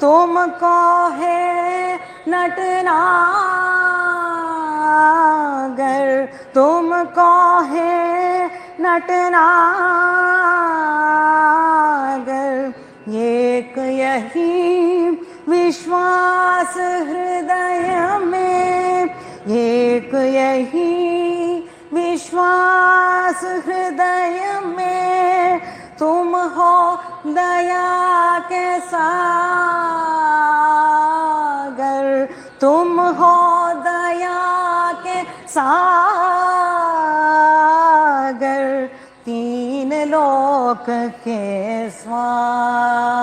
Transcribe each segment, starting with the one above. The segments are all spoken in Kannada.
तुमको है नटनागर, तुमको है नटनागर। एक यही विश्वास हृदय में, एक यही विश्वास हृदय में, तुम हो दया के सागर, तुम हो दया के सागर। तीन लोक के स्वामी,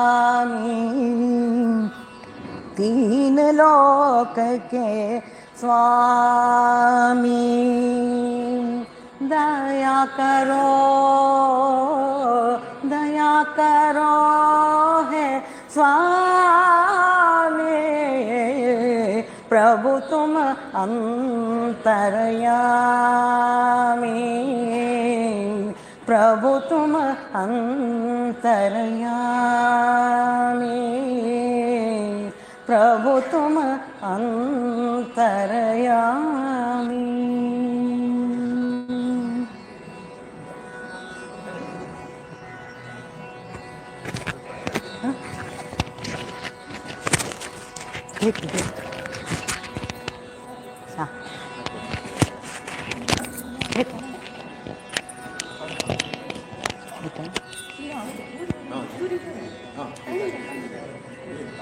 तीन लोक के स्वामी। दया करो, दया करो है स्वामी। प्रभु तुम अंतर्यामी, प्रभु तुम अंतर्यामी, प्रभु तुम अंतर्यामी।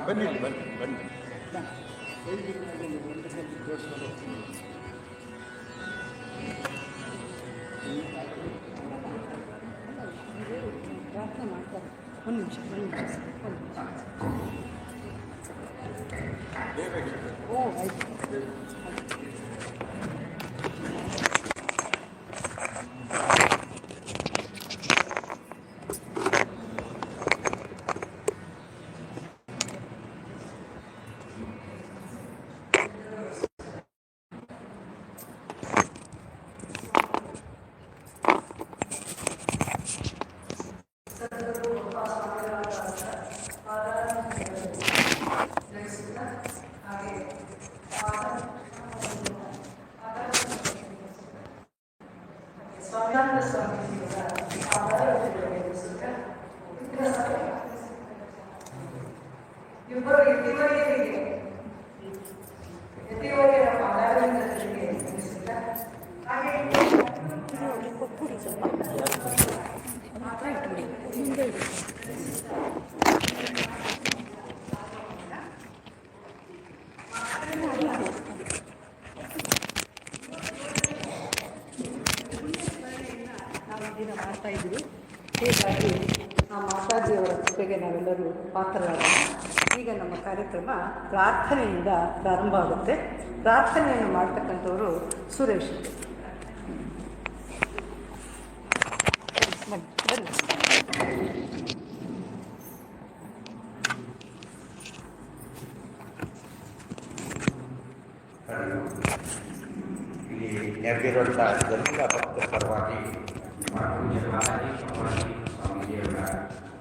ಬನ್ನಿ ಬನ್ನಿ ಬನ್ನಿ. ಪ್ರಾರ್ಥನೆ ಮಾಡ್ತಾರೆ. ಒಂದು ನಿಮಿಷ, ಒಂದು ನಿಮಿಷ, ಒಂದು ನಿಮಿಷ. ಓ ಆಯ್ತು. ಮಾಡ್ತಾ ಇದ್ವಿ. ಹೀಗಾಗಿ ಆ ಮಾತಾಜಿಯವರ ಕೃಪೆಗೆ ನಾವೆಲ್ಲರೂ ಪಾತ್ರರಾಗೋಣ. ಈಗ ನಮ್ಮ ಕಾರ್ಯಕ್ರಮ ಪ್ರಾರ್ಥನೆಯಿಂದ ಪ್ರಾರಂಭ ಆಗುತ್ತೆ. ಪ್ರಾರ್ಥನೆಯನ್ನು ಮಾಡ್ತಕ್ಕಂಥವರು ಸುರೇಶ್. ಇಲ್ಲಿ ನೆರೆದಿರುವಂಥ ಎಲ್ಲ ಭಕ್ತರ ಪರವಾಗಿ ಸ್ವಾಮೀಜಿಯವರ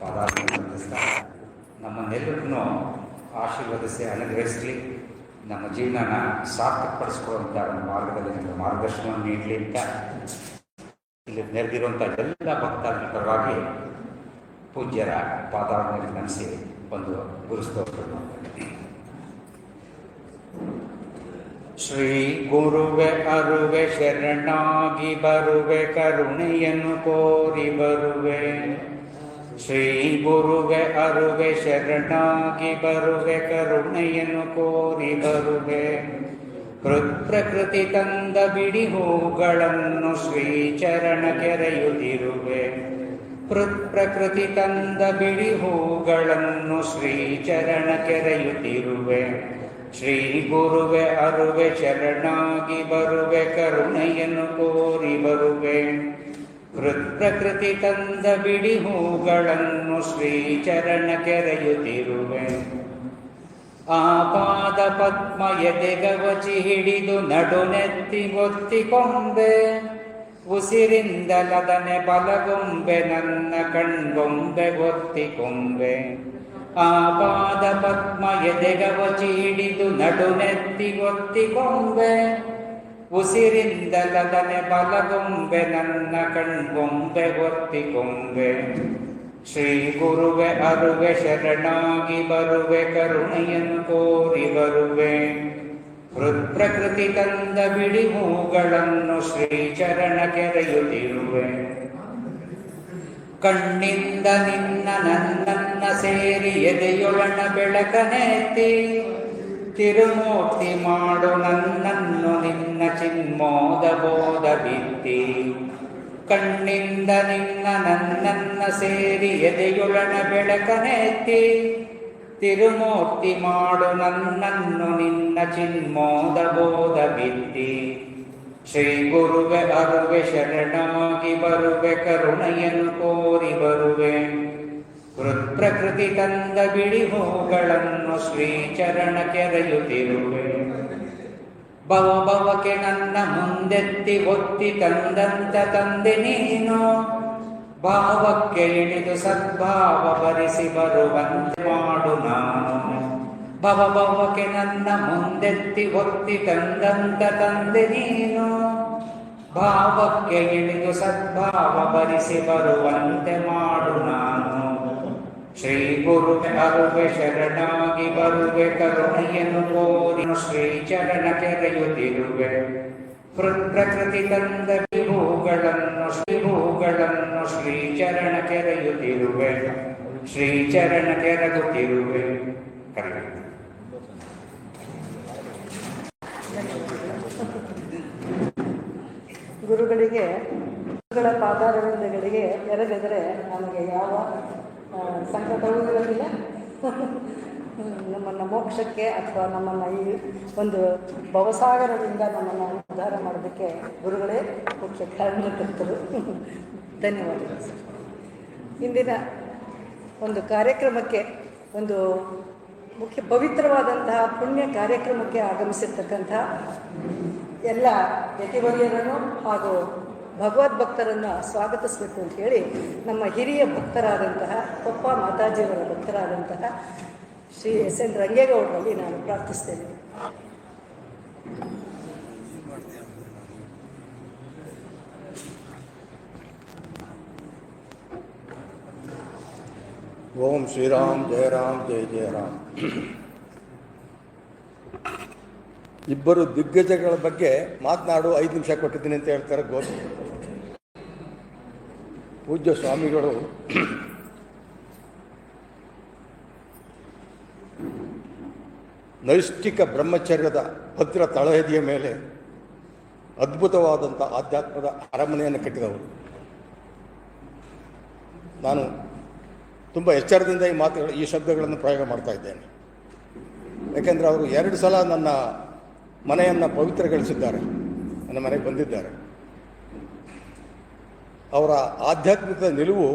ಪಾದಾರ್ಪಣೆ ಸಲ್ಲಿಸ್ತಾ ನಮ್ಮನ್ನೆಲ್ಲರನ್ನೂ ಆಶೀರ್ವದಿಸಿ ಅನುಗ್ರಹಿಸಲಿ, ನಮ್ಮ ಜೀವನನ ಸಾರ್ಥಕಪಡಿಸ್ಕೊಳ್ಳುವಂಥ ಒಂದು ಮಾರ್ಗದಲ್ಲಿ ನಮಗೆ ಮಾರ್ಗದರ್ಶನವನ್ನು ನೀಡಲಿ ಅಂತ ಇಲ್ಲಿ ನೆರೆದಿರುವಂಥ ಎಲ್ಲ ಭಕ್ತರ ಪರವಾಗಿ ಪೂಜ್ಯರ ಪಾದಾರ್ಪಣೆ ನೆನೆಸಿ ಒಂದು ಗುರುಸ್ತೋತ್ರ ಮಾಡ್ತಾರೆ. ಶ್ರೀ ಗುರುವೆ ಅರುವೆ ಶರಣಾಗಿ ಬರುವೆ, ಕರುಣೆಯನ್ನು ಕೋರಿ ಬರುವೆ. ಶ್ರೀ ಗುರುವೆ ಅರುವೆ ಶರಣಾಗಿ ಬರುವೆ, ಕರುಣೆಯನ್ನು ಕೋರಿ ಬರುವೆ. ಪ್ರಕೃತಿ ತಂದ ಬಿಡಿ ಹೂಗಳನ್ನು ಶ್ರೀಚರಣ ಕೆರೆಯುತ್ತಿರುವೆ. ಪ್ರಕೃತಿ ತಂದ ಬಿಡಿ ಹೂಗಳನ್ನು ಶ್ರೀಚರಣ ಕೆರೆಯುತ್ತಿರುವೆ. ಶ್ರೀ ಗುರುವೆ ಅರುವೆ ಶರಣಾಗಿ ಬರುವೆ, ಕರುಣೆಯನ್ನು ಕೋರಿ ಬರುವೆ. ಪ್ರಕೃತಿ ತಂದ ಬಿಡಿ ಹೂಗಳನ್ನು ಶ್ರೀಚರಣ ಕೆರೆಯುತ್ತಿರುವೆ. ಆಪಾದ ಪದ್ಮ ಎದೆಗವಚಿ ಹಿಡಿದು ನಡುನೆತ್ತಿ ಒತ್ತಿಕೊಂಬೆ. ಉಸಿರಿಂದಲದನೆ ಬಲಗೊಂಬೆ ನನ್ನ ಕಣ್ಗೊಂಬೆ ಗೊತ್ತಿಕೊಂಬೆ ಆಪಾದ ಪದ್ಮ ಎದೆಗವ ಚೀಡಿದು ನಡುನೆತ್ತಿ ಗೊತ್ತಿಕೊಂಬೆ ಉಸಿರಿಂದಲದನೆ ಬಲಗೊಂಬೆ ನನ್ನ ಕಣ್ಗೊಂಬೆ ಗೊತ್ತಿಕೊಂಬೆ ಶ್ರೀ ಗುರುವೆ ಅರುವೆ ಶರಣಾಗಿ ಬರುವೆ ಕರುಣೆಯನ್ನು ಕೋರಿ ಬರುವೆ ಹೃತ್ಪ್ರಕೃತಿ ತಂದ ಬಿಡಿ ಹೂಗಳನ್ನು ಶ್ರೀಚರಣ ಕೆರೆಯುತ್ತಿರುವೆ ಕಣ್ಣಿಂದ ನಿನ್ನ ನನ್ನನ್ನ ಸೇರಿ ಎದೆಯೊಳನ ಬೆಳಕನೆತ್ತಿ ತಿರುಮೂರ್ತಿ ಮಾಡು ನನ್ನನ್ನು ನಿನ್ನ ಚಿನ್ಮೋದ ಬೋಧ ಬಿತ್ತಿ ಕಣ್ಣಿಂದ ನಿನ್ನ ನನ್ನನ್ನ ಸೇರಿ ಎದೆಯೊಳನ ಬೆಳಕನೆತ್ತಿ ತಿರುಮೂರ್ತಿ ಮಾಡು ನನ್ನನ್ನು ನಿನ್ನ ಚಿನ್ಮೋದ ಬೋಧ ಬಿತ್ತಿ ಶ್ರೀ ಗುರುವೆ ಅರುವೆ ಶರಣಾಗಿ ಬರುವೆ ಕರುಣೆಯನ್ನು ಕೋರಿ ಬರುವೆ ಹೃತ್ಪ್ರಕೃತಿ ತಂದ ಬಿಡಿ ಹೂಗಳನ್ನು ಶ್ರೀಚರಣ ಕೆರೆಯುತ್ತಿರುವೆ ಭವಭವಕ್ಕೆ ನನ್ನ ಮುಂದೆತ್ತಿ ಒತ್ತಿ ತಂದಂತ ತಂದೆ ನೀನು ಭಾವಕ್ಕೆ ಇಳಿದು ಸದ್ಭಾವ ಭರಿಸಿ ಬರುವಂತೆ ಮಾಡು ನಾನು ಭವಭವಕ್ಕೆ ನನ್ನ ಮುಂದೆತ್ತಿ ಒತ್ತಿ ತಂದಂತ ತಂದೆ ನೀನು ಭಾವಕ್ಕೆ ಇಳಿದು ಸದ್ಭಾವ ಭರಿಸಿ ಬರುವಂತೆ ಮಾಡು ನಾನು ಶ್ರೀ ಗುರುವೆ ಅರುವೆ ಶರಣಾಗಿ ಬರುವೆ ಕರುಣೆಯನ್ನು ಕೋರಿ ಶ್ರೀಚರಣ ಕೆರೆಯುತ್ತಿರುವೆ ಪ್ರಕೃತಿ ತಂದ ಹೂಗಳನ್ನು ಶ್ರೀಚರಣ ಕೆರೆಯುತ್ತಿರುವೆ ಶ್ರೀಚರಣ ಕೆರಗುತ್ತಿರುವೆ ಗುರುಗಳ ಪಾದಾರವಿಂದಗಳಿಗೆ ಎರಗೆದರೆ ನಮಗೆ ಯಾವ ಸಂಕಟವೂ ಇರೋದಿಲ್ಲ. ನಮ್ಮನ್ನು ಮೋಕ್ಷಕ್ಕೆ ಅಥವಾ ನಮ್ಮನ್ನು ಈ ಒಂದು ಭವಸಾಗರದಿಂದ ನಮ್ಮನ್ನು ಉದ್ಧಾರ ಮಾಡೋದಕ್ಕೆ ಗುರುಗಳೇ ಮುಖ್ಯ ಕಾರಣಕರ್ತರು. ಧನ್ಯವಾದಗಳು ಸರ್. ಇಂದಿನ ಒಂದು ಕಾರ್ಯಕ್ರಮಕ್ಕೆ ಒಂದು ಮುಖ್ಯ ಪವಿತ್ರವಾದಂತಹ ಪುಣ್ಯ ಕಾರ್ಯಕ್ರಮಕ್ಕೆ ಆಗಮಿಸಿರ್ತಕ್ಕಂಥ ಎಲ್ಲ ಯತಿವರ್ಯರನ್ನು ಹಾಗೂ ಭಗವದ್ಭಕ್ತರನ್ನು ಸ್ವಾಗತಿಸಬೇಕು ಅಂತ ಹೇಳಿ ನಮ್ಮ ಹಿರಿಯ ಭಕ್ತರಾದಂತಹ ಪಪ್ಪ ಮಾತಾಜಿಯವರ ಭಕ್ತರಾದಂತಹ ಶ್ರೀ ಎಸ್.ಎನ್. ರಂಗೇಗೌಡರಲ್ಲಿ ನಾನು ಪ್ರಾರ್ಥಿಸ್ತೇನೆ. ಓಂ ಶ್ರೀರಾಮ್ ಜಯ ರಾಮ್ ಜಯ ಜಯ ರಾಮ್. ಇಬ್ಬರು ದಿಗ್ಗಜಗಳ ಬಗ್ಗೆ ಮಾತನಾಡು 5 ನಿಮಿಷ ಕೊಟ್ಟಿದ್ದೀನಿ ಅಂತ ಹೇಳ್ತಾರೆ ಗೋಪಿ. ಪೂಜ್ಯ ಸ್ವಾಮಿಗಳು ನೈಷ್ಠಿಕ ಬ್ರಹ್ಮಚರ್ಯದ ಭದ್ರ ತಳಹದಿಯ ಮೇಲೆ ಅದ್ಭುತವಾದಂಥ ಆಧ್ಯಾತ್ಮದ ಅರಮನೆಯನ್ನು ಕಟ್ಟಿದವರು. ನಾನು ತುಂಬ ಎಚ್ಚರದಿಂದ ಈ ಶಬ್ದಗಳನ್ನು ಪ್ರಯೋಗ ಮಾಡ್ತಾ ಇದ್ದೇನೆ. ಯಾಕೆಂದರೆ ಅವರು 2 ಸಲ ನನ್ನ ಮನೆಯನ್ನು ಪವಿತ್ರಗೊಳಿಸಿದ್ದಾರೆ, ನನ್ನ ಮನೆಗೆ ಬಂದಿದ್ದಾರೆ. ಅವರ ಆಧ್ಯಾತ್ಮಿಕ ನಿಲುವು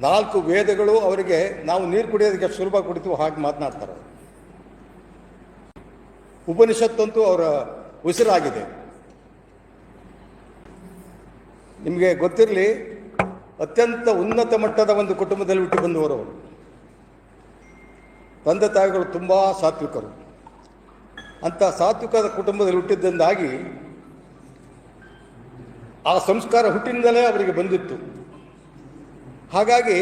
4 ವೇದಗಳು ಅವರಿಗೆ ನಾವು ನೀರು ಕುಡಿಯೋದಕ್ಕೆ ಸುಲಭ ಕುಡಿತು ಹಾಗೆ ಮಾತನಾಡ್ತಾರೆ. ಉಪನಿಷತ್ತಂತೂ ಅವರ ಉಸಿರಾಗಿದೆ. ನಿಮಗೆ ಗೊತ್ತಿರಲಿ, ಅತ್ಯಂತ ಉನ್ನತ ಮಟ್ಟದ ಒಂದು ಕುಟುಂಬದಲ್ಲಿ ಹುಟ್ಟಿ ಬಂದವರು ಅವರು. ತಂದೆ ತಾಯಿಗಳು ತುಂಬ ಸಾತ್ವಿಕರು. ಅಂಥ ಸಾತ್ವಿಕದ ಕುಟುಂಬದಲ್ಲಿ ಹುಟ್ಟಿದ್ದರಿಂದಾಗಿ ಆ ಸಂಸ್ಕಾರ ಹುಟ್ಟಿನಿಂದಲೇ ಅವರಿಗೆ ಬಂದಿತ್ತು. ಹಾಗಾಗಿ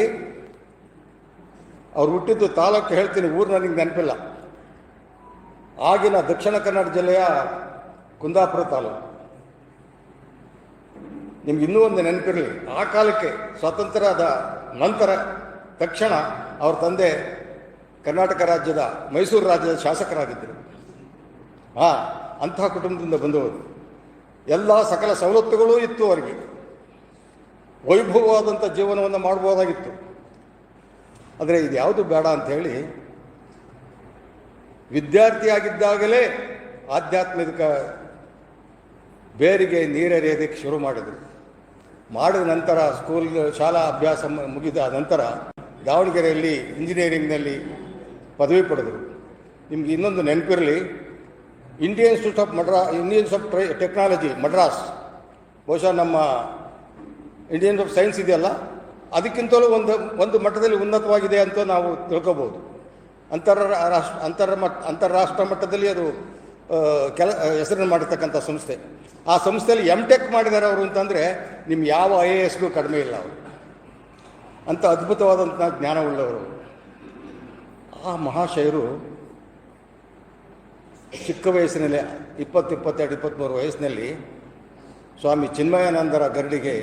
ಅವ್ರು ಹುಟ್ಟಿದ್ದು ತಾಲೂಕು ಹೇಳ್ತೀನಿ, ಊರು ನನಗೆ ನೆನಪಿಲ್ಲ. ಆಗಿನ ದಕ್ಷಿಣ ಕನ್ನಡ ಜಿಲ್ಲೆಯ ಕುಂದಾಪುರ ತಾಲೂಕು. ನಿಮ್ಗೆ ಇನ್ನೂ ಒಂದು ನೆನಪಿರಲಿ, ಆ ಕಾಲಕ್ಕೆ ಸ್ವಾತಂತ್ರ್ಯದ ನಂತರ ತಕ್ಷಣ ಅವ್ರ ತಂದೆ ಕರ್ನಾಟಕ ರಾಜ್ಯದ ಮೈಸೂರು ರಾಜ್ಯದ ಶಾಸಕರಾಗಿದ್ದರು. ಅಂತಹ ಕುಟುಂಬದಿಂದ ಬಂದವರು. ಎಲ್ಲ ಸಕಲ ಸವಲತ್ತುಗಳೂ ಇತ್ತು ಅವರಿಗೆ. ವೈಭವವಾದಂಥ ಜೀವನವನ್ನು ಮಾಡ್ಬೋದಾಗಿತ್ತು. ಆದರೆ ಇದು ಯಾವುದು ಬೇಡ ಅಂಥೇಳಿ ವಿದ್ಯಾರ್ಥಿಯಾಗಿದ್ದಾಗಲೇ ಆಧ್ಯಾತ್ಮಿಕ ಬೇರಿಗೆ ನೀರೆರೆಯೋದಕ್ಕೆ ಶುರು ಮಾಡಿದರು. ಮಾಡಿದ ನಂತರ ಶಾಲಾ ಅಭ್ಯಾಸ ಮುಗಿದ ನಂತರ ದಾವಣಗೆರೆಯಲ್ಲಿ ಇಂಜಿನಿಯರಿಂಗ್ನಲ್ಲಿ ಪದವಿ ಪಡೆದರು. ನಿಮ್ಗೆ ಇನ್ನೊಂದು ನೆನಪಿರಲಿ, Indian institute of technology Madras ಬಹುಶಃ ನಮ್ಮ ಇಂಡಿಯನ್ ಆಫ್ ಸೈನ್ಸ್ ಇದೆಯಲ್ಲ, ಅದಕ್ಕಿಂತಲೂ ಒಂದು ಮಟ್ಟದಲ್ಲಿ ಉನ್ನತವಾಗಿದೆ ಅಂತ ನಾವು ತಿಳ್ಕೊಬೋದು. ಅಂತಾರಾಷ್ಟ್ರ ಮಟ್ಟದಲ್ಲಿ ಅದು ಹೆಸರನ್ನು ಮಾಡಿರ್ತಕ್ಕಂಥ ಸಂಸ್ಥೆ. ಆ ಸಂಸ್ಥೆಯಲ್ಲಿ MTech ಮಾಡಿದ್ದಾರೆ ಅವರು ಅಂತಂದರೆ ನಿಮ್ಮ ಯಾವ IASಗೂ ಕಡಿಮೆ ಇಲ್ಲ ಅವರು. ಅಂಥ ಅದ್ಭುತವಾದಂಥ ಜ್ಞಾನವುಳ್ಳವರು. ಆ ಮಹಾಶಯರು ಚಿಕ್ಕ ವಯಸ್ಸಿನಲ್ಲಿ 20, 22, 23 ವಯಸ್ಸಿನಲ್ಲಿ ಸ್ವಾಮಿ ಚಿನ್ಮಯಾನಂದರ ಗರಡಿಗೆ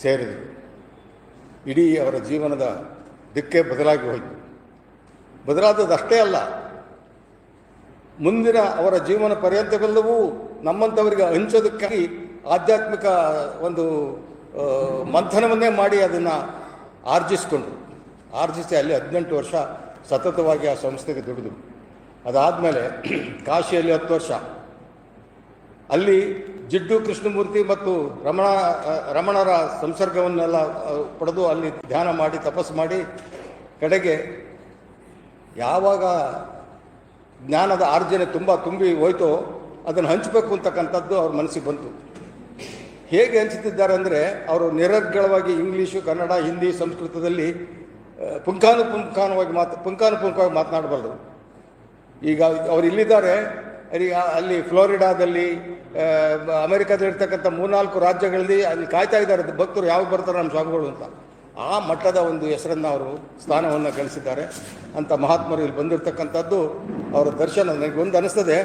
ಸೇರಿದರು. ಇಡೀ ಅವರ ಜೀವನದ ದಿಕ್ಕೇ ಬದಲಾಗಿ ಹೋಯಿತು. ಬದಲಾದದ್ದಷ್ಟೇ ಅಲ್ಲ, ಮುಂದಿನ ಅವರ ಜೀವನ ಪರ್ಯಂತವೆಲ್ಲವೂ ನಮ್ಮಂಥವರಿಗೆ ಹಂಚೋದಕ್ಕಾಗಿ ಆಧ್ಯಾತ್ಮಿಕ ಒಂದು ಮಂಥನವನ್ನೇ ಮಾಡಿ ಅದನ್ನು ಆರ್ಜಿಸಿ ಅಲ್ಲಿ 18 ವರ್ಷ ಸತತವಾಗಿ ಆ ಸಂಸ್ಥೆಗೆ ದುಡಿದು, ಅದಾದಮೇಲೆ ಕಾಶಿಯಲ್ಲಿ 10 ವರ್ಷ, ಅಲ್ಲಿ ಜಿಡ್ಡು ಕೃಷ್ಣಮೂರ್ತಿ ಮತ್ತು ರಮಣರ ಸಂಸರ್ಗವನ್ನೆಲ್ಲ ಪಡೆದು ಅಲ್ಲಿ ಧ್ಯಾನ ಮಾಡಿ ತಪಸ್ಸು ಮಾಡಿ ಕಡೆಗೆ ಯಾವಾಗ ಜ್ಞಾನದ ಆರ್ಜನೆ ತುಂಬಿ ಹೋಯ್ತೋ ಅದನ್ನು ಹಂಚಬೇಕು ಅಂತಕ್ಕಂಥದ್ದು ಅವ್ರ ಮನಸ್ಸಿಗೆ ಬಂತು. ಹೇಗೆ ಹಂಚುತ್ತಿದ್ದಾರೆ ಅಂದರೆ ಅವರು ನಿರರ್ಗಳವಾಗಿ ಇಂಗ್ಲೀಷು, ಕನ್ನಡ, ಹಿಂದಿ, ಸಂಸ್ಕೃತದಲ್ಲಿ ಪುಂಖಾನುಪುಂಖವಾಗಿ ಮಾತನಾಡಬಾರ್ದು. ಈಗ ಅವರು ಇಲ್ಲಿದ್ದಾರೆ, ಅಲ್ಲಿ ಫ್ಲೋರಿಡಾದಲ್ಲಿ, ಅಮೆರಿಕಾದಲ್ಲಿರ್ತಕ್ಕಂಥ 3-4 ರಾಜ್ಯಗಳಲ್ಲಿ ಅಲ್ಲಿ ಕಾಯ್ತಾ ಇದ್ದಾರೆ ಭಕ್ತರು ಯಾವಾಗ ಬರ್ತಾರೆ ನಮ್ಮ ಸ್ವಾಮಿಗಳು ಅಂತ. ಆ ಮಟ್ಟದ ಒಂದು ಹೆಸರನ್ನು ಅವರು ಸ್ಥಾನವನ್ನು ಗಳಿಸಿದ್ದಾರೆ. ಅಂಥ ಮಹಾತ್ಮರು ಇಲ್ಲಿ ಬಂದಿರತಕ್ಕಂಥದ್ದು ಅವರ ದರ್ಶನ ನನಗೊಂದು ಅನಿಸ್ತದೆ,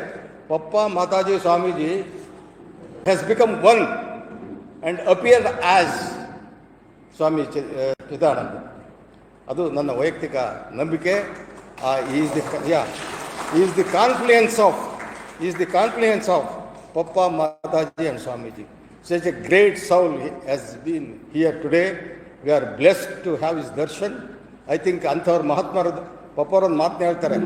Papa Mataji Swamiji has become one and appear as Swami Chidananda. ಅದು ನನ್ನ ವೈಯಕ್ತಿಕ ನಂಬಿಕೆ. Is the confluence of Papa Mataji and Swamiji. Such a great soul has been here today. We are blessed to have his darshan. I think ಅಂಥವ್ರ ಮಹಾತ್ಮರ ಪಪ್ಪವ್ರೊಂದು ಮಾತನ್ನ ಹೇಳ್ತಾರೆ.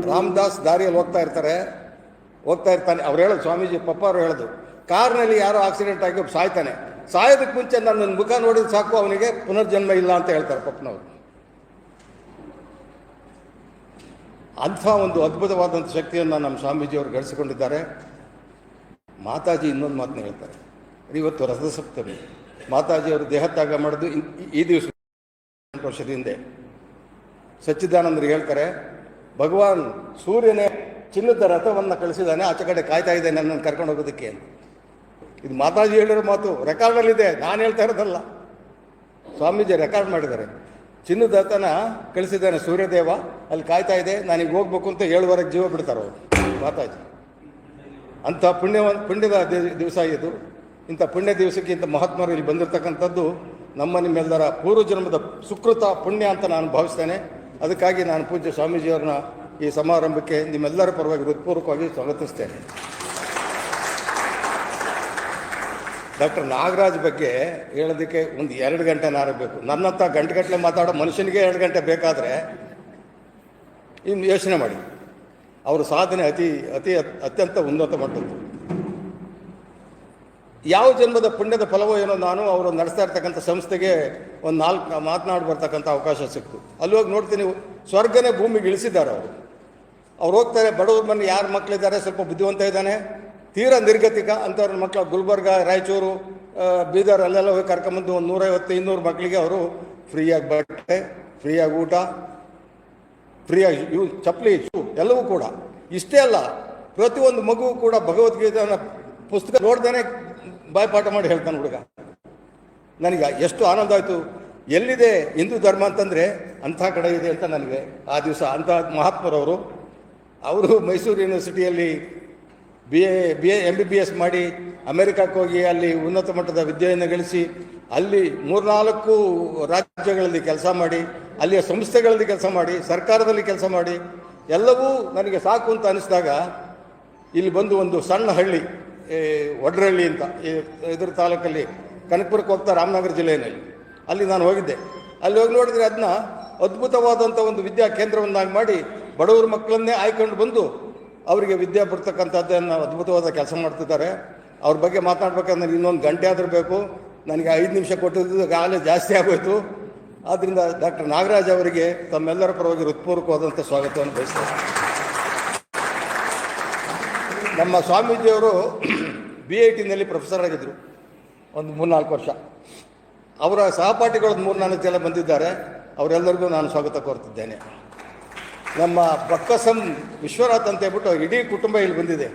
ರಾಮದಾಸ್ ದಾರಿಯಲ್ಲಿ ಹೋಗ್ತಾ ಇರ್ತಾನೆ, ಅವ್ರು ಹೇಳೋದು, ಸ್ವಾಮೀಜಿ ಪಪ್ಪ ಅವರು ಹೇಳೋದು, ಕಾರ್ನಲ್ಲಿ ಯಾರೋ ಆಕ್ಸಿಡೆಂಟ್ ಆಗಿ ಸಾಯ್ತಾನೆ, ಸಾಯೋದಕ್ಕೆ ಮುಂಚೆ ನನ್ನ ಮುಖ ನೋಡಿದ್ರೆ ಸಾಕು ಅವನಿಗೆ ಪುನರ್ಜನ್ಮ ಇಲ್ಲ ಅಂತ ಹೇಳ್ತಾರೆ ಪಪ್ಪನವರು. ಅಂಥ ಒಂದು ಅದ್ಭುತವಾದಂಥ ಶಕ್ತಿಯನ್ನು ನಮ್ಮ ಸ್ವಾಮೀಜಿಯವರು ಗಳಿಸಿಕೊಂಡಿದ್ದಾರೆ. ಮಾತಾಜಿ ಇನ್ನೊಂದು ಮಾತನ್ನ ಹೇಳ್ತಾರೆ. ಇವತ್ತು ರಥಸಪ್ತಮಿ, ಮಾತಾಜಿಯವರು ದೇಹತ್ಯಾಗ ಮಾಡೋದು ಈ ದಿವಸ 8 ವರ್ಷದ ಹಿಂದೆ. ಸಚ್ಚಿದಾನಂದರಿಗೆ ಹೇಳ್ತಾರೆ, ಭಗವಾನ್ ಸೂರ್ಯನೇ ಚಿನ್ನದ ರಥವನ್ನು ಕಳಿಸಿದ್ದಾನೆ, ಆಚೆ ಕಡೆ ಕಾಯ್ತಾ ಇದ್ದಾನೆ ನನ್ನನ್ನು ಕರ್ಕೊಂಡು ಹೋಗೋದಕ್ಕೆ ಅಂತ. ಇದು ಮಾತಾಜಿ ಹೇಳಿರೋ ಮಾತು, ರೆಕಾರ್ಡಲ್ಲಿದೆ, ನಾನು ಹೇಳ್ತಾ ಇರೋದಲ್ಲ, ಸ್ವಾಮೀಜಿ ರೆಕಾರ್ಡ್ ಮಾಡಿದ್ದಾರೆ. ಚಿನ್ನದ ರಥನ ಕಳಿಸಿದ್ದಾನೆ ಸೂರ್ಯದೇವ, ಅಲ್ಲಿ ಕಾಯ್ತಾ ಇದೆ, ನಾನೀಗ ಹೋಗ್ಬೇಕು ಅಂತ 7 ಜೀವ ಬಿಡ್ತಾರೆ ಅವರು ಮಾತಾಜಿ. ಅಂಥ ಪುಣ್ಯದ ದಿವಸ ಇದು. ಇಂಥ ಪುಣ್ಯ ದಿವಸಕ್ಕೆ ಇಂಥ ಮಹಾತ್ಮರು ಇಲ್ಲಿ ಬಂದಿರತಕ್ಕಂಥದ್ದು ನಿಮ್ಮೆಲ್ಲರ ಪೂರ್ವಜನ್ಮದ ಸುಕೃತ ಪುಣ್ಯ ಅಂತ ನಾನು ಭಾವಿಸ್ತೇನೆ. ಅದಕ್ಕಾಗಿ ನಾನು ಪೂಜ್ಯ ಸ್ವಾಮೀಜಿಯವ್ರನ್ನ ಈ ಸಮಾರಂಭಕ್ಕೆ ನಿಮ್ಮೆಲ್ಲರ ಪರವಾಗಿ ಹೃತ್ಪೂರ್ವಕವಾಗಿ ಸ್ವಾಗತಿಸ್ತೇನೆ. ಡಾಕ್ಟರ್ ನಾಗರಾಜ್ ಬಗ್ಗೆ ಹೇಳೋದಕ್ಕೆ ಒಂದು 2 ಗಂಟೆ ನಾರಬೇಕು. ನನ್ನಂಥ ಗಂಟೆಗಟ್ಟಲೆ ಮಾತಾಡೋ ಮನುಷ್ಯನಿಗೆ 2 ಗಂಟೆ ಬೇಕಾದರೆ ಇನ್ನು ಯೋಚನೆ ಮಾಡಿ. ಅವರ ಸಾಧನೆ ಅತ್ಯಂತ ಉನ್ನತ ಮಟ್ಟದ್ದು. ಯಾವ ಜನ್ಮದ ಪುಣ್ಯದ ಫಲವೋ ಏನೋ, ನಾನು ಅವರು ನಡೆಸ್ತಾ ಇರ್ತಕ್ಕಂಥ ಸಂಸ್ಥೆಗೆ ಒಂದು 4 ಮಾತನಾಡಿ ಬರ್ತಕ್ಕಂಥ ಅವಕಾಶ ಸಿಕ್ತು. ಅಲ್ಲಿ ಹೋಗಿ ನೋಡ್ತೀನಿ, ಸ್ವರ್ಗನೇ ಭೂಮಿಗೆ ಇಳಿಸಿದ್ದಾರೆ ಅವ್ರು ಹೋಗ್ತಾರೆ. ಬಡವ್ರ ಮನೆ ಯಾರ ಮಕ್ಕಳಿದ್ದಾರೆ, ಸ್ವಲ್ಪ ಬುದ್ಧಿವಂತ ಇದ್ದಾನೆ, ತೀರಾ ನಿರ್ಗತಿಕ ಅಂಥವ್ರ ಮಕ್ಕಳು ಗುಲ್ಬರ್ಗ, ರಾಯಚೂರು, ಬೀದರ್ ಅಲ್ಲೆಲ್ಲ ಹೋಗಿ ಕರ್ಕೊಂಬಂದು ಒಂದು 150-200 ಮಕ್ಕಳಿಗೆ ಅವರು ಫ್ರೀಯಾಗಿ ಬಟ್ಟೆ, ಫ್ರೀಯಾಗಿ ಊಟ, ಫ್ರೀಯಾಗಿ ಚಪ್ಪಲಿ, ಶೂ ಎಲ್ಲವೂ ಕೂಡ. ಇಷ್ಟೇ ಅಲ್ಲ, ಪ್ರತಿಯೊಂದು ಮಗುವು ಕೂಡ ಭಗವದ್ಗೀತೆಯ ಪುಸ್ತಕ ನೋಡ್ದೇನೆ ಬಾಯ್ಪಾಠ ಮಾಡಿ ಹೇಳ್ತಾನೆ ಹುಡುಗ. ನನಗೆ ಎಷ್ಟು ಆನಂದ ಆಯಿತು. ಎಲ್ಲಿದೆ ಹಿಂದೂ ಧರ್ಮ ಅಂತಂದರೆ ಅಂಥ ಕಡೆ ಇದೆ ಅಂತ ನನಗೆ ಆ ದಿವಸ. ಅಂಥ ಮಹಾತ್ಮರವರು, ಅವರು ಮೈಸೂರು ಯೂನಿವರ್ಸಿಟಿಯಲ್ಲಿ MBBS ಮಾಡಿ ಅಮೆರಿಕಕ್ಕೆ ಹೋಗಿ ಅಲ್ಲಿ ಉನ್ನತ ಮಟ್ಟದ ವಿದ್ಯೆಯನ್ನು ಗಳಿಸಿ ಅಲ್ಲಿ 3-4 ರಾಜ್ಯಗಳಲ್ಲಿ ಕೆಲಸ ಮಾಡಿ, ಅಲ್ಲಿಯ ಸಂಸ್ಥೆಗಳಲ್ಲಿ ಕೆಲಸ ಮಾಡಿ, ಸರ್ಕಾರದಲ್ಲಿ ಕೆಲಸ ಮಾಡಿ, ಎಲ್ಲವೂ ನನಗೆ ಸಾಕು ಅಂತ ಅನಿಸಿದಾಗ ಇಲ್ಲಿ ಬಂದು ಒಂದು ಸಣ್ಣ ಹಳ್ಳಿ, ಒಡ್ರಹಳ್ಳಿ ಅಂತ ಇದ್ರ ತಾಲೂಕಲ್ಲಿ, ಕನಕಪುರಕ್ಕೆ ಹೋಗ್ತಾ ರಾಮನಗರ ಜಿಲ್ಲೆಯಲ್ಲಿ, ಅಲ್ಲಿ ನಾನು ಹೋಗಿದ್ದೆ. ಅಲ್ಲಿ ಹೋಗಿ ನೋಡಿದರೆ ಅದನ್ನ ಅದ್ಭುತವಾದಂಥ ಒಂದು ವಿದ್ಯಾ ಕೇಂದ್ರವನ್ನಾಗಿ ಮಾಡಿ ಬಡವರ ಮಕ್ಕಳನ್ನೇ ಆಯ್ಕೊಂಡು ಬಂದು ಅವರಿಗೆ ವಿದ್ಯೆ ಬರ್ತಕ್ಕಂಥದ್ದನ್ನು ಅದ್ಭುತವಾದ ಕೆಲಸ ಮಾಡ್ತಿದ್ದಾರೆ. ಅವ್ರ ಬಗ್ಗೆ ಮಾತನಾಡ್ಬೇಕಾದ್ರೆ ನನಗೆ ಇನ್ನೊಂದು ಗಂಟೆ ಆದರೂ ಬೇಕು. ನನಗೆ 5 ನಿಮಿಷ ಕೊಟ್ಟಿದ್ದು ಆಗಲೇ ಜಾಸ್ತಿ ಆಗೋಯ್ತು. ಆದ್ದರಿಂದ ಡಾಕ್ಟರ್ ನಾಗರಾಜ್ ಅವರಿಗೆ ತಮ್ಮೆಲ್ಲರ ಪರವಾಗಿ ಹೃತ್ಪೂರ್ವಕವಾದಂಥ ಸ್ವಾಗತವನ್ನು ಬಯಸ್ತೇನೆ. ನಮ್ಮ ಸ್ವಾಮೀಜಿಯವರು BITನಲ್ಲಿ ಪ್ರೊಫೆಸರ್ ಆಗಿದ್ದರು ಒಂದು 3-4 ವರ್ಷ. ಅವರ ಸಹಪಾಠಿಗಳು 3-4 ಜನ ಬಂದಿದ್ದಾರೆ. ಅವರೆಲ್ಲರಿಗೂ ನಾನು ಸ್ವಾಗತ ಕೋರ್ತಿದ್ದೇನೆ. ನಮ್ಮ ಬಕ್ಕಸಂ ವಿಶ್ವನಾಥ್ ಅಂತ ಹೇಳ್ಬಿಟ್ಟು ಇಡೀ ಕುಟುಂಬ ಇಲ್ಲಿ ಬಂದಿದೆ.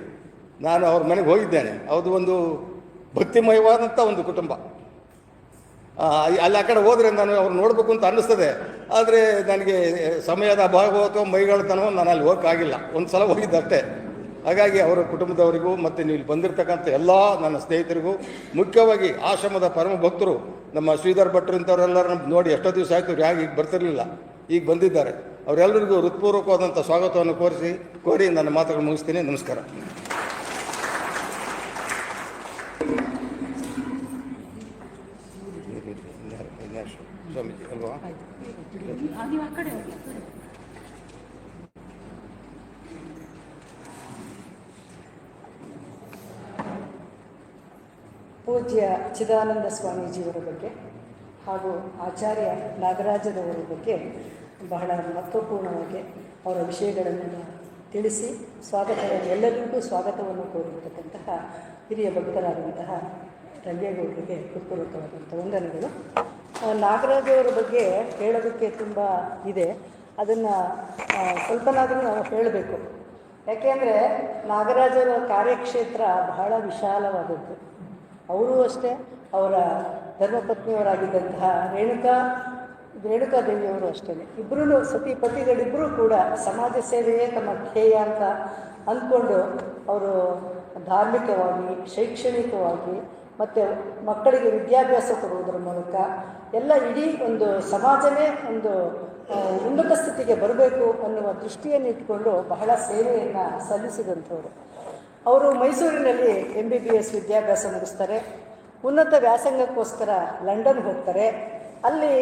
ನಾನು ಅವ್ರ ಮನೆಗೆ ಹೋಗಿದ್ದೇನೆ. ಅದು ಒಂದು ಭಕ್ತಿಮಯವಾದಂಥ ಒಂದು ಕುಟುಂಬ. ಅಲ್ಲಿ ಆ ಕಡೆ ಹೋದರೆ ನಾನು ಅವ್ರು ನೋಡಬೇಕು ಅಂತ ಅನ್ನಿಸ್ತದೆ. ಆದರೆ ನನಗೆ ಸಮಯದ ಅಭಾವ ಅಥವಾ ಮೈಗಳತನವೋ ನಾನು ಅಲ್ಲಿ ಹೋಗೋಕ್ಕಾಗಿಲ್ಲ. ಒಂದು ಸಲ ಹೋಗಿದ್ದಷ್ಟೇ. ಹಾಗಾಗಿ ಅವರ ಕುಟುಂಬದವರಿಗೂ ಮತ್ತು ನೀವು ಇಲ್ಲಿ ಬಂದಿರತಕ್ಕಂಥ ಎಲ್ಲ ನನ್ನ ಸ್ನೇಹಿತರಿಗೂ, ಮುಖ್ಯವಾಗಿ ಆಶ್ರಮದ ಪರಮ ಭಕ್ತರು ನಮ್ಮ ಶ್ರೀಧರ್ ಭಟ್ರು ಇಂಥವರೆಲ್ಲರೂ ನೋಡಿ ಎಷ್ಟೋ ದಿವಸ ಆಯಿತು, ಯಾಕೆ ಈಗ ಬರ್ತಿರಲಿಲ್ಲ, ಈಗ ಬಂದಿದ್ದಾರೆ. ಅವರೆಲ್ಲರಿಗೂ ಹೃತ್ಪೂರ್ವಕವಾದಂಥ ಸ್ವಾಗತವನ್ನು ಕೋರಿ ನನ್ನ ಮಾತುಗಳು ಮುಗಿಸ್ತೀನಿ. ನಮಸ್ಕಾರ. ಸ್ವಾಮೀಜಿ ಅಲ್ವಾ? ಪೂಜ್ಯ ಚಿದಾನಂದ ಸ್ವಾಮೀಜಿಯವರ ಬಗ್ಗೆ ಹಾಗೂ ಆಚಾರ್ಯ ನಾಗರಾಜರವರ ಬಗ್ಗೆ ಬಹಳ ಮಹತ್ವಪೂರ್ಣವಾಗಿ ಅವರ ವಿಷಯಗಳನ್ನೆಲ್ಲ ತಿಳಿಸಿ ಎಲ್ಲರಿಗೂ ಸ್ವಾಗತವನ್ನು ಕೋರಿರ್ತಕ್ಕಂತಹ ಹಿರಿಯ ಭಕ್ತರಾದಂತಹ ರಂಗೇಗೌಡರಿಗೆ ಹೃತ್ಪೂರ್ವಕವಾದಂಥ ವಂದನೆಗಳು. ನಾಗರಾಜವರ ಬಗ್ಗೆ ಹೇಳೋದಕ್ಕೆ ತುಂಬ ಇದೆ. ಅದನ್ನು ಸ್ವಲ್ಪನಾದರೂ ನಾವು ಹೇಳಬೇಕು. ಯಾಕೆಂದರೆ ನಾಗರಾಜರ ಕಾರ್ಯಕ್ಷೇತ್ರ ಬಹಳ ವಿಶಾಲವಾದದ್ದು. ಅವರೂ ಅಷ್ಟೇ, ಅವರ ಧರ್ಮಪತ್ನಿಯವರಾಗಿದ್ದಂತಹ ರೇಣುಕಾದೇವಿಯವರು ಅಷ್ಟೇ. ಇಬ್ಬರೂ ಸತಿಪತಿಗಳಿಬ್ಬರೂ ಕೂಡ ಸಮಾಜ ಸೇವೆಯೇ ತಮ್ಮ ಧ್ಯೇಯ ಅಂತ ಅಂದ್ಕೊಂಡು ಅವರು ಧಾರ್ಮಿಕವಾಗಿ, ಶೈಕ್ಷಣಿಕವಾಗಿ ಮತ್ತು ಮಕ್ಕಳಿಗೆ ವಿದ್ಯಾಭ್ಯಾಸ ಕೊಡುವುದರ ಮೂಲಕ ಎಲ್ಲ ಇಡೀ ಒಂದು ಸಮಾಜನೇ ಒಂದು ಉನ್ನತ ಸ್ಥಿತಿಗೆ ಬರಬೇಕು ಅನ್ನುವ ದೃಷ್ಟಿಯನ್ನು ಇಟ್ಕೊಂಡು ಬಹಳ ಸೇವೆಯನ್ನು ಸಲ್ಲಿಸಿದಂಥವರು. ಅವರು ಮೈಸೂರಿನಲ್ಲಿ MBBS ವಿದ್ಯಾಭ್ಯಾಸ ಮುಗಿಸ್ತಾರೆ. ಉನ್ನತ ವ್ಯಾಸಂಗಕ್ಕೋಸ್ಕರ ಲಂಡನ್ಗೆ ಹೋಗ್ತಾರೆ. ಅಲ್ಲಿ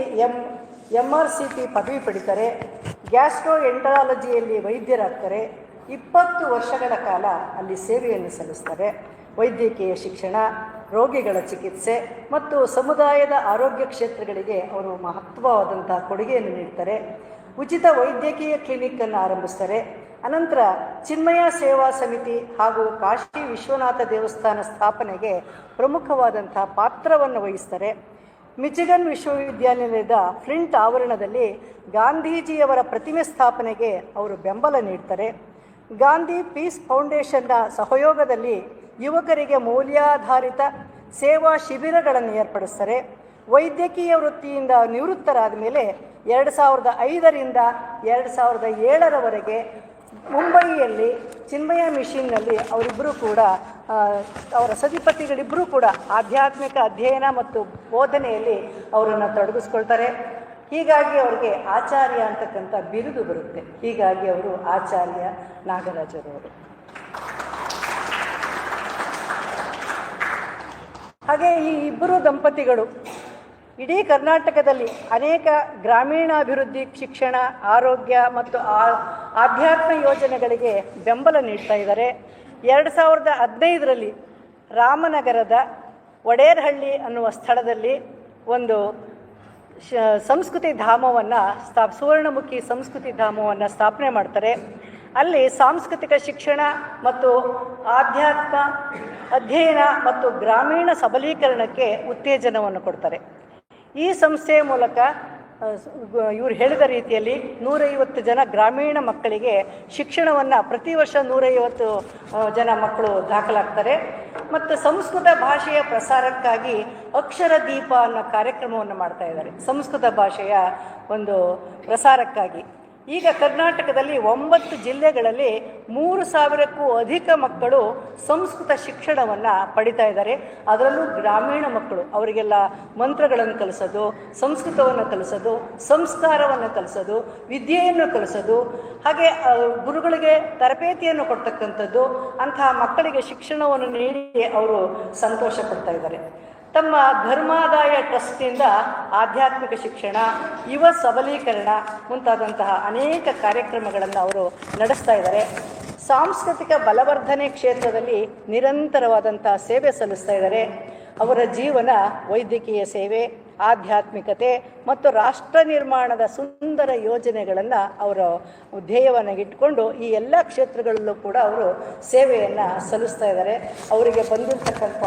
MRCP ಪದವಿ ಪಡಿತಾರೆ. ಗ್ಯಾಸ್ಟ್ರೋಎಂಟರಾಲಜಿಯಲ್ಲಿ ವೈದ್ಯರಾಗ್ತಾರೆ. 20 ವರ್ಷಗಳ ಕಾಲ ಅಲ್ಲಿ ಸೇವೆಯನ್ನು ಸಲ್ಲಿಸ್ತಾರೆ. ವೈದ್ಯಕೀಯ ಶಿಕ್ಷಣ, ರೋಗಿಗಳ ಚಿಕಿತ್ಸೆ ಮತ್ತು ಸಮುದಾಯದ ಆರೋಗ್ಯ ಕ್ಷೇತ್ರಗಳಿಗೆ ಅವರು ಮಹತ್ವವಾದಂಥ ಕೊಡುಗೆಯನ್ನು ನೀಡ್ತಾರೆ. ಉಚಿತ ವೈದ್ಯಕೀಯ ಕ್ಲಿನಿಕ್ಕನ್ನು ಆರಂಭಿಸ್ತಾರೆ. ಅನಂತರ ಚಿನ್ಮಯ ಸೇವಾ ಸಮಿತಿ ಹಾಗೂ ಕಾಶಿ ವಿಶ್ವನಾಥ ದೇವಸ್ಥಾನ ಸ್ಥಾಪನೆಗೆ ಪ್ರಮುಖವಾದಂಥ ಪಾತ್ರವನ್ನು ವಹಿಸ್ತಾರೆ. ಮಿಚಿಗನ್ ವಿಶ್ವವಿದ್ಯಾನಿಲಯದ ಫ್ಲಿಂಟ್ ಆವರಣದಲ್ಲಿ ಗಾಂಧೀಜಿಯವರ ಪ್ರತಿಮೆ ಸ್ಥಾಪನೆಗೆ ಅವರು ಬೆಂಬಲ ನೀಡ್ತಾರೆ. ಗಾಂಧಿ ಪೀಸ್ ಫೌಂಡೇಶನ್ನ ಸಹಯೋಗದಲ್ಲಿ ಯುವಕರಿಗೆ ಮೌಲ್ಯಾಧಾರಿತ ಸೇವಾ ಶಿಬಿರಗಳನ್ನು ಏರ್ಪಡಿಸ್ತಾರೆ. ವೈದ್ಯಕೀಯ ವೃತ್ತಿಯಿಂದ ನಿವೃತ್ತರಾದ ಮೇಲೆ 2005ರಿಂದ 2007ರವರೆಗೆ ಮುಂಬಯಿಯಲ್ಲಿ ಚಿನ್ಮಯ ಮಿಷನ್ನಲ್ಲಿ ಅವರಿಬ್ಬರೂ ಕೂಡ ಅವರ ಸತಿಪತಿಗಳಿಬ್ಬರೂ ಕೂಡ ಆಧ್ಯಾತ್ಮಿಕ ಅಧ್ಯಯನ ಮತ್ತು ಬೋಧನೆಯಲ್ಲಿ ಅವರನ್ನು ತೊಡಗಿಸ್ಕೊಳ್ತಾರೆ. ಹೀಗಾಗಿ ಅವರಿಗೆ ಆಚಾರ್ಯ ಅಂತಕ್ಕಂಥ ಬಿರುದು ಬರುತ್ತೆ. ಹೀಗಾಗಿ ಅವರು ಆಚಾರ್ಯ ನಾಗರಾಜರವರು. ಹಾಗೆ ಈ ಇಬ್ಬರು ದಂಪತಿಗಳು ಇಡೀ ಕರ್ನಾಟಕದಲ್ಲಿ ಅನೇಕ ಗ್ರಾಮೀಣಾಭಿವೃದ್ಧಿ, ಶಿಕ್ಷಣ, ಆರೋಗ್ಯ ಮತ್ತು ಆಧ್ಯಾತ್ಮ ಯೋಜನೆಗಳಿಗೆ ಬೆಂಬಲ ನೀಡ್ತಾ ಇದ್ದಾರೆ. 2015ರಲ್ಲಿ ರಾಮನಗರದ ಒಡೇರಹಳ್ಳಿ ಅನ್ನುವ ಸ್ಥಳದಲ್ಲಿ ಒಂದು ಸಂಸ್ಕೃತಿ ಧಾಮವನ್ನು ಸುವರ್ಣಮುಖಿ ಸಂಸ್ಕೃತಿ ಧಾಮವನ್ನು ಸ್ಥಾಪನೆ ಮಾಡ್ತಾರೆ. ಅಲ್ಲಿ ಸಾಂಸ್ಕೃತಿಕ ಶಿಕ್ಷಣ ಮತ್ತು ಆಧ್ಯಾತ್ಮ ಅಧ್ಯಯನ ಮತ್ತು ಗ್ರಾಮೀಣ ಸಬಲೀಕರಣಕ್ಕೆ ಉತ್ತೇಜನವನ್ನು ಕೊಡ್ತಾರೆ. ಈ ಸಂಸ್ಥೆಯ ಮೂಲಕ ಇವರು ಹೇಳಿದ ರೀತಿಯಲ್ಲಿ 150 ಜನ ಗ್ರಾಮೀಣ ಮಕ್ಕಳಿಗೆ ಶಿಕ್ಷಣವನ್ನು ಪ್ರತಿ ವರ್ಷ 150 ಜನ ಮಕ್ಕಳು ದಾಖಲಾಗ್ತಾರೆ. ಮತ್ತು ಸಂಸ್ಕೃತ ಭಾಷೆಯ ಪ್ರಸಾರಕ್ಕಾಗಿ ಅಕ್ಷರ ದೀಪ ಅನ್ನೋ ಕಾರ್ಯಕ್ರಮವನ್ನು ಮಾಡ್ತಾ ಇದ್ದಾರೆ. ಸಂಸ್ಕೃತ ಭಾಷೆಯ ಒಂದು ಪ್ರಸಾರಕ್ಕಾಗಿ ಈಗ ಕರ್ನಾಟಕದಲ್ಲಿ 9 ಜಿಲ್ಲೆಗಳಲ್ಲಿ 3000ಕ್ಕೂ ಅಧಿಕ ಮಕ್ಕಳು ಸಂಸ್ಕೃತ ಶಿಕ್ಷಣವನ್ನು ಪಡಿತಾ ಇದ್ದಾರೆ. ಅದರಲ್ಲೂ ಗ್ರಾಮೀಣ ಮಕ್ಕಳು. ಅವರಿಗೆಲ್ಲ ಮಂತ್ರಗಳನ್ನು ಕಲಿಸೋದು, ಸಂಸ್ಕೃತವನ್ನು ಕಲಿಸೋದು, ಸಂಸ್ಕಾರವನ್ನು ಕಲಿಸೋದು, ವಿದ್ಯೆಯನ್ನು ಕಲಿಸೋದು, ಹಾಗೆ ಗುರುಗಳಿಗೆ ತರಬೇತಿಯನ್ನು ಕೊಡ್ತಕ್ಕಂಥದ್ದು. ಅಂತಹ ಮಕ್ಕಳಿಗೆ ಶಿಕ್ಷಣವನ್ನು ನೀಡಿ ಅವರು ಸಂತೋಷ ಪಡ್ತಾ ಇದ್ದಾರೆ. ತಮ್ಮ ಧರ್ಮಾದಾಯ ಟ್ರಸ್ಟ್ನಿಂದ ಆಧ್ಯಾತ್ಮಿಕ ಶಿಕ್ಷಣ, ಯುವ ಸಬಲೀಕರಣ ಮುಂತಾದಂತಹ ಅನೇಕ ಕಾರ್ಯಕ್ರಮಗಳನ್ನು ಅವರು ನಡೆಸ್ತಾ ಇದ್ದಾರೆ. ಸಾಂಸ್ಕೃತಿಕ ಬಲವರ್ಧನೆ ಕ್ಷೇತ್ರದಲ್ಲಿ ನಿರಂತರವಾದಂಥ ಸೇವೆ ಸಲ್ಲಿಸ್ತಾ ಇದ್ದಾರೆ. ಅವರ ಜೀವನ ವೈದ್ಯಕೀಯ ಸೇವೆ, ಆಧ್ಯಾತ್ಮಿಕತೆ ಮತ್ತು ರಾಷ್ಟ್ರ ನಿರ್ಮಾಣದ ಸುಂದರ ಯೋಜನೆಗಳನ್ನು ಅವರ ಧ್ಯೇಯವನ್ನು ಇಟ್ಕೊಂಡು ಈ ಎಲ್ಲ ಕ್ಷೇತ್ರಗಳಲ್ಲೂ ಕೂಡ ಅವರು ಸೇವೆಯನ್ನು ಸಲ್ಲಿಸ್ತಾ ಇದ್ದಾರೆ. ಅವರಿಗೆ ಬಂದಿರತಕ್ಕಂಥ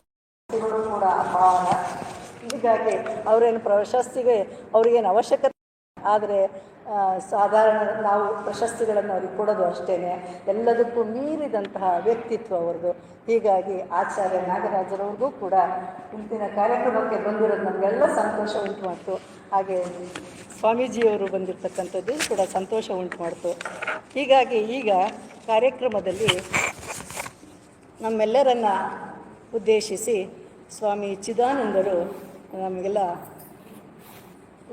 ಕೂಡ ಅಪಾರ. ಹೀಗಾಗಿ ಅವರೇನು ಪ್ರಶಸ್ತಿಗೆ ಅವ್ರಿಗೇನು ಅವಶ್ಯಕತೆ, ಆದರೆ ಸಾಧಾರಣ ನಾವು ಪ್ರಶಸ್ತಿಗಳನ್ನು ಅವ್ರಿಗೆ ಕೊಡೋದು ಅಷ್ಟೇ, ಎಲ್ಲದಕ್ಕೂ ಮೀರಿದಂತಹ ವ್ಯಕ್ತಿತ್ವ ಅವ್ರದ್ದು. ಹೀಗಾಗಿ ಆಚಾರ್ಯ ನಾಗರಾಜರವ್ರಿಗೂ ಕೂಡ ಇಂದಿನ ಕಾರ್ಯಕ್ರಮಕ್ಕೆ ಬಂದಿರೋದು ನಮಗೆಲ್ಲ ಸಂತೋಷ ಉಂಟು ಮಾಡ್ತು. ಹಾಗೆ ಸ್ವಾಮೀಜಿಯವರು ಬಂದಿರತಕ್ಕಂಥದ್ದು ಕೂಡ ಸಂತೋಷ ಉಂಟು ಮಾಡ್ತು. ಹೀಗಾಗಿ ಈಗ ಕಾರ್ಯಕ್ರಮದಲ್ಲಿ ನಮ್ಮೆಲ್ಲರನ್ನ ಉದ್ದೇಶಿಸಿ ಸ್ವಾಮಿ ಚಿದಾನಂದರು ನಮಗೆಲ್ಲ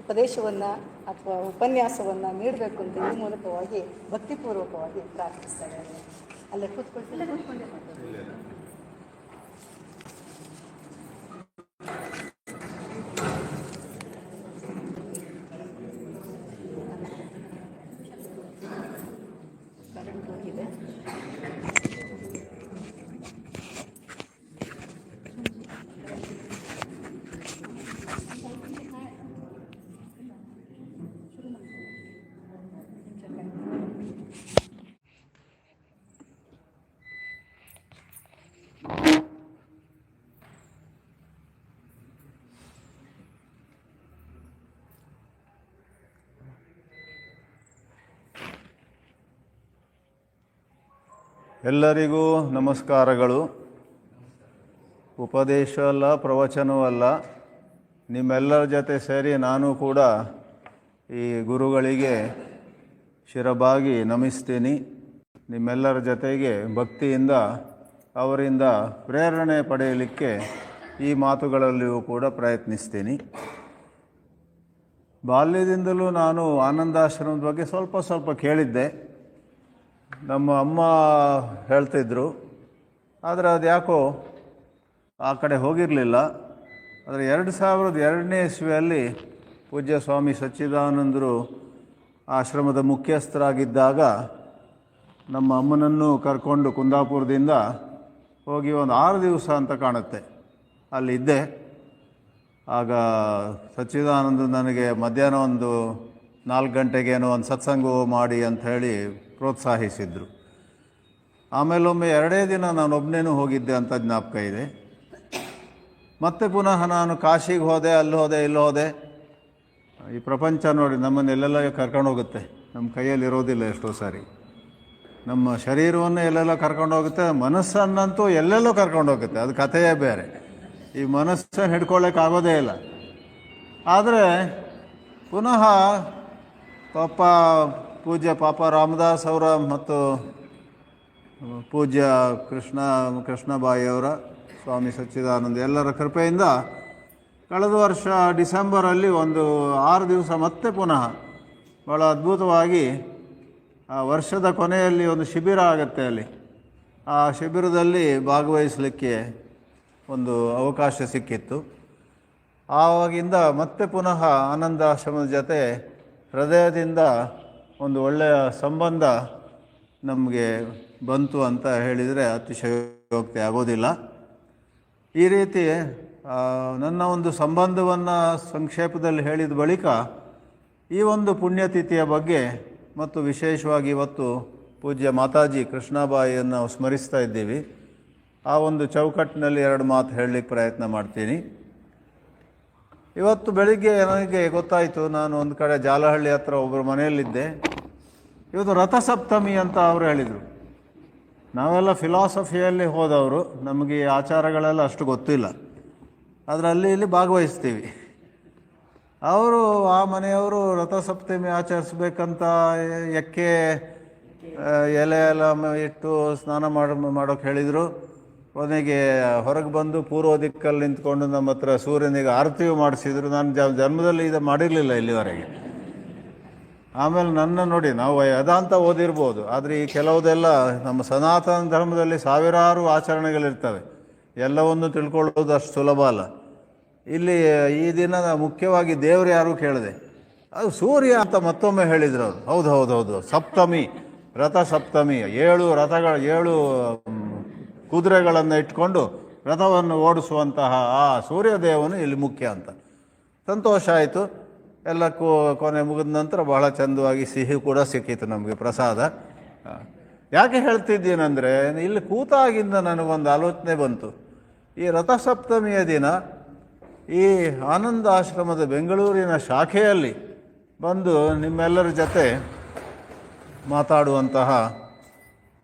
ಉಪದೇಶವನ್ನು ಅಥವಾ ಉಪನ್ಯಾಸವನ್ನು ನೀಡಬೇಕು ಅಂತ ಈ ಮೂಲಕವಾಗಿ ಭಕ್ತಿಪೂರ್ವಕವಾಗಿ ಪ್ರಾರ್ಥಿಸ್ತಾ ಇದ್ದಾರೆ. ಅಲ್ಲೇ ಕೂತ್ಕೊಂಡೆ ಕರೆಂಟ್ ಹೋಗಿದೆ. ಎಲ್ಲರಿಗೂ ನಮಸ್ಕಾರಗಳು. ಉಪದೇಶ ಅಲ್ಲ, ಪ್ರವಚನವೂ ಅಲ್ಲ, ನಿಮ್ಮೆಲ್ಲರ ಜೊತೆ ಸೇರಿ ನಾನು ಕೂಡ ಈ ಗುರುಗಳಿಗೆ ಶಿರಬಾಗಿ ನಮಿಸ್ತೀನಿ. ನಿಮ್ಮೆಲ್ಲರ ಜೊತೆಗೆ ಭಕ್ತಿಯಿಂದ ಅವರಿಂದ ಪ್ರೇರಣೆ ಪಡೆಯಲಿಕ್ಕೆ ಈ ಮಾತುಗಳಲ್ಲಿಯೂ ಕೂಡ ಪ್ರಯತ್ನಿಸ್ತೀನಿ. ಬಾಲ್ಯದಿಂದಲೂ ನಾನು ಆನಂದಾಶ್ರಮದ ಬಗ್ಗೆ ಸ್ವಲ್ಪ ಕೇಳಿದ್ದೆ. ನಮ್ಮ ಅಮ್ಮ ಹೇಳ್ತಿದ್ರು, ಆದರೆ ಅದು ಯಾಕೋ ಆ ಕಡೆ ಹೋಗಿರಲಿಲ್ಲ. ಆದರೆ 2002ನೇ ಇಸ್ವಿಯಲ್ಲಿ ಪೂಜ್ಯ ಸ್ವಾಮಿ ಸಚ್ಚಿದಾನಂದರು ಆಶ್ರಮದ ಮುಖ್ಯಸ್ಥರಾಗಿದ್ದಾಗ ನಮ್ಮ ಅಮ್ಮನನ್ನು ಕರ್ಕೊಂಡು ಕುಂದಾಪುರದಿಂದ ಹೋಗಿ ಒಂದು 6 ದಿವಸ ಅಂತ ಕಾಣುತ್ತೆ ಅಲ್ಲಿದ್ದೆ. ಆಗ ಸಚ್ಚಿದಾನಂದ ನನಗೆ ಮಧ್ಯಾಹ್ನ ಒಂದು 4 ಗಂಟೆಗೇನೋ ಒಂದು ಸತ್ಸಂಗ ಮಾಡಿ ಅಂಥೇಳಿ ಪ್ರೋತ್ಸಾಹಿಸಿದರು. ಆಮೇಲೊಮ್ಮೆ 2 ದಿನ ನಾನೊಬ್ಬನೇನೂ ಹೋಗಿದ್ದೆ ಅಂತ ಜ್ಞಾಪಕ ಇದೆ. ಮತ್ತೆ ಪುನಃ ನಾನು ಕಾಶಿಗೆ ಹೋದೆ, ಅಲ್ಲಿ ಹೋದೆ, ಇಲ್ಲಿ ಹೋದೆ. ಈ ಪ್ರಪಂಚ ನೋಡಿ ನಮ್ಮನ್ನೆಲ್ಲೆಲ್ಲ ಕರ್ಕೊಂಡು ಹೋಗುತ್ತೆ. ನಮ್ಮ ಕೈಯಲ್ಲಿ ಇರೋದಿಲ್ಲ ಎಷ್ಟೋ ಸಾರಿ. ನಮ್ಮ ಶರೀರವನ್ನು ಎಲ್ಲೆಲ್ಲ ಕರ್ಕೊಂಡು ಹೋಗುತ್ತೆ, ಮನಸ್ಸನ್ನಂತೂ ಎಲ್ಲೆಲ್ಲೋ ಕರ್ಕೊಂಡು ಹೋಗುತ್ತೆ. ಅದು ಕಥೆಯೇ ಬೇರೆ. ಈ ಮನಸ್ಸನ್ನು ಹಿಡ್ಕೊಳ್ಳೋಕ್ಕಾಗೋದೇ ಇಲ್ಲ. ಆದರೆ ಪುನಃ ಪೂಜ್ಯ ಪಾಪ ರಾಮದಾಸ್ ಅವರ ಮತ್ತು ಪೂಜ್ಯ ಕೃಷ್ಣಬಾಯಿಯವರ, ಸ್ವಾಮಿ ಸಚ್ಚಿದಾನಂದ ಎಲ್ಲರ ಕೃಪೆಯಿಂದ ಕಳೆದ ವರ್ಷ ಡಿಸೆಂಬರಲ್ಲಿ ಒಂದು 6 ದಿವಸ ಮತ್ತೆ ಪುನಃ ಭಾಳ ಅದ್ಭುತವಾಗಿ ಆ ವರ್ಷದ ಕೊನೆಯಲ್ಲಿ ಒಂದು ಶಿಬಿರ ಆಗುತ್ತೆ ಅಲ್ಲಿ. ಆ ಶಿಬಿರದಲ್ಲಿ ಭಾಗವಹಿಸಲಿಕ್ಕೆ ಒಂದು ಅವಕಾಶ ಸಿಕ್ಕಿತ್ತು. ಆವಾಗಿಂದ ಮತ್ತೆ ಪುನಃ ಆನಂದಾಶ್ರಮದ ಜೊತೆ ಹೃದಯದಿಂದ ಒಂದು ಒಳ್ಳೆಯ ಸಂಬಂಧ ನಮಗೆ ಬಂತು ಅಂತ ಹೇಳಿದರೆ ಅತಿಶಯೋಕ್ತಿ ಆಗೋದಿಲ್ಲ. ಈ ರೀತಿ ನನ್ನ ಒಂದು ಸಂಬಂಧವನ್ನು ಸಂಕ್ಷೇಪದಲ್ಲಿ ಹೇಳಿದ ಬಳಿಕ ಈ ಒಂದು ಪುಣ್ಯತಿಥಿಯ ಬಗ್ಗೆ ಮತ್ತು ವಿಶೇಷವಾಗಿ ಇವತ್ತು ಪೂಜ್ಯ ಮಾತಾಜಿ ಕೃಷ್ಣಬಾಯಿಯನ್ನು ಸ್ಮರಿಸ್ತಾ ಇದ್ದೀವಿ. ಆ ಒಂದು ಚೌಕಟ್ಟಿನಲ್ಲಿ 2 ಮಾತು ಹೇಳಲಿಕ್ಕೆ ಪ್ರಯತ್ನ ಮಾಡ್ತೀನಿ. ಇವತ್ತು ಬೆಳಿಗ್ಗೆ ನನಗೆ ಗೊತ್ತಾಯಿತು, ನಾನು ಒಂದು ಕಡೆ ಜಾಲಹಳ್ಳಿ ಹತ್ರ ಒಬ್ಬರ ಮನೆಯಲ್ಲಿದ್ದೆ. ಇವತ್ತು ರಥಸಪ್ತಮಿ ಅಂತ ಅವರು ಹೇಳಿದರು. ನಾವೆಲ್ಲ ಫಿಲಾಸಫಿಯಲ್ಲಿ ಹೋದವರು, ನಮಗೆ ಈ ಆಚಾರಗಳೆಲ್ಲ ಅಷ್ಟು ಗೊತ್ತಿಲ್ಲ, ಆದರೆ ಅಲ್ಲಿ ಇಲ್ಲಿ ಭಾಗವಹಿಸ್ತೀವಿ. ಅವರು ಆ ಮನೆಯವರು ರಥಸಪ್ತಮಿ ಆಚರಿಸ್ಬೇಕಂತ ಎಕ್ಕೆ ಎಲೆ ಎಲ್ಲ ಇಟ್ಟು ಸ್ನಾನ ಮಾಡೋಕ್ಕೆ ಹೇಳಿದರು. ಕೊನೆಗೆ ಹೊರಗೆ ಬಂದು ಪೂರ್ವ ದಿಕ್ಕಲ್ಲಿ ನಿಂತ್ಕೊಂಡು ನಮ್ಮ ಹತ್ರ ಸೂರ್ಯನಿಗೆ ಆರತಿಯೂ ಮಾಡಿಸಿದ್ರು. ನಾನು ಜನ್ಮದಲ್ಲಿ ಇದು ಮಾಡಿರಲಿಲ್ಲ ಇಲ್ಲಿವರೆಗೆ. ಆಮೇಲೆ ನನ್ನ ನೋಡಿ, ನಾವು ವೇದಾಂತ ಓದಿರ್ಬೋದು, ಆದರೆ ಈ ಕೆಲವುದೆಲ್ಲ ನಮ್ಮ ಸನಾತನ ಧರ್ಮದಲ್ಲಿ ಸಾವಿರಾರು ಆಚರಣೆಗಳಿರ್ತವೆ. ಎಲ್ಲವನ್ನು ತಿಳ್ಕೊಳ್ಳೋದು ಅಷ್ಟು ಸುಲಭ ಅಲ್ಲ. ಇಲ್ಲಿ ಈ ದಿನ ಮುಖ್ಯವಾಗಿ ದೇವರು ಯಾರು ಕೇಳಿದೆ, ಅದು ಸೂರ್ಯ ಅಂತ ಮತ್ತೊಮ್ಮೆ ಹೇಳಿದ್ರು ಅವರು. ಹೌದು ಸಪ್ತಮಿ, ರಥ ಸಪ್ತಮಿ, 7 ಕುದುರೆಗಳನ್ನು ಇಟ್ಕೊಂಡು ರಥವನ್ನು ಓಡಿಸುವಂತಹ ಆ ಸೂರ್ಯದೇವನು ಇಲ್ಲಿ ಮುಖ್ಯ ಅಂತ. ಸಂತೋಷ ಆಯಿತು. ಎಲ್ಲ ಕೊನೆ ಮುಗಿದ ನಂತರ ಬಹಳ ಚಂದವಾಗಿ ಸಿಹಿ ಕೂಡ ಸಿಕ್ಕಿತು ನಮಗೆ, ಪ್ರಸಾದ. ಯಾಕೆ ಹೇಳ್ತಿದ್ದೀನಂದರೆ, ಇಲ್ಲಿ ಕೂತಾಗಿಂದ ನನಗೊಂದು ಆಲೋಚನೆ ಬಂತು. ಈ ರಥಸಪ್ತಮಿಯ ದಿನ ಈ ಆನಂದ ಆಶ್ರಮದ ಬೆಂಗಳೂರಿನ ಶಾಖೆಯಲ್ಲಿ ಬಂದು ನಿಮ್ಮೆಲ್ಲರ ಜೊತೆ ಮಾತಾಡುವಂತಹ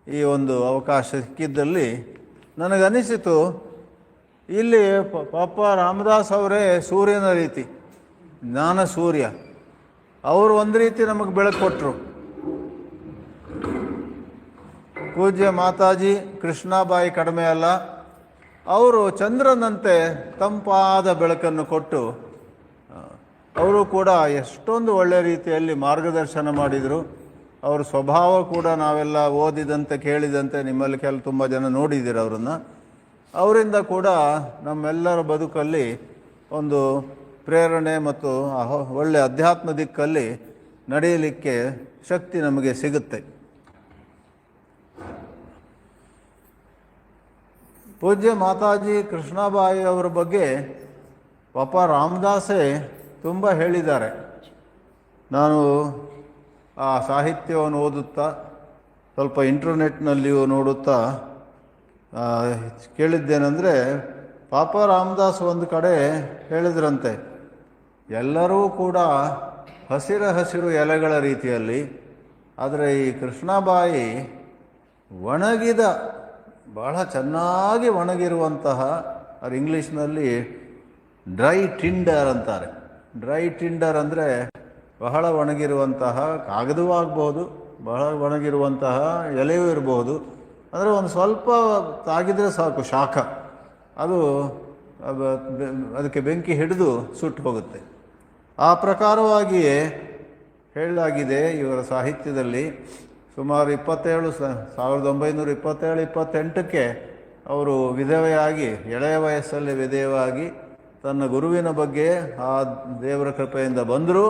ಈ ಒಂದು ಅವಕಾಶ ಸಿಕ್ಕಿದ್ದಲ್ಲಿ ನನಗನಿಸಿತು, ಇಲ್ಲಿ ಪಾಪ ರಾಮದಾಸ್ ಅವರೇ ಸೂರ್ಯನ ರೀತಿ, ಜ್ಞಾನ ಸೂರ್ಯ. ಅವರು ಒಂದು ರೀತಿ ನಮಗೆ ಬೆಳಕು ಕೊಟ್ಟರು. ಪೂಜ್ಯ ಮಾತಾಜಿ ಕೃಷ್ಣಾಬಾಯಿ ಕಡಿಮೆ ಅಲ್ಲ, ಅವರು ಚಂದ್ರನಂತೆ ತಂಪಾದ ಬೆಳಕನ್ನು ಕೊಟ್ಟು ಅವರು ಕೂಡ ಎಷ್ಟೊಂದು ಒಳ್ಳೆಯ ರೀತಿಯಲ್ಲಿ ಮಾರ್ಗದರ್ಶನ ಮಾಡಿದರು. ಅವ್ರ ಸ್ವಭಾವ ಕೂಡ ನಾವೆಲ್ಲ ಓದಿದಂತೆ ಕೇಳಿದಂತೆ ನಿಮ್ಮಲ್ಲಿ ತುಂಬ ಜನ ನೋಡಿದ್ದೀರ ಅವರನ್ನು. ಅವರಿಂದ ಕೂಡ ನಮ್ಮೆಲ್ಲರ ಬದುಕಲ್ಲಿ ಒಂದು ಪ್ರೇರಣೆ ಮತ್ತು ಒಳ್ಳೆಯ ಅಧ್ಯಾತ್ಮ ದಿಕ್ಕಲ್ಲಿ ನಡೆಯಲಿಕ್ಕೆ ಶಕ್ತಿ ನಮಗೆ ಸಿಗುತ್ತೆ. ಪೂಜ್ಯ ಮಾತಾಜಿ ಕೃಷ್ಣಾಬಾಯಿ ಅವರ ಬಗ್ಗೆ ಪಾಪ ರಾಮದಾಸೇ ತುಂಬ ಹೇಳಿದ್ದಾರೆ. ನಾನು ಆ ಸಾಹಿತ್ಯವನ್ನು ಓದುತ್ತಾ ಸ್ವಲ್ಪ ಇಂಟರ್ನೆಟ್ನಲ್ಲಿಯೂ ನೋಡುತ್ತಾ ಕೇಳಿದ್ದೇನೆಂದರೆ, ಪಾಪ ರಾಮದಾಸ್ ಒಂದು ಕಡೆ ಹೇಳಿದ್ರಂತೆ, ಎಲ್ಲರೂ ಕೂಡ ಹಸಿರು ಎಲೆಗಳ ರೀತಿಯಲ್ಲಿ, ಆದರೆ ಈ ಕೃಷ್ಣಾಬಾಯಿ ಒಣಗಿದ, ಬಹಳ ಚೆನ್ನಾಗಿ ಒಣಗಿರುವಂತಹ, ಅದು ಇಂಗ್ಲೀಷ್ನಲ್ಲಿ ಡ್ರೈ ಟಿಂಡರ್ ಅಂತಾರೆ. ಡ್ರೈ ಟಿಂಡರ್ ಅಂದರೆ ಬಹಳ ಒಣಗಿರುವಂತಹ ಕಾಗದವೂ ಆಗ್ಬೋದು, ಬಹಳ ಒಣಗಿರುವಂತಹ ಎಲೆಯೂ ಇರಬಹುದು. ಅಂದರೆ ಒಂದು ಸ್ವಲ್ಪ ತಾಗಿದರೆ ಸಾಕು, ಶಾಖ, ಅದು ಅದಕ್ಕೆ ಬೆಂಕಿ ಹಿಡಿದು ಸುಟ್ಟು ಹೋಗುತ್ತೆ. ಆ ಪ್ರಕಾರವಾಗಿಯೇ ಹೇಳಲಾಗಿದೆ ಇವರ ಸಾಹಿತ್ಯದಲ್ಲಿ. ಸುಮಾರು 1927-28ಕ್ಕೆ ಅವರು ವಿಧವೆಯಾಗಿ, ಎಳೆಯ ವಯಸ್ಸಲ್ಲಿ ವಿಧವೆಯಾಗಿ ತನ್ನ ಗುರುವಿನ ಬಗ್ಗೆ ಆ ದೇವರ ಕೃಪೆಯಿಂದ ಬಂದರು.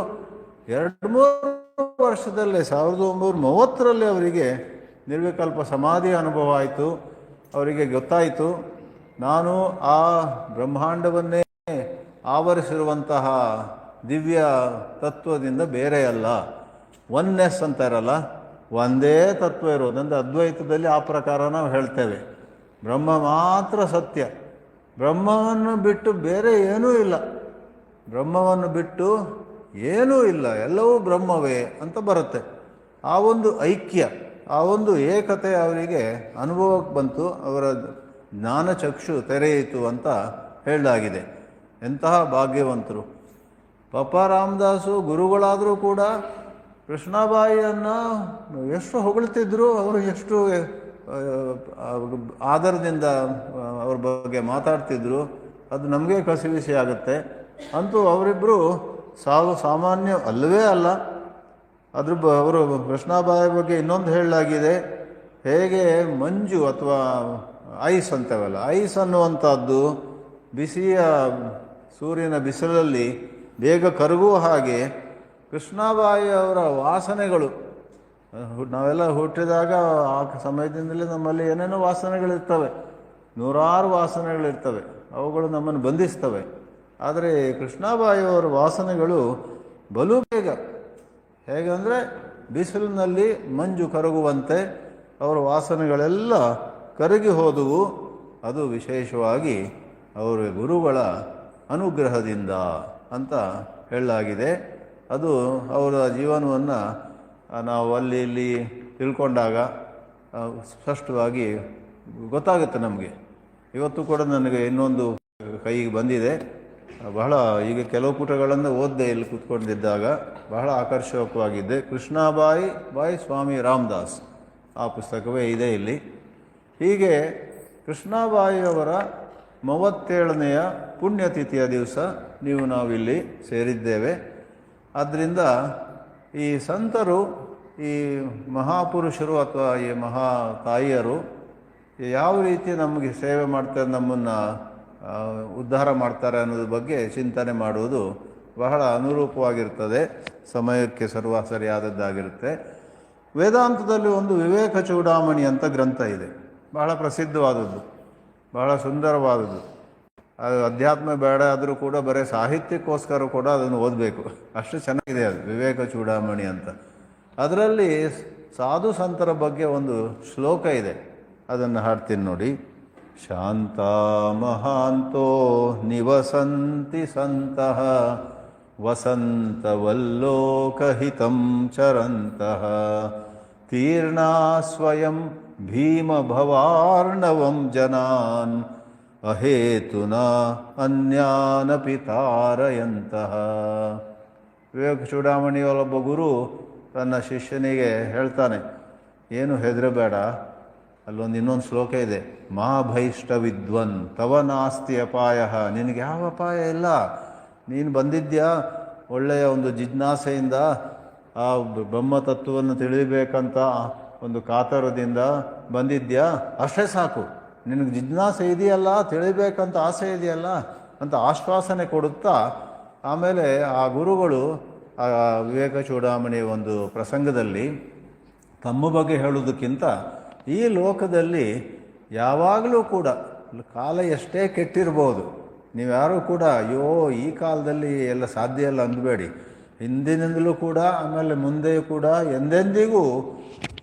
2-3 ವರ್ಷದಲ್ಲೇ 1930ರಲ್ಲಿ ಅವರಿಗೆ ನಿರ್ವಿಕಲ್ಪ ಸಮಾಧಿ ಅನುಭವ ಆಯಿತು. ಅವರಿಗೆ ಗೊತ್ತಾಯಿತು, ನಾನು ಆ ಬ್ರಹ್ಮಾಂಡವನ್ನೇ ಆವರಿಸಿರುವಂತಹ ದಿವ್ಯ ತತ್ವದಿಂದ ಬೇರೆಯಲ್ಲ. ಒನ್ನೆಸ್ ಅಂತಾರಲ್ಲ, ಒಂದೇ ತತ್ವ ಇರೋದಂದ್ರೆ ಅದ್ವೈತದಲ್ಲಿ ಆ ಪ್ರಕಾರ ನಾವು ಹೇಳ್ತೇವೆ. ಬ್ರಹ್ಮ ಮಾತ್ರ ಸತ್ಯ, ಬ್ರಹ್ಮವನ್ನು ಬಿಟ್ಟು ಬೇರೆ ಏನೂ ಇಲ್ಲ, ಬ್ರಹ್ಮವನ್ನು ಬಿಟ್ಟು ಏನೂ ಇಲ್ಲ, ಎಲ್ಲವೂ ಬ್ರಹ್ಮವೇ ಅಂತ ಬರುತ್ತೆ. ಆ ಒಂದು ಐಕ್ಯ, ಆ ಒಂದು ಏಕತೆ ಅವರಿಗೆ ಅನುಭವಕ್ಕೆ ಬಂತು, ಅವರ ಜ್ಞಾನಚಕ್ಷು ತೆರೆಯಿತು ಅಂತ ಹೇಳಲಾಗಿದೆ. ಎಂತಹ ಭಾಗ್ಯವಂತರು. ಪಾಪ ರಾಮದಾಸು ಗುರುಗಳಾದರೂ ಕೂಡ ಕೃಷ್ಣಾಬಾಯಿಯನ್ನು ಎಷ್ಟು ಹೊಗಳ್ತಿದ್ರು, ಅವರು ಎಷ್ಟು ಆದರದಿಂದ ಅವ್ರ ಬಗ್ಗೆ ಮಾತಾಡ್ತಿದ್ರು, ಅದು ನಮಗೆ ಕಸಿವಿಸಿ ಆಗುತ್ತೆ. ಅಂತೂ ಅವರಿಬ್ಬರು ಸಾಮಾನ್ಯ ಅಲ್ಲವೇ ಅಲ್ಲ. ಅವರು ಕೃಷ್ಣಾಬಾಯಿ ಬಗ್ಗೆ ಇನ್ನೊಂದು ಹೇಳಲಾಗಿದೆ, ಹೇಗೆ ಮಂಜು ಅಥವಾ ಐಸ್ ಅಂತೇವಲ್ಲ, ಐಸ್ ಅನ್ನುವಂಥದ್ದು ಬಿಸಿಯ ಸೂರ್ಯನ ಬಿಸಿಲಲ್ಲಿ ಬೇಗ ಕರಗುವ ಹಾಗೆ ಕೃಷ್ಣಾಬಾಯಿ ಅವರ ವಾಸನೆಗಳು, ನಾವೆಲ್ಲ ಹುಟ್ಟಿದಾಗ ಆ ಸಮಯದಿಂದಲೇ ನಮ್ಮಲ್ಲಿ ಏನೇನೋ ವಾಸನೆಗಳಿರ್ತವೆ, ನೂರಾರು ವಾಸನೆಗಳಿರ್ತವೆ, ಅವುಗಳು ನಮ್ಮನ್ನು ಬಂಧಿಸ್ತವೆ. ಆದರೆ ಕೃಷ್ಣಾಬಾಯಿಯವರ ವಾಸನೆಗಳು ಬಲು ಬೇಗ, ಹೇಗೆಂದರೆ ಬಿಸಿಲಿನಲ್ಲಿ ಮಂಜು ಕರಗುವಂತೆ ಅವರ ವಾಸನೆಗಳೆಲ್ಲ ಕರಗಿ ಹೋದವು. ಅದು ವಿಶೇಷವಾಗಿ ಅವರ ಗುರುಗಳ ಅನುಗ್ರಹದಿಂದ ಅಂತ ಹೇಳಲಾಗಿದೆ. ಅದು ಅವರ ಜೀವನವನ್ನು ನಾವು ಅಲ್ಲಿ ಇಲ್ಲಿ ತಿಳ್ಕೊಂಡಾಗ ಸ್ಪಷ್ಟವಾಗಿ ಗೊತ್ತಾಗುತ್ತೆ ನಮಗೆ. ಇವತ್ತು ಕೂಡ ನನಗೆ ಇನ್ನೊಂದು ಕೈಗೆ ಬಂದಿದೆ, ಬಹಳ ಈಗ ಕೆಲವು ಪುಟಗಳನ್ನು ಓದಿದೆ ಇಲ್ಲಿ ಕೂತ್ಕೊಂಡಿದ್ದಾಗ, ಬಹಳ ಆಕರ್ಷಕವಾಗಿದ್ದೆ. ಕೃಷ್ಣಾಬಾಯಿ ಸ್ವಾಮಿ ರಾಮದಾಸ್, ಆ ಪುಸ್ತಕವೇ ಇದೆ ಇಲ್ಲಿ. ಹೀಗೆ ಕೃಷ್ಣಾಬಾಯಿಯವರ 37ನೆಯ ಪುಣ್ಯತಿಥಿಯ ದಿವಸ ನಾವಿಲ್ಲಿ ಸೇರಿದ್ದೇವೆ. ಆದ್ದರಿಂದ ಈ ಸಂತರು, ಈ ಮಹಾಪುರುಷರು ಅಥವಾ ಈ ಮಹಾ ತಾಯಿಯರು ಯಾವ ರೀತಿ ನಮಗೆ ಸೇವೆ ಮಾಡ್ತಾರೆ, ನಮ್ಮನ್ನು ಉದ್ಧಾರ ಮಾಡ್ತಾರೆ ಅನ್ನೋದ್ರ ಬಗ್ಗೆ ಚಿಂತನೆ ಮಾಡುವುದು ಬಹಳ ಅನುರೂಪವಾಗಿರ್ತದೆ, ಸಮಯಕ್ಕೆ ಸರಿಯಾದದ್ದಾಗಿರುತ್ತೆ. ವೇದಾಂತದಲ್ಲಿ ಒಂದು ವಿವೇಕ ಚೂಡಾಮಣಿ ಅಂತ ಗ್ರಂಥ ಇದೆ, ಬಹಳ ಪ್ರಸಿದ್ಧವಾದದ್ದು, ಬಹಳ ಸುಂದರವಾದದ್ದು. ಅದು ಅಧ್ಯಾತ್ಮ ಬೇಡ ಆದರೂ ಕೂಡ ಬರೀ ಸಾಹಿತ್ಯಕ್ಕೋಸ್ಕರ ಕೂಡ ಅದನ್ನು ಓದಬೇಕು, ಅಷ್ಟು ಚೆನ್ನಾಗಿದೆ ಅದು ವಿವೇಕ ಚೂಡಾಮಣಿ ಅಂತ. ಅದರಲ್ಲಿ ಸಾಧು ಸಂತರ ಬಗ್ಗೆ ಒಂದು ಶ್ಲೋಕ ಇದೆ, ಅದನ್ನು ಹಾಡ್ತೀನಿ ನೋಡಿ. ಶಾಂತ ಮಹಾಂತೋ ನಿವಸಂತಿ ಸಂತಃ ವಸಂತವಲ್ಲೋಕಹಿತಂ ಚರಂತಃ ತೀರ್ಣಾ ಸ್ವಯಂ ಭೀಮಭವಾರ್ಣವಂ ಜನಾನ್ ಅಹೇತುನ ಅನ್ಯಾನಪಿ ತಾರಯಂತಹ. ವಿವೇಕ ಚೂಡಾಮಣಿಯೊಬ್ಬ ಗುರು ತನ್ನ ಶಿಷ್ಯನಿಗೆ ಹೇಳ್ತಾನೆ, ಏನು ಹೆದರಬೇಡ, ಅಲ್ಲೊಂದು ಇನ್ನೊಂದು ಶ್ಲೋಕ ಇದೆ, ಮಾ ಭೈಷ್ಟ ವಿದ್ವನ್ ತವ ನಾಸ್ತಿ ಅಪಾಯ, ನಿನಗೆ ಯಾವ ಅಪಾಯ ಇಲ್ಲ, ನೀನು ಬಂದಿದ್ಯಾ ಒಳ್ಳೆಯ ಒಂದು ಜಿಜ್ಞಾಸೆಯಿಂದ ಆ ಬ್ರಹ್ಮತತ್ವವನ್ನು ತಿಳಿಬೇಕಂತ ಒಂದು ಕಾತರದಿಂದ ಬಂದಿದ್ಯಾ, ಅಷ್ಟೇ ಸಾಕು, ನಿನಗೆ ಜಿಜ್ಞಾಸೆ ಇದೆಯಲ್ಲ, ತಿಳಿಬೇಕಂತ ಆಸೆ ಇದೆಯಲ್ಲ ಅಂತ ಆಶ್ವಾಸನೆ ಕೊಡುತ್ತಾ ಆಮೇಲೆ ಆ ಗುರುಗಳು ಆ ವಿವೇಕ ಚೂಡಾಮಣಿ ಒಂದು ಪ್ರಸಂಗದಲ್ಲಿ ತಮ್ಮ ಬಗ್ಗೆ ಹೇಳೋದಕ್ಕಿಂತ ಈ ಲೋಕದಲ್ಲಿ ಯಾವಾಗಲೂ ಕೂಡ ಕಾಲ ಎಷ್ಟೇ ಕೆಟ್ಟಿರ್ಬೋದು, ನೀವ್ಯಾರೂ ಕೂಡ ಅಯ್ಯೋ ಈ ಕಾಲದಲ್ಲಿ ಎಲ್ಲ ಸಾಧ್ಯ ಇಲ್ಲ ಅಂದಬೇಡಿ, ಹಿಂದಿನಿಂದಲೂ ಕೂಡ ಆಮೇಲೆ ಮುಂದೆಯೂ ಕೂಡ ಎಂದೆಂದಿಗೂ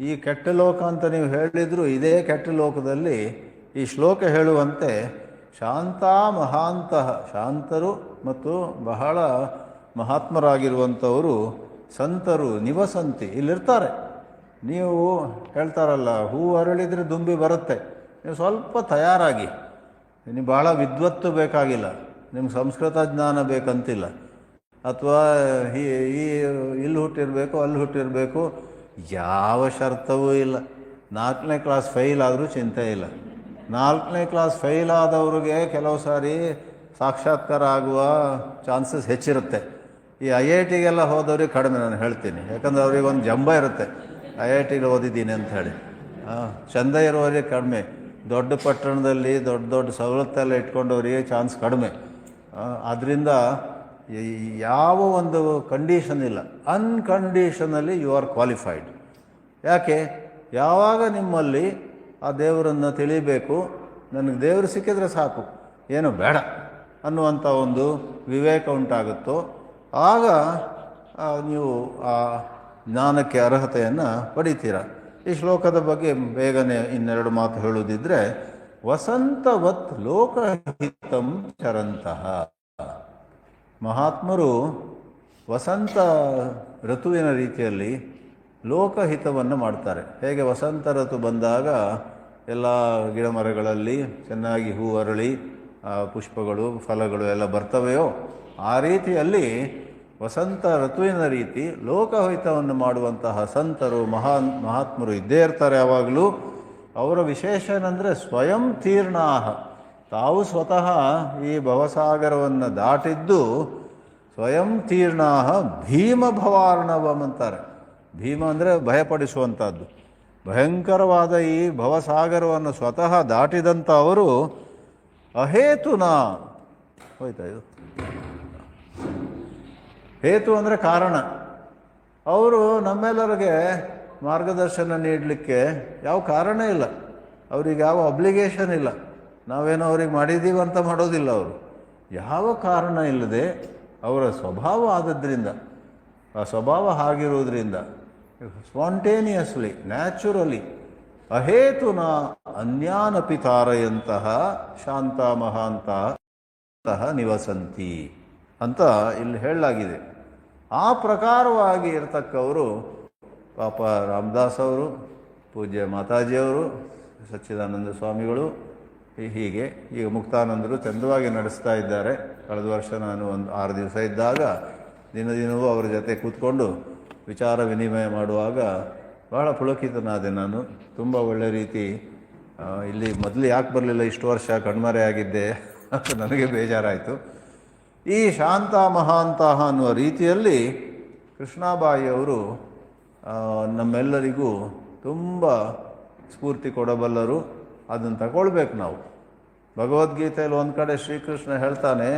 ಈ ಕೆಟ್ಟ ಲೋಕ ಅಂತ ನೀವು ಹೇಳಿದರೂ ಇದೇ ಕೆಟ್ಟ ಲೋಕದಲ್ಲಿ ಈ ಶ್ಲೋಕ ಹೇಳುವಂತೆ ಶಾಂತ ಮಹಾಂತಹ, ಶಾಂತರು ಮತ್ತು ಬಹಳ ಮಹಾತ್ಮರಾಗಿರುವಂಥವರು ಸಂತರು ನಿವಸಂತಿ, ಇಲ್ಲಿರ್ತಾರೆ. ನೀವು ಹೇಳ್ತಾರಲ್ಲ, ಹೂ ಅರಳಿದರೆ ದುಂಬಿ ಬರುತ್ತೆ, ನೀವು ಸ್ವಲ್ಪ ತಯಾರಾಗಿ, ನೀವು ಭಾಳ ವಿದ್ವತ್ತು ಬೇಕಾಗಿಲ್ಲ, ನಿಮ್ಗೆ ಸಂಸ್ಕೃತ ಜ್ಞಾನ ಬೇಕಂತಿಲ್ಲ, ಅಥವಾ ಇಲ್ಲಿ ಹುಟ್ಟಿರಬೇಕು ಅಲ್ಲಿ ಹುಟ್ಟಿರಬೇಕು, ಯಾವ ಶರ್ತವೂ ಇಲ್ಲ. 4ನೇ ಕ್ಲಾಸ್ ಫೈಲ್ ಆದರೂ ಚಿಂತೆ ಇಲ್ಲ. 4ನೇ ಕ್ಲಾಸ್ ಫೈಲ್ ಆದವ್ರಿಗೆ ಕೆಲವು ಸಾರಿ ಸಾಕ್ಷಾತ್ಕಾರ ಆಗುವ ಚಾನ್ಸಸ್ ಹೆಚ್ಚಿರುತ್ತೆ. ಈ IIT ಹೋದವ್ರಿಗೆ ಕಡಿಮೆ, ನಾನು ಹೇಳ್ತೀನಿ, ಯಾಕಂದ್ರೆ ಅವ್ರಿಗೆ ಒಂದು ಜಂಬ ಇರುತ್ತೆ, IIT ಓದಿದ್ದೀನಿ ಅಂತ ಹೇಳಿ. ಚಂದ ಇರುವವರಿಗೆ ಕಡಿಮೆ, ದೊಡ್ಡ ಪಟ್ಟಣದಲ್ಲಿ ದೊಡ್ಡ ದೊಡ್ಡ ಸವಲತ್ತೆಲ್ಲ ಇಟ್ಕೊಂಡವರಿಗೆ ಚಾನ್ಸ್ ಕಡಿಮೆ. ಆದ್ದರಿಂದ ಯಾವ ಒಂದು ಕಂಡೀಷನ್ ಇಲ್ಲ, ಅನ್ಕಂಡೀಷನಲ್ಲಿ ಯು ಆರ್ ಕ್ವಾಲಿಫೈಡ್. ಯಾಕೆ? ಯಾವಾಗ ನಿಮ್ಮಲ್ಲಿ ಆ ದೇವರನ್ನು ತಿಳಿಬೇಕು, ನನಗೆ ದೇವರು ಸಿಕ್ಕಿದ್ರೆ ಸಾಕು, ಏನು ಬೇಡ ಅನ್ನುವಂಥ ಒಂದು ವಿವೇಕ ಉಂಟಾಗುತ್ತೋ ಆಗ ನೀವು ಆ ಜ್ಞಾನಕ್ಕೆ ಅರ್ಹತೆಯನ್ನು ಪಡಿತೀರ. ಈ ಶ್ಲೋಕದ ಬಗ್ಗೆ ಬೇಗನೆ ಇನ್ನೆರಡು ಮಾತು ಹೇಳುವುದಿದ್ರೆ, ವಸಂತವತ್ ಲೋಕಹಿತಂ ಚರಂತಹ. ಮಹಾತ್ಮರು ವಸಂತ ಋತುವಿನ ರೀತಿಯಲ್ಲಿ ಲೋಕಹಿತವನ್ನು ಮಾಡ್ತಾರೆ. ಹೇಗೆ ವಸಂತ ಋತು ಬಂದಾಗ ಎಲ್ಲ ಗಿಡ ಮರಗಳಲ್ಲಿ ಚೆನ್ನಾಗಿ ಹೂ ಅರಳಿ ಪುಷ್ಪಗಳು ಫಲಗಳು ಎಲ್ಲ ಬರ್ತವೆಯೋ, ಆ ರೀತಿಯಲ್ಲಿ ವಸಂತ ಋತುವಿನ ರೀತಿ ಲೋಕಹಿತವನ್ನು ಮಾಡುವಂತಹ ಸಂತರು ಮಹಾತ್ಮರು ಇದ್ದೇ ಇರ್ತಾರೆ ಯಾವಾಗಲೂ. ಅವರ ವಿಶೇಷ ಏನಂದರೆ ಸ್ವಯಂ ತೀರ್ಣಾಹ, ತಾವು ಸ್ವತಃ ಈ ಭವಸಾಗರವನ್ನು ದಾಟಿದ್ದು ಸ್ವಯಂ ತೀರ್ಣಾಹ ಭೀಮಭವಾರ್ಣವಂ ಅಂತಾರೆ. ಭೀಮ ಅಂದರೆ ಭಯಪಡಿಸುವಂಥದ್ದು. ಭಯಂಕರವಾದ ಈ ಭವಸಾಗರವನ್ನು ಸ್ವತಃ ದಾಟಿದಂಥ ಅವರು ಅಹೇತುನ, ಹೋಯ್ತಾ ಇದು, ಹೇತು ಅಂದರೆ ಕಾರಣ. ಅವರು ನಮ್ಮೆಲ್ಲರಿಗೆ ಮಾರ್ಗದರ್ಶನ ನೀಡಲಿಕ್ಕೆ ಯಾವ ಕಾರಣ ಇಲ್ಲ, ಅವ್ರಿಗೆ ಯಾವ ಅಬ್ಲಿಗೇಷನ್ ಇಲ್ಲ, ನಾವೇನೋ ಅವ್ರಿಗೆ ಮಾಡಿದ್ದೀವಿ ಅಂತ ಮಾಡೋದಿಲ್ಲ. ಅವರು ಯಾವ ಕಾರಣ ಇಲ್ಲದೆ ಅವರ ಸ್ವಭಾವ ಆದದ್ರಿಂದ, ಆ ಸ್ವಭಾವ ಹಾಗಿರುವುದರಿಂದ ಸ್ಪಾಂಟೇನಿಯಸ್ಲಿ ನ್ಯಾಚುರಲಿ ಅಹೇತುನ ಅನ್ಯಾನಪಿ ತಾರಯಂತಹ ಶಾಂತ ಮಹಾಂತಹ ನಿವಸಂತಿ ಅಂತ ಇಲ್ಲಿ ಹೇಳಲಾಗಿದೆ. ಆ ಪ್ರಕಾರವಾಗಿ ಇರತಕ್ಕವರು ಪಾಪ ರಾಮದಾಸ್ ಅವರು, ಪೂಜ್ಯ ಮಾತಾಜಿಯವರು, ಸಚ್ಚಿದಾನಂದ ಸ್ವಾಮಿಗಳು, ಹೀಗೆ ಈಗ ಮುಕ್ತಾನಂದರು ಚಂದವಾಗಿ ನಡೆಸ್ತಾ ಇದ್ದಾರೆ. ಕಳೆದ ವರ್ಷ ನಾನು ಒಂದು 6 ದಿವಸ ಇದ್ದಾಗ ದಿನವೂ ಅವರ ಜೊತೆ ಕೂತ್ಕೊಂಡು ವಿಚಾರ ವಿನಿಮಯ ಮಾಡುವಾಗ ಬಹಳ ಪುಳಕಿತನಾದೆ ನಾನು. ತುಂಬ ಒಳ್ಳೆ ರೀತಿ ಇಲ್ಲಿ ಮೊದಲು ಯಾಕೆ ಬರಲಿಲ್ಲ, ಇಷ್ಟು ವರ್ಷ ಕಣ್ಮರೆಯಾಗಿದ್ದೆ ಅಂತ ನನಗೆ ಬೇಜಾರಾಯಿತು. ಈ ಶಾಂತ ಮಹಾಂತಹ ಅನ್ನುವ ರೀತಿಯಲ್ಲಿ ಕೃಷ್ಣಾಬಾಯಿಯವರು ನಮ್ಮೆಲ್ಲರಿಗೂ ತುಂಬ ಸ್ಫೂರ್ತಿ ಕೊಡಬಲ್ಲರು. ಅದನ್ನು ತಗೊಳ್ಬೇಕು ನಾವು. ಭಗವದ್ಗೀತೆಯಲ್ಲಿ ಒಂದು ಕಡೆ ಶ್ರೀಕೃಷ್ಣ ಹೇಳ್ತಾನೆ,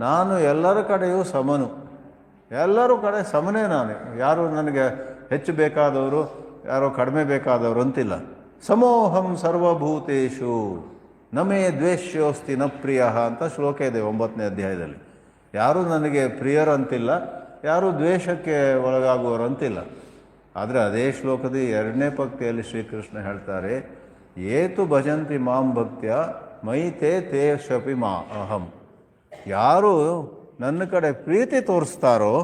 ನಾನು ಎಲ್ಲರ ಕಡೆಯೂ ಸಮನು, ಎಲ್ಲರೂ ಕಡೆ ಸಮನೇ ನಾನು, ಯಾರು ನನಗೆ ಹೆಚ್ಚು ಬೇಕಾದವರು ಯಾರೋ ಕಡಿಮೆ ಬೇಕಾದವರು ಅಂತಿಲ್ಲ. ಸಮೋಹಂ ಸರ್ವಭೂತೇಷು, ನಮೇ ದ್ವೇಷ್ಯೋಸ್ತಿ ನ ಪ್ರಿಯ ಅಂತ ಶ್ಲೋಕ ಇದೆ 9ನೇ ಅಧ್ಯಾಯದಲ್ಲಿ. ಯಾರೂ ನನಗೆ ಪ್ರಿಯರಂತಿಲ್ಲ, ಯಾರೂ ದ್ವೇಷಕ್ಕೆ ಒಳಗಾಗುವರಂತಿಲ್ಲ. ಆದರೆ ಅದೇ ಶ್ಲೋಕದ 2ನೇ ಪಂಕ್ತಿಯಲ್ಲಿ ಶ್ರೀಕೃಷ್ಣ ಹೇಳ್ತಾರೆ, ಏತು ಭಜಂತಿ ಮಾಂ ಭಕ್ತ್ಯ ಮೈ ತೇ ತೇ ಶಪಿ ಮಾ ಅಹಂ. ಯಾರು ನನ್ನ ಕಡೆ ಪ್ರೀತಿ ತೋರಿಸ್ತಾರೋ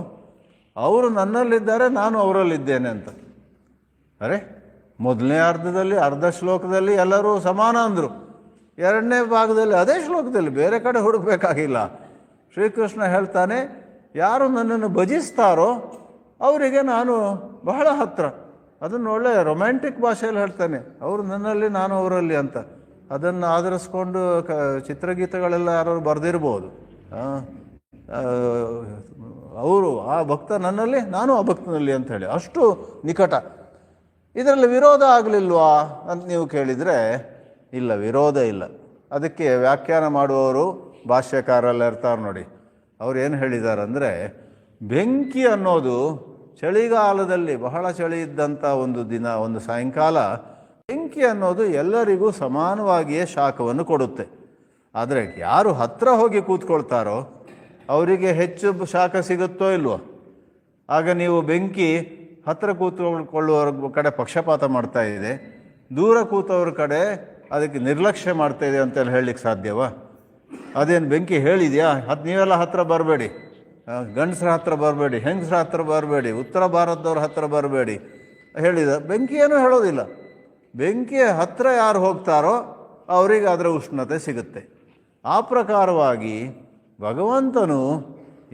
ಅವರು ನನ್ನಲ್ಲಿದ್ದಾರೆ, ನಾನು ಅವರಲ್ಲಿದ್ದೇನೆ ಅಂತ. ಅರೆ, ಮೊದಲನೇ ಅರ್ಧ ಶ್ಲೋಕದಲ್ಲಿ ಎಲ್ಲರೂ ಸಮಾನ ಅಂದರು, 2ನೇ ಭಾಗದಲ್ಲಿ ಅದೇ ಶ್ಲೋಕದಲ್ಲಿ ಬೇರೆ ಕಡೆ ಹುಡುಕಬೇಕಾಗಿಲ್ಲ. ಶ್ರೀಕೃಷ್ಣ ಹೇಳ್ತಾನೆ, ಯಾರು ನನ್ನನ್ನು ಭಜಿಸ್ತಾರೋ ಅವರಿಗೆ ನಾನು ಬಹಳ ಹತ್ತಿರ. ಅದನ್ನು ಒಳ್ಳೆ ರೊಮ್ಯಾಂಟಿಕ್ ಭಾಷೆಯಲ್ಲಿ ಹೇಳ್ತಾನೆ, ಅವರು ನನ್ನಲ್ಲಿ ನಾನು ಅವರಲ್ಲಿ ಅಂತ. ಅದನ್ನು ಆಧರಿಸ್ಕೊಂಡು ಚಿತ್ರಗೀತೆಗಳೆಲ್ಲ ಯಾರು ಬರೆದಿರ್ಬೋದು. ಅವರು ಆ ಭಕ್ತ ನನ್ನಲ್ಲಿ, ನಾನು ಆ ಭಕ್ತನಲ್ಲಿ ಅಂತ ಹೇಳಿ, ಅಷ್ಟು ನಿಕಟ. ಇದರಲ್ಲಿ ವಿರೋಧ ಆಗಲಿಲ್ವಾ ಅಂತ ನೀವು ಕೇಳಿದರೆ, ಇಲ್ಲ, ವಿರೋಧ ಇಲ್ಲ. ಅದಕ್ಕೆ ವ್ಯಾಖ್ಯಾನ ಮಾಡುವವರು ಭಾಷ್ಯಕಾರೆಲ್ಲ ಇರ್ತಾರೆ ನೋಡಿ, ಅವ್ರು ಏನು ಹೇಳಿದ್ದಾರೆ ಅಂದರೆ, ಬೆಂಕಿ ಅನ್ನೋದು ಚಳಿಗಾಲದಲ್ಲಿ ಬಹಳ ಚಳಿ ಇದ್ದಂಥ ಒಂದು ದಿನ, ಒಂದು ಸಾಯಂಕಾಲ, ಬೆಂಕಿ ಅನ್ನೋದು ಎಲ್ಲರಿಗೂ ಸಮಾನವಾಗಿಯೇ ಶಾಖವನ್ನು ಕೊಡುತ್ತೆ. ಆದರೆ ಯಾರು ಹತ್ತಿರ ಹೋಗಿ ಕೂತ್ಕೊಳ್ತಾರೋ ಅವರಿಗೆ ಹೆಚ್ಚು ಶಾಖ ಸಿಗುತ್ತೋ ಇಲ್ವೋ? ಆಗ ನೀವು ಬೆಂಕಿ ಹತ್ತಿರ ಕೂತ್ಕೊಳ್ಳುವವ್ರ ಕಡೆ ಪಕ್ಷಪಾತ ಮಾಡ್ತಾ ಇದೆ, ದೂರ ಕೂತವ್ರ ಕಡೆ ಅದಕ್ಕೆ ನಿರ್ಲಕ್ಷ್ಯ ಮಾಡ್ತಾ ಇದೆ ಅಂತೆಲ್ಲ ಹೇಳಲಿಕ್ಕೆ ಸಾಧ್ಯವಾ? ಅದೇನು ಬೆಂಕಿ ಹೇಳಿದೆಯಾ, ನೀವೆಲ್ಲ ಹತ್ತಿರ ಬರಬೇಡಿ, ಗಂಡಸ್ರ ಹತ್ರ ಬರಬೇಡಿ, ಹೆಂಗಸ್ರ ಹತ್ರ ಬರಬೇಡಿ, ಉತ್ತರ ಭಾರತದವ್ರ ಹತ್ರ ಬರಬೇಡಿ ಹೇಳಿದ? ಬೆಂಕಿ ಏನೂ ಹೇಳೋದಿಲ್ಲ. ಬೆಂಕಿಯ ಹತ್ತಿರ ಯಾರು ಹೋಗ್ತಾರೋ ಅವರಿಗೆ ಅದರ ಉಷ್ಣತೆ ಸಿಗುತ್ತೆ. ಆ ಪ್ರಕಾರವಾಗಿ ಭಗವಂತನು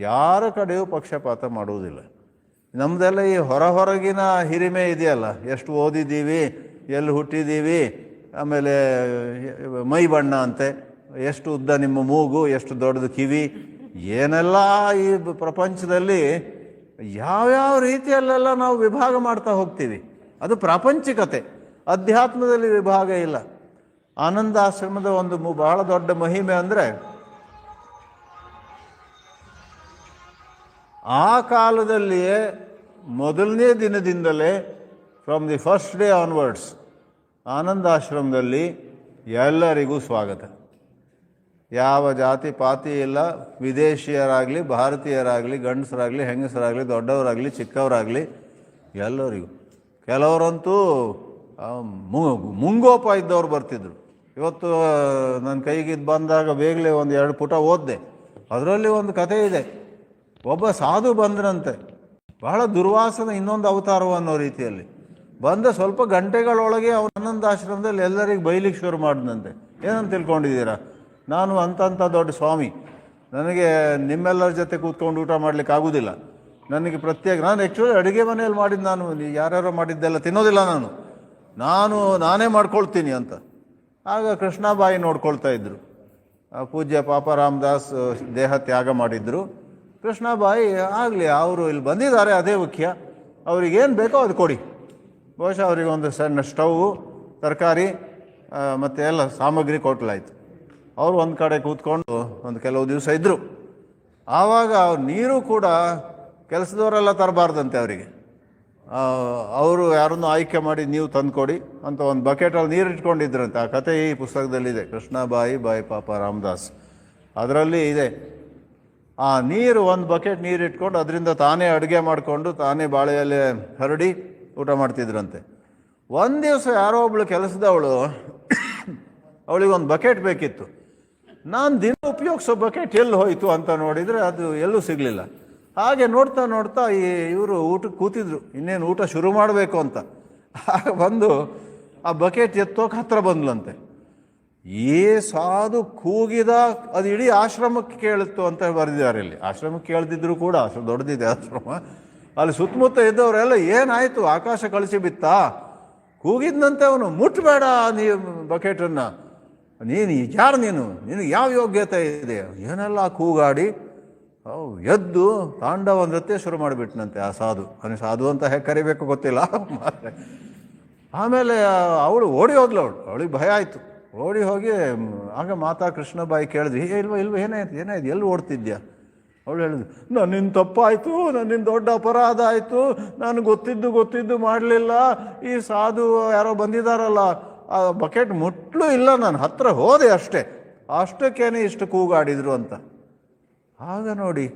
ಯಾರ ಕಡೆಯೂ ಪಕ್ಷಪಾತ ಮಾಡುವುದಿಲ್ಲ. ನಮ್ಮದೆಲ್ಲ ಈ ಹೊರಗಿನ ಹಿರಿಮೆ ಇದೆಯಲ್ಲ, ಎಷ್ಟು ಓದಿದ್ದೀವಿ, ಎಲ್ಲಿ ಹುಟ್ಟಿದ್ದೀವಿ, ಆಮೇಲೆ ಮೈ ಬಣ್ಣ ಅಂತೆ, ಎಷ್ಟು ಉದ್ದ ನಿಮ್ಮ ಮೂಗು, ಎಷ್ಟು ದೊಡ್ಡದು ಕಿವಿ, ಏನೆಲ್ಲ ಈ ಪ್ರಪಂಚದಲ್ಲಿ ಯಾವ್ಯಾವ ರೀತಿಯಲ್ಲೆಲ್ಲ ನಾವು ವಿಭಾಗ ಮಾಡ್ತಾ ಹೋಗ್ತೀವಿ. ಅದು ಪ್ರಾಪಂಚಿಕತೆ. ಅಧ್ಯಾತ್ಮದಲ್ಲಿ ವಿಭಾಗ ಇಲ್ಲ. ಆನಂದಾಶ್ರಮದ ಒಂದು ಬಹಳ ದೊಡ್ಡ ಮಹಿಮೆ ಅಂದರೆ, ಆ ಕಾಲದಲ್ಲಿಯೇ ಮೊದಲನೇ ದಿನದಿಂದಲೇ from the first day onwards ಆನಂದಾಶ್ರಮದಲ್ಲಿ ಎಲ್ಲರಿಗೂ ಸ್ವಾಗತ. ಯಾವ ಜಾತಿ ಪಾತಿ ಇಲ್ಲ, ವಿದೇಶಿಯರಾಗಲಿ, ಭಾರತೀಯರಾಗಲಿ, ಗಂಡಸರಾಗಲಿ, ಹೆಂಗಸರಾಗಲಿ, ದೊಡ್ಡವರಾಗಲಿ, ಚಿಕ್ಕವರಾಗಲಿ, ಎಲ್ಲರಿಗೂ. ಕೆಲವರಂತೂ ಮುಂಗೋಪ ಇದ್ದವ್ರು ಬರ್ತಿದ್ರು. ಇವತ್ತು ನನ್ನ ಕೈಗಿದ್ದು ಬಂದಾಗ ಬೇಗಲೇ ಒಂದು 2 ಪುಟ ಓದಿದೆ. ಅದರಲ್ಲಿ ಒಂದು ಕಥೆ ಇದೆ. ಒಬ್ಬ ಸಾಧು ಬಂದ್ರಂತೆ, ಬಹಳ ದುರ್ವಾಸನ ಇನ್ನೊಂದು ಅವತಾರವು ಅನ್ನೋ ರೀತಿಯಲ್ಲಿ ಬಂದ ಸ್ವಲ್ಪ ಗಂಟೆಗಳೊಳಗೆ ಅವನ ಆನಂದಾಶ್ರಮದಲ್ಲಿ ಎಲ್ಲರಿಗೆ ಬೈಲಿಕ್ಕೆ ಶುರು ಮಾಡಿದಂತೆ. ಏನಂತ ತಿಳ್ಕೊಂಡಿದ್ದೀರಾ, ನಾನು ಅಂಥ ದೊಡ್ಡ ಸ್ವಾಮಿ, ನನಗೆ ನಿಮ್ಮೆಲ್ಲರ ಜೊತೆ ಕೂತ್ಕೊಂಡು ಊಟ ಮಾಡಲಿಕ್ಕೆ ಆಗೋದಿಲ್ಲ, ನನಗೆ ಪ್ರತ್ಯೇಕ, ನಾನು ಆ್ಯಕ್ಚುಲಿ ಅಡುಗೆ ಮನೆಯಲ್ಲಿ ಮಾಡಿದ್ದು, ನಾನು ಯಾರ್ಯಾರೋ ಮಾಡಿದ್ದೆಲ್ಲ ತಿನ್ನೋದಿಲ್ಲ, ನಾನೇ ಮಾಡ್ಕೊಳ್ತೀನಿ ಅಂತ. ಆಗ ಕೃಷ್ಣಾಬಾಯಿ ನೋಡ್ಕೊಳ್ತಾ ಇದ್ದರು. ಪೂಜ್ಯ ಪಾಪ ರಾಮದಾಸ್ ದೇಹ ತ್ಯಾಗ ಮಾಡಿದ್ರು. ಕೃಷ್ಣಾಬಾಯಿ, ಆಗಲಿ, ಅವರು ಇಲ್ಲಿ ಬಂದಿದ್ದಾರೆ, ಅದೇ ಮುಖ್ಯ, ಅವ್ರಿಗೇನು ಬೇಕೋ ಅದು ಕೊಡಿ. ಬಹುಶಃ ಅವರಿಗೆ ಒಂದು ಸಣ್ಣ ಸ್ಟೌವು, ತರಕಾರಿ ಮತ್ತು ಎಲ್ಲ ಸಾಮಗ್ರಿ ಕೊಟ್ಟಲಾಯ್ತು. ಅವರು ಒಂದು ಕಡೆ ಕೂತ್ಕೊಂಡು ಒಂದು ಕೆಲವು ದಿವಸ ಇದ್ದರು. ಆವಾಗ ಅವ್ರು ನೀರು ಕೂಡ ಕೆಲಸದವರೆಲ್ಲ ತರಬಾರ್ದಂತೆ ಅವರಿಗೆ. ಅವರು ಯಾರನ್ನು ಆಯ್ಕೆ ಮಾಡಿ ನೀವು ತಂದುಕೊಡಿ ಅಂತ ಒಂದು ಬಕೆಟಲ್ಲಿ ನೀರು ಇಟ್ಕೊಂಡಿದ್ರಂತೆ. ಆ ಕಥೆ ಈ ಪುಸ್ತಕದಲ್ಲಿದೆ, ಕೃಷ್ಣಾಬಾಯಿ ಬಾಯಿ ಪಾಪ ರಾಮದಾಸ್. ಅದರಲ್ಲಿ ಇದೆ, ಆ ನೀರು, ಒಂದು ಬಕೆಟ್ ನೀರು ಇಟ್ಕೊಂಡು ಅದರಿಂದ ತಾನೇ ಅಡುಗೆ ಮಾಡಿಕೊಂಡು ತಾನೇ ಬಾಳೆಯಲ್ಲಿ ಹರಡಿ ಊಟ ಮಾಡ್ತಿದ್ರಂತೆ. ಒಂದು ದಿವಸ ಯಾರೋ ಒಬ್ಳು ಕೆಲಸದವಳು, ಅವಳಿಗೆ ಒಂದು ಬಕೆಟ್ ಬೇಕಿತ್ತು. ನಾನು ದಿನ ಉಪಯೋಗಿಸೋ ಬಕೆಟ್ ಎಲ್ಲಿ ಹೋಯಿತು ಅಂತ ನೋಡಿದರೆ ಅದು ಎಲ್ಲೂ ಸಿಗಲಿಲ್ಲ. ಹಾಗೆ ನೋಡ್ತಾ ನೋಡ್ತಾ ಇವರು ಊಟಕ್ಕೆ ಕೂತಿದ್ರು, ಇನ್ನೇನು ಊಟ ಶುರು ಮಾಡಬೇಕು ಅಂತ. ಆಗ ಬಂದು ಆ ಬಕೆಟ್ ಎತ್ತೋಕೆ ಹತ್ರ ಬಂದ್ಲಂತೆ. ಈ ಸಾಧು ಕೂಗಿದ, ಅದು ಇಡೀ ಆಶ್ರಮಕ್ಕೆ ಕೇಳಿತ್ತು ಅಂತ ಬರೆದಿದ್ದಾರೆ ಇಲ್ಲಿ. ಆಶ್ರಮಕ್ಕೆ ಕೇಳ್ದಿದ್ರು ಕೂಡ, ಅಷ್ಟು ದೊಡ್ಡದಿದೆ ಆಶ್ರಮ. ಅಲ್ಲಿ ಸುತ್ತಮುತ್ತ ಇದ್ದವರೆಲ್ಲ ಏನಾಯಿತು, ಆಕಾಶ ಕಳಿಸಿ ಬಿತ್ತಾ, ಕೂಗಿದ್ನಂತೆ ಅವನು, ಮುಟ್ಟಬೇಡ ನೀವು ಬಕೆಟನ್ನು, ನೀನು ಯಾರು, ನಿನಗೆ ಯಾವ ಯೋಗ್ಯತೆ ಇದೆ, ಏನೆಲ್ಲ ಕೂಗಾಡಿ ಎದ್ದು ತಾಂಡವ ನೃತ್ಯ ಶುರು ಮಾಡಿಬಿಟ್ನಂತೆ ಆ ಸಾಧು. ಸಾಧು ಅಂತ ಹೇಗೆ ಕರಿಬೇಕು ಗೊತ್ತಿಲ್ಲ. ಆಮೇಲೆ ಅವಳು ಓಡಿ ಹೋದ್ಲು. ಅವಳಿಗೆ ಭಯ ಆಯಿತು. ಓಡಿ ಹೋಗಿ ಆಗ ಮಾತಾ ಕೃಷ್ಣಬಾಯಿ ಕೇಳಿದ್ವಿ, ಇಲ್ವ ಏನಾಯ್ತು, ಎಲ್ಲಿ ಓಡ್ತಿದ್ಯಾ? ಅವಳು ಹೇಳಿದ್ಲು, ನನ್ನಿಂದ ತಪ್ಪಾಯಿತು, ನನ್ನಿಂದ ದೊಡ್ಡ ಅಪರಾಧ ಆಯಿತು, ನಾನು ಗೊತ್ತಿದ್ದು ಮಾಡಲಿಲ್ಲ. ಈ ಸಾಧು ಯಾರೋ ಬಂದಿದ್ದಾರಲ್ಲ, ಆ ಬಕೆಟ್ ಮುಟ್ಲೂ ಇಲ್ಲ, ನಾನು ಹತ್ರ ಹೋದೆ ಅಷ್ಟೇ, ಅಷ್ಟಕ್ಕೇನೆ ಇಷ್ಟು ಕೂಗಾಡಿದ್ರು ಅಂತ. ಆಗ ನೋಡಿ,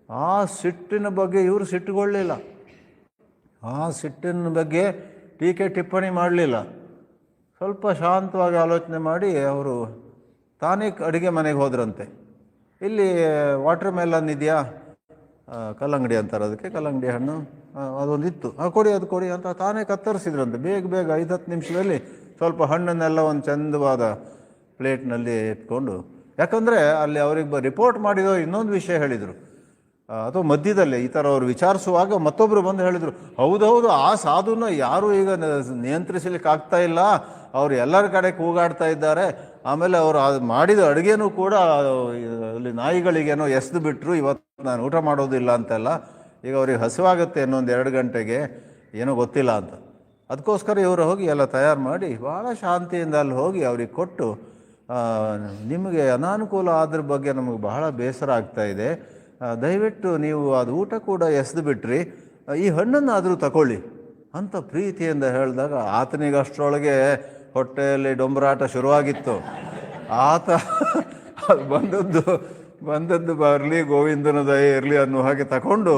ಆ ಸಿಟ್ಟಿನ ಬಗ್ಗೆ ಇವರು ಸಿಟ್ಟುಗೊಳ್ಳಿಲ್ಲ, ಆ ಸಿಟ್ಟಿನ ಬಗ್ಗೆ ಟೀಕೆ ಟಿಪ್ಪಣಿ ಮಾಡಲಿಲ್ಲ. ಸ್ವಲ್ಪ ಶಾಂತವಾಗಿ ಆಲೋಚನೆ ಮಾಡಿ ಅವರು ತಾನೇ ಅಡುಗೆ ಮನೆಗೆ ಹೋದ್ರಂತೆ. ಇಲ್ಲಿ ವಾಟರ್ ಮೆಲನ್ ಇದೆಯಾ, ಕಲ್ಲಂಗಡಿ ಅಂತಾರೆ ಅದಕ್ಕೆ, ಕಲ್ಲಂಗಡಿ ಹಣ್ಣು ಅದೊಂದಿತ್ತು, ಕೊಡಿ ಅದು ಕೊಡಿ ಅಂತ ತಾನೇ ಕತ್ತರಿಸಿದ್ರಂತೆ. ಬೇಗ ಬೇಗ 5-10 ನಿಮಿಷದಲ್ಲಿ ಸ್ವಲ್ಪ ಹಣ್ಣನ್ನೆಲ್ಲ ಒಂದು ಚಂದವಾದ ಪ್ಲೇಟ್ನಲ್ಲಿ ಎತ್ಕೊಂಡು. ಯಾಕಂದರೆ ಅಲ್ಲಿ ಅವ್ರಿಗೆ ರಿಪೋರ್ಟ್ ಮಾಡಿದೋ ಇನ್ನೊಂದು ವಿಷಯ ಹೇಳಿದರು, ಅಥವಾ ಮಧ್ಯದಲ್ಲೇ ಈ ಥರ ಅವ್ರು ವಿಚಾರಿಸುವಾಗ ಮತ್ತೊಬ್ಬರು ಬಂದು ಹೇಳಿದರು, ಹೌದೌದು ಆ ಸಾಧುನ ಯಾರೂ ಈಗ ನಿಯಂತ್ರಿಸಲಿಕ್ಕೆ ಆಗ್ತಾ ಇಲ್ಲ, ಅವರು ಎಲ್ಲರ ಕಡೆ ಕೂಗಾಡ್ತಾ ಇದ್ದಾರೆ. ಆಮೇಲೆ ಅವರು ಅದು ಮಾಡಿದ ಅಡುಗೆನೂ ಕೂಡ ಅಲ್ಲಿ ನಾಯಿಗಳಿಗೇನೋ ಎಸೆದು ಬಿಟ್ಟರು, ಇವತ್ತು ನಾನು ಊಟ ಮಾಡೋದಿಲ್ಲ ಅಂತೆಲ್ಲ. ಈಗ ಅವ್ರಿಗೆ ಹಸಿವಾಗುತ್ತೆ ಇನ್ನೊಂದು 2 ಗಂಟೆಗೆ, ಏನೋ ಗೊತ್ತಿಲ್ಲ ಅಂತ. ಅದಕ್ಕೋಸ್ಕರ ಇವರು ಹೋಗಿ ಎಲ್ಲ ತಯಾರು ಮಾಡಿ ಭಾಳ ಶಾಂತಿಯಿಂದ ಅಲ್ಲಿ ಹೋಗಿ ಅವ್ರಿಗೆ ಕೊಟ್ಟು, ನಿಮಗೆ ಅನಾನುಕೂಲ ಆದ್ರ ಬಗ್ಗೆ ನಮಗೆ ಬಹಳ ಬೇಸರ ಆಗ್ತಾಯಿದೆ, ದಯವಿಟ್ಟು ನೀವು ಅದು ಊಟ ಕೂಡ ಎಸೆದು ಬಿಟ್ರಿ, ಈ ಹಣ್ಣನ್ನಾದರೂ ತಗೊಳ್ಳಿ ಅಂತ ಪ್ರೀತಿಯಿಂದ ಹೇಳಿದಾಗ ಆತನಿಗೆ ಅಷ್ಟರೊಳಗೆ ಹೊಟ್ಟೆಯಲ್ಲಿ ಡೊಂಬರಾಟ ಶುರುವಾಗಿತ್ತು. ಆತ ಬಂದದ್ದು ಬರಲಿ, ಗೋವಿಂದನ ದಯೆ ಇರಲಿ ಅನ್ನೋ ಹಾಗೆ ತಗೊಂಡು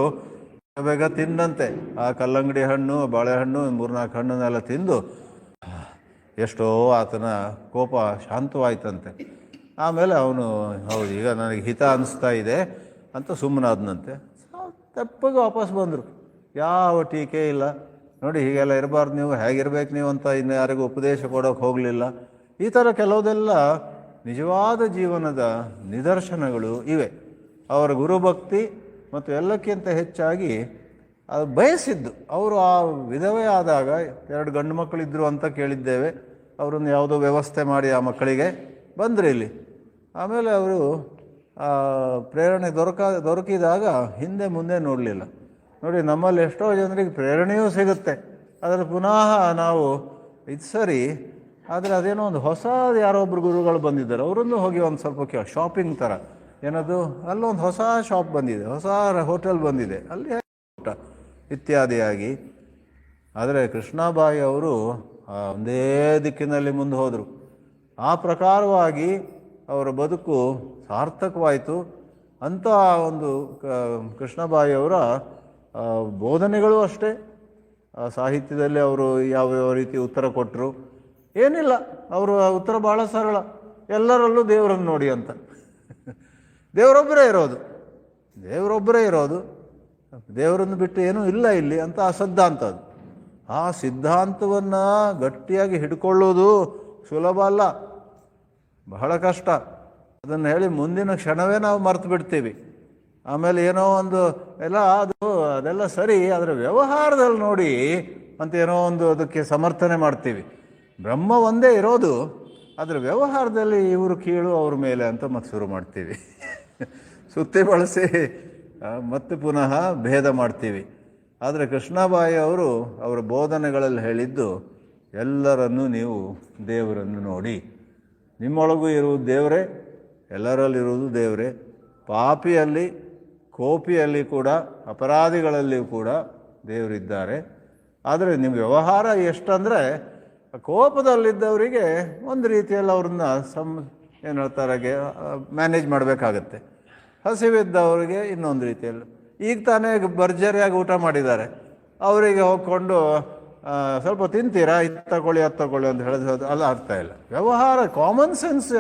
ಬೇಗ ತಿಂದಂತೆ. ಆ ಕಲ್ಲಂಗಡಿ ಹಣ್ಣು, ಬಾಳೆಹಣ್ಣು, 3-4 ಹಣ್ಣನ್ನೆಲ್ಲ ತಿಂದು ಎಷ್ಟೋ ಆತನ ಕೋಪ ಶಾಂತವಾಯ್ತಂತೆ. ಆಮೇಲೆ ಅವನು ಹೌದು ಈಗ ನನಗೆ ಹಿತ ಅನಿಸ್ತಾ ಇದೆ ಅಂತ ಸುಮ್ಮನಾದನಂತೆ. ತೆಪ್ಪಗೆ ವಾಪಸ್ ಬಂದರು, ಯಾವ ಟೀಕೆ ಇಲ್ಲ. ನೋಡಿ ಹೀಗೆಲ್ಲ ಇರಬಾರ್ದು, ನೀವು ಹೇಗಿರ್ಬೇಕು ನೀವು ಅಂತ ಇನ್ನು ಯಾರಿಗೂ ಉಪದೇಶ ಕೊಡೋಕೆ ಹೋಗಲಿಲ್ಲ. ಈ ಥರ ಕೆಲವುದೆಲ್ಲ ನಿಜವಾದ ಜೀವನದ ನಿದರ್ಶನಗಳು ಇವೆ. ಅವರ ಗುರುಭಕ್ತಿ ಮತ್ತು ಎಲ್ಲಕ್ಕಿಂತ ಹೆಚ್ಚಾಗಿ ಅದು ಬಯಸಿದ್ದು. ಅವರು ಆ ವಿಧವೇ ಆದಾಗ 2 ಗಂಡು ಮಕ್ಕಳಿದ್ದರು ಅಂತ ಕೇಳಿದ್ದೇವೆ, ಅವರನ್ನು ಯಾವುದೋ ವ್ಯವಸ್ಥೆ ಮಾಡಿ ಆ ಮಕ್ಕಳಿಗೆ ಬಂದರು ಇಲ್ಲಿ. ಆಮೇಲೆ ಅವರು ಪ್ರೇರಣೆ ದೊರಕಿದಾಗ ಹಿಂದೆ ಮುಂದೆ ನೋಡಲಿಲ್ಲ. ನೋಡಿ, ನಮ್ಮಲ್ಲಿ ಎಷ್ಟೋ ಜನರಿಗೆ ಪ್ರೇರಣೆಯೂ ಸಿಗುತ್ತೆ, ಆದರೆ ಪುನಃ ನಾವು ಇದು ಸರಿ, ಆದರೆ ಅದೇನೋ ಒಂದು ಹೊಸದು ಯಾರೋ ಒಬ್ಬರು ಗುರುಗಳು ಬಂದಿದ್ದಾರೆ, ಅವರನ್ನು ಹೋಗಿ ಒಂದು ಸ್ವಲ್ಪ ಶಾಪಿಂಗ್ ಥರ ಏನದು, ಅಲ್ಲೊಂದು ಹೊಸ ಶಾಪ್ ಬಂದಿದೆ, ಹೊಸ ಹೋಟೆಲ್ ಬಂದಿದೆ, ಅಲ್ಲಿ ಊಟ ಇತ್ಯಾದಿಯಾಗಿ. ಆದರೆ ಕೃಷ್ಣಾಬಾಯಿ ಅವರು ಒಂದೇ ದಿಕ್ಕಿನಲ್ಲಿ ಮುಂದೆ ಹೋದರು. ಆ ಪ್ರಕಾರವಾಗಿ ಅವರ ಬದುಕು ಸಾರ್ಥಕವಾಯಿತು. ಅಂಥ ಒಂದು ಕೃಷ್ಣಾಬಾಯಿಯವರ ಬೋಧನೆಗಳು ಅಷ್ಟೇ. ಸಾಹಿತ್ಯದಲ್ಲಿ ಅವರು ಯಾವ ರೀತಿ ಉತ್ತರ ಕೊಟ್ಟರು, ಏನಿಲ್ಲ, ಅವರ ಉತ್ತರ ಭಾಳ ಸರಳ, ಎಲ್ಲರಲ್ಲೂ ದೇವರನ್ನು ನೋಡಿ ಅಂತ. ದೇವರೊಬ್ಬರೇ ಇರೋದು, ದೇವರನ್ನು ಬಿಟ್ಟು ಏನೂ ಇಲ್ಲ ಇಲ್ಲಿ ಅಂತ ಆ ಸಿದ್ಧಾಂತ. ಅದು ಆ ಸಿದ್ಧಾಂತವನ್ನು ಗಟ್ಟಿಯಾಗಿ ಹಿಡ್ಕೊಳ್ಳೋದು ಸುಲಭ ಅಲ್ಲ, ಬಹಳ ಕಷ್ಟ. ಅದನ್ನು ಹೇಳಿ ಮುಂದಿನ ಕ್ಷಣವೇ ನಾವು ಮರೆತು ಬಿಡ್ತೀವಿ. ಆಮೇಲೆ ಏನೋ ಒಂದು ಅದೆಲ್ಲ ಸರಿ, ಆದರೆ ವ್ಯವಹಾರದಲ್ಲಿ ನೋಡಿ ಅಂತ ಏನೋ ಒಂದು ಅದಕ್ಕೆ ಸಮರ್ಥನೆ ಮಾಡ್ತೀವಿ. ಬ್ರಹ್ಮ ಒಂದೇ ಇರೋದು, ಆದರೆ ವ್ಯವಹಾರದಲ್ಲಿ ಇವರು ಕೀಳು ಅವ್ರ ಮೇಲೆ ಅಂತ ಮತ್ತೆ ಶುರು ಮಾಡ್ತೀವಿ. ಸುತ್ತಿ ಬಳಸಿ ಮತ್ತೆ ಪುನಃ ಭೇದ ಮಾಡ್ತೀವಿ. ಆದರೆ ಕೃಷ್ಣಾಬಾಯಿ ಅವರು ಅವರ ಬೋಧನೆಗಳಲ್ಲಿ ಹೇಳಿದ್ದು, ಎಲ್ಲರನ್ನೂ ನೀವು ದೇವರನ್ನು ನೋಡಿ, ನಿಮ್ಮೊಳಗೂ ಇರುವುದು ದೇವರೇ, ಎಲ್ಲರಲ್ಲಿರುವುದು ದೇವರೇ. ಪಾಪಿಯಲ್ಲಿ, ಕೋಪಿಯಲ್ಲಿ ಕೂಡ, ಅಪರಾಧಿಗಳಲ್ಲಿಯೂ ಕೂಡ ದೇವರಿದ್ದಾರೆ. ಆದರೆ ನಿಮ್ಮ ವ್ಯವಹಾರ ಎಷ್ಟಂದರೆ, ಕೋಪದಲ್ಲಿದ್ದವರಿಗೆ ಒಂದು ರೀತಿಯಲ್ಲಿ ಅವ್ರನ್ನ ಏನು ಹೇಳ್ತಾರೆ ಮ್ಯಾನೇಜ್ ಮಾಡಬೇಕಾಗತ್ತೆ, ಹಸಿವಿದ್ದವರಿಗೆ ಇನ್ನೊಂದು ರೀತಿಯಲ್ಲಿ. ಈಗ ತಾನೇ ಭರ್ಜರಿಯಾಗಿ ಊಟ ಮಾಡಿದ್ದಾರೆ, ಅವರಿಗೆ ಹೋಗ್ಕೊಂಡು ಸ್ವಲ್ಪ ತಿಂತೀರಾ, ಇದು ತಗೊಳ್ಳಿ ಅದು ತಗೊಳ್ಳಿ ಅಂತ ಹೇಳಿದ್ರೆ ಅಲ್ಲ ಅರ್ಥ ಇಲ್ಲ. ವ್ಯವಹಾರ ಕಾಮನ್ ಸೆನ್ಸ್,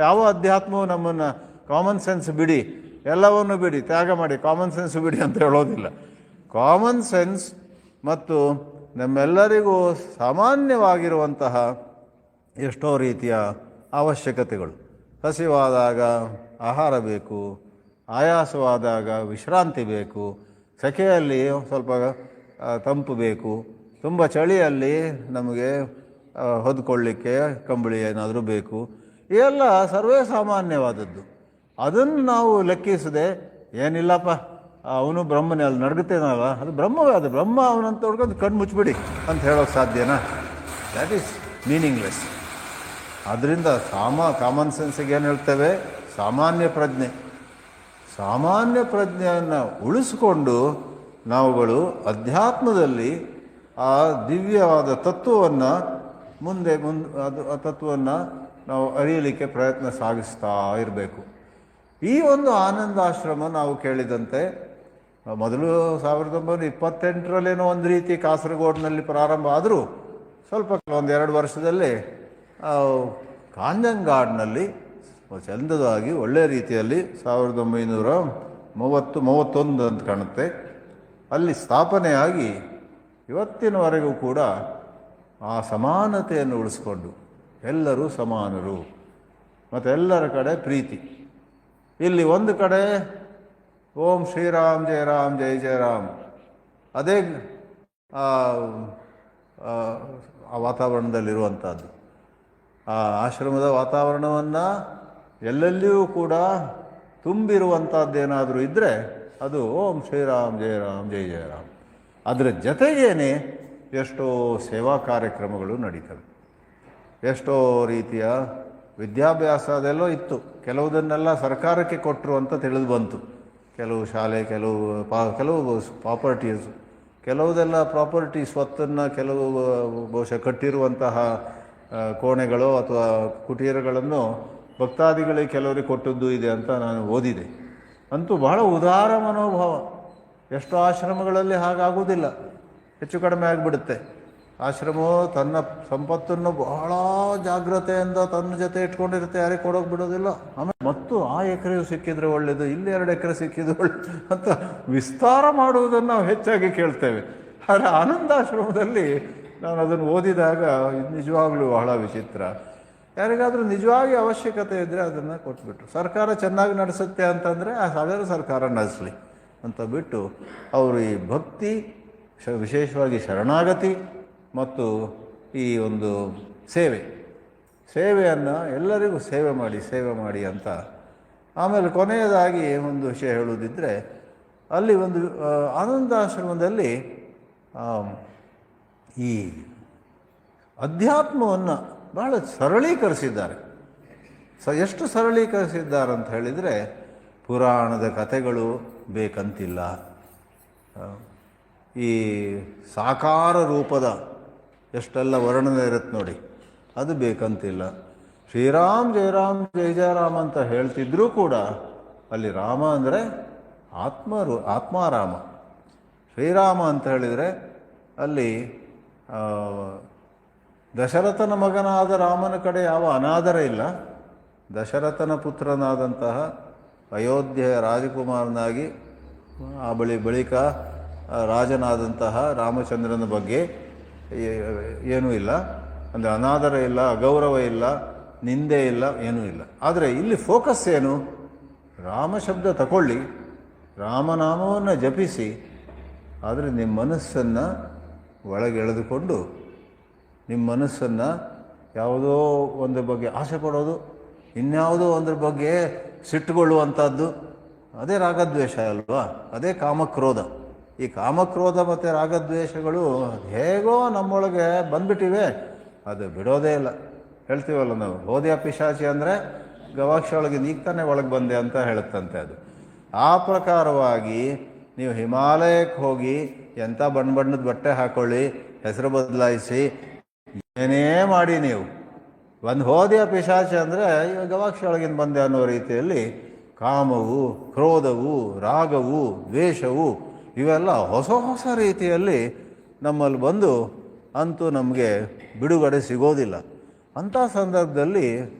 ಯಾವ ಅಧ್ಯಾತ್ಮವು ನಮ್ಮನ್ನು ಕಾಮನ್ ಸೆನ್ಸ್ ಬಿಡಿ, ಎಲ್ಲವನ್ನು ಬಿಡಿ, ತ್ಯಾಗ ಮಾಡಿ, ಕಾಮನ್ ಸೆನ್ಸ್ ಬಿಡಿ ಅಂತ ಹೇಳೋದಿಲ್ಲ. ಕಾಮನ್ ಸೆನ್ಸ್ ಮತ್ತು ನಮ್ಮೆಲ್ಲರಿಗೂ ಸಾಮಾನ್ಯವಾಗಿರುವಂತಹ ಎಷ್ಟೋ ರೀತಿಯ ಅವಶ್ಯಕತೆಗಳು. ಹಸಿವಾದಾಗ ಆಹಾರ ಬೇಕು, ಆಯಾಸವಾದಾಗ ವಿಶ್ರಾಂತಿ ಬೇಕು, ಸೆಕೆಯಲ್ಲಿ ಸ್ವಲ್ಪ ತಂಪು ಬೇಕು, ತುಂಬ ಚಳಿಯಲ್ಲಿ ನಮಗೆ ಹೊದ್ಕೊಳ್ಳಿಕ್ಕೆ ಕಂಬಳಿ ಏನಾದರೂ ಬೇಕು. ಇವೆಲ್ಲ ಸರ್ವೇ ಸಾಮಾನ್ಯವಾದದ್ದು. ಅದನ್ನು ನಾವು ಲೆಕ್ಕಿಸದೆ, ಏನಿಲ್ಲಪ್ಪ ಅವನು ಬ್ರಹ್ಮನೇ, ಅಲ್ಲಿ ನಡಗುತ್ತೇನಲ್ಲ, ಅದು ಬ್ರಹ್ಮವೇ, ಅದು ಬ್ರಹ್ಮ ಅವನಂತ ಹುಡ್ಕೊಂಡು ಕಣ್ಣು ಮುಚ್ಚಿಬಿಡಿ ಅಂತ ಹೇಳೋಕ್ಕೆ ಸಾಧ್ಯನಾ? That is meaningless. ಆದ್ದರಿಂದ ಕಾಮನ್ ಸೆನ್ಸಿಗೆ ಏನು ಹೇಳ್ತೇವೆ? ಸಾಮಾನ್ಯ ಪ್ರಜ್ಞೆಯನ್ನು ಉಳಿಸಿಕೊಂಡು ನಾವುಗಳು ಅಧ್ಯಾತ್ಮದಲ್ಲಿ ಆ ದಿವ್ಯವಾದ ತತ್ವವನ್ನು ಮುಂದೆ ಅದು ಆ ತತ್ವವನ್ನು ನಾವು ಅರಿಯಲಿಕ್ಕೆ ಪ್ರಯತ್ನ ಸಾಗಿಸ್ತಾ ಇರಬೇಕು. ಈ ಒಂದು ಆನಂದಾಶ್ರಮ ನಾವು ಕೇಳಿದಂತೆ ಮೊದಲು 1928ರಲ್ಲೇನೋ ಒಂದು ರೀತಿ ಕಾಸರಗೋಡಿನಲ್ಲಿ ಪ್ರಾರಂಭ ಆದರೂ ಸ್ವಲ್ಪ ಒಂದು 2 ವರ್ಷದಲ್ಲಿ ಕಾಂಜಂಗಾಡ್ನಲ್ಲಿ ಚಂದದಾಗಿ ಒಳ್ಳೆಯ ರೀತಿಯಲ್ಲಿ 1931 ಅಂತ ಕಾಣುತ್ತೆ ಅಲ್ಲಿ ಸ್ಥಾಪನೆಯಾಗಿ ಇವತ್ತಿನವರೆಗೂ ಕೂಡ ಆ ಸಮಾನತೆಯನ್ನು ಉಳಿಸ್ಕೊಂಡು ಎಲ್ಲರೂ ಸಮಾನರು ಮತ್ತು ಎಲ್ಲರ ಕಡೆ ಪ್ರೀತಿ. ಇಲ್ಲಿ ಒಂದು ಕಡೆ ಓಂ ಶ್ರೀರಾಮ್ ಜಯ ರಾಮ್ ಜಯ ಜಯ ರಾಮ್, ಅದೇ ಆ ವಾತಾವರಣದಲ್ಲಿರುವಂಥದ್ದು. ಆ ಆಶ್ರಮದ ವಾತಾವರಣವನ್ನು ಎಲ್ಲೆಲ್ಲಿಯೂ ಕೂಡ ತುಂಬಿರುವಂಥದ್ದೇನಾದರೂ ಇದ್ದರೆ ಅದು ಓಂ ಶ್ರೀರಾಮ್ ಜಯ ರಾಮ್ ಜಯ ಜಯ ರಾಮ್. ಅದರ ಜೊತೆಗೇನೆ ಎಷ್ಟೋ ಸೇವಾ ಕಾರ್ಯಕ್ರಮಗಳು ನಡೀತವೆ, ಎಷ್ಟೋ ರೀತಿಯ ವಿದ್ಯಾಭ್ಯಾಸ ಅದೆಲ್ಲೋ ಇತ್ತು. ಕೆಲವುದನ್ನೆಲ್ಲ ಸರ್ಕಾರಕ್ಕೆ ಕೊಟ್ಟರು ಅಂತ ತಿಳಿದು ಬಂತು. ಕೆಲವು ಶಾಲೆ, ಕೆಲವು ಪ್ರಾಪರ್ಟೀಸ್, ಕೆಲವುದೆಲ್ಲ ಪ್ರಾಪರ್ಟಿ ಸ್ವತ್ತನ್ನು ಕೆಲವು ಬಹುಶಃ ಕಟ್ಟಿರುವಂತಹ ಕೋಣೆಗಳು ಅಥವಾ ಕುಟೀರಗಳನ್ನು ಭಕ್ತಾದಿಗಳಿಗೆ ಕೆಲವರಿಗೆ ಕೊಟ್ಟದ್ದು ಇದೆ ಅಂತ ನಾನು ಓದಿದೆ. ಅಂತೂ ಬಹಳ ಉದಾರ ಮನೋಭಾವ. ಎಷ್ಟೋ ಆಶ್ರಮಗಳಲ್ಲಿ ಹಾಗಾಗುವುದಿಲ್ಲ, ಹೆಚ್ಚು ಕಡಿಮೆ ಆಗಿಬಿಡುತ್ತೆ. ಆಶ್ರಮವು ತನ್ನ ಸಂಪತ್ತನ್ನು ಬಹಳ ಜಾಗ್ರತೆಯಿಂದ ತನ್ನ ಜೊತೆ ಇಟ್ಕೊಂಡಿರುತ್ತೆ, ಯಾರಿಗೆ ಕೊಡೋಕೆ ಬಿಡೋದಿಲ್ಲ. ಆಮೇಲೆ ಮತ್ತು ಆ ಎಕರೆಯು ಸಿಕ್ಕಿದ್ರೆ ಒಳ್ಳೆಯದು, ಇಲ್ಲಿ 2 ಎಕರೆ ಸಿಕ್ಕಿದ್ರೆ ಒಳ್ಳೆಯದು ಅಂತ ವಿಸ್ತಾರ ಮಾಡುವುದನ್ನು ನಾವು ಹೆಚ್ಚಾಗಿ ಕೇಳ್ತೇವೆ. ಆದರೆ ಆನಂದಾಶ್ರಮದಲ್ಲಿ ನಾನು ಅದನ್ನು ಓದಿದಾಗ ಇದು ನಿಜವಾಗ್ಲೂ ಬಹಳ ವಿಚಿತ್ರ. ಯಾರಿಗಾದರೂ ನಿಜವಾಗಿ ಅವಶ್ಯಕತೆ ಇದ್ದರೆ ಅದನ್ನು ಕೊಟ್ಬಿಟ್ರು. ಸರ್ಕಾರ ಚೆನ್ನಾಗಿ ನಡೆಸುತ್ತೆ ಅಂತಂದರೆ ಅದರ ಸರ್ಕಾರ ನಡೆಸಲಿ ಅಂತ ಬಿಟ್ಟು ಅವರು ಈ ಭಕ್ತಿ, ವಿಶೇಷವಾಗಿ ಶರಣಾಗತಿ ಮತ್ತು ಈ ಒಂದು ಸೇವೆಯನ್ನು ಎಲ್ಲರಿಗೂ ಸೇವೆ ಮಾಡಿ ಅಂತ. ಆಮೇಲೆ ಕೊನೆಯದಾಗಿ ಒಂದು ವಿಷಯ ಹೇಳುವುದಿದ್ದರೆ, ಅಲ್ಲಿ ಒಂದು ಆನಂದಾಶ್ರಮದಲ್ಲಿ ಈ ಅಧ್ಯಾತ್ಮವನ್ನು ಬಹಳ ಸರಳೀಕರಿಸಿದ್ದಾರೆ. ಎಷ್ಟು ಸರಳೀಕರಿಸಿದ್ದಾರೆ ಅಂತ ಹೇಳಿದರೆ, ಪುರಾಣದ ಕಥೆಗಳು ಬೇಕಂತಿಲ್ಲ, ಈ ಸಾಕಾರ ರೂಪದ ಎಷ್ಟೆಲ್ಲ ವರ್ಣನೆ ಇರುತ್ತೆ ನೋಡಿ, ಅದು ಬೇಕಂತಿಲ್ಲ. ಶ್ರೀರಾಮ್ ಜಯ ರಾಮ್ ಜಯ ಜಯ ರಾಮ್ ಅಂತ ಹೇಳ್ತಿದ್ರೂ ಕೂಡ ಅಲ್ಲಿ ರಾಮ ಅಂದರೆ ಆತ್ಮಾರಾಮ. ಶ್ರೀರಾಮ ಅಂತ ಹೇಳಿದರೆ ಅಲ್ಲಿ ದಶರಥನ ಮಗನಾದ ರಾಮನ ಕಡೆ ಯಾವ ಅನಾದರ ಇಲ್ಲ. ದಶರಥನ ಪುತ್ರನಾದಂತಹ ಅಯೋಧ್ಯೆಯ ರಾಜಕುಮಾರನಾಗಿ ಬಳಿಕ ರಾಜನಾದಂತಹ ರಾಮಚಂದ್ರನ ಬಗ್ಗೆ ಏನೂ ಇಲ್ಲ, ಅಂದರೆ ಅನಾದರ ಇಲ್ಲ, ಅಗೌರವ ಇಲ್ಲ, ನಿಂದೆ ಇಲ್ಲ, ಏನೂ ಇಲ್ಲ. ಆದರೆ ಇಲ್ಲಿ ಫೋಕಸ್ ಏನು? ರಾಮ ಶಬ್ದ ತಗೊಳ್ಳಿ, ರಾಮನಾಮವನ್ನು ಜಪಿಸಿ, ಆದರೆ ನಿಮ್ಮ ಮನಸ್ಸನ್ನು ಒಳಗೆಳೆದುಕೊಂಡು ನಿಮ್ಮ ಮನಸ್ಸನ್ನು ಯಾವುದೋ ಒಂದ್ರ ಬಗ್ಗೆ ಆಸೆ ಪಡೋದು, ಇನ್ಯಾವುದೋ ಒಂದ್ರ ಬಗ್ಗೆ ಸಿಟ್ಟುಗೊಳ್ಳುವಂಥದ್ದು, ಅದೇ ರಾಗದ್ವೇಷ ಅಲ್ವಾ? ಅದೇ ಕಾಮಕ್ರೋಧ. ಈ ಕಾಮಕ್ರೋಧ ಮತ್ತು ರಾಗದ್ವೇಷಗಳು ಹೇಗೋ ನಮ್ಮೊಳಗೆ ಬಂದ್ಬಿಟ್ಟಿವೆ, ಅದು ಬಿಡೋದೇ ಇಲ್ಲ. ಹೇಳ್ತೀವಲ್ಲ ನಾವು, ಹೋದ್ಯಾ ಪಿಶಾಚಿ ಅಂದರೆ ಗವಾಕ್ಷಿ ಒಳಗೆ ನೀಗ್ತಾನೆ ಒಳಗೆ ಬಂದೆ ಅಂತ ಹೇಳುತ್ತಂತೆ ಅದು. ಆ ಪ್ರಕಾರವಾಗಿ ನೀವು ಹಿಮಾಲಯಕ್ಕೆ ಹೋಗಿ ಎಂಥ ಬಣ್ಣದ ಬಟ್ಟೆ ಹಾಕ್ಕೊಳ್ಳಿ, ಹೆಸರು ಬದಲಾಯಿಸಿ, ಏನೇ ಮಾಡಿ ನೀವು ಒಂದು ಹೋದ್ಯಾ ಪಿಶಾಚಿ ಅಂದರೆ ಇವಾಗ ಗವಾಕ್ಷಿ ಒಳಗಿನ ಬಂದೆ ಅನ್ನೋ ರೀತಿಯಲ್ಲಿ ಕಾಮವು, ಕ್ರೋಧವು, ರಾಗವು, ದ್ವೇಷವು ಇವೆಲ್ಲ ಹೊಸ ಹೊಸ ರೀತಿಯಲ್ಲಿ ನಮ್ಮಲ್ಲಿ ಬಂದು ಅಂತೂ ನಮಗೆ ಬಿಡುಗಡೆ ಸಿಗೋದಿಲ್ಲ. ಅಂಥ ಸಂದರ್ಭದಲ್ಲಿ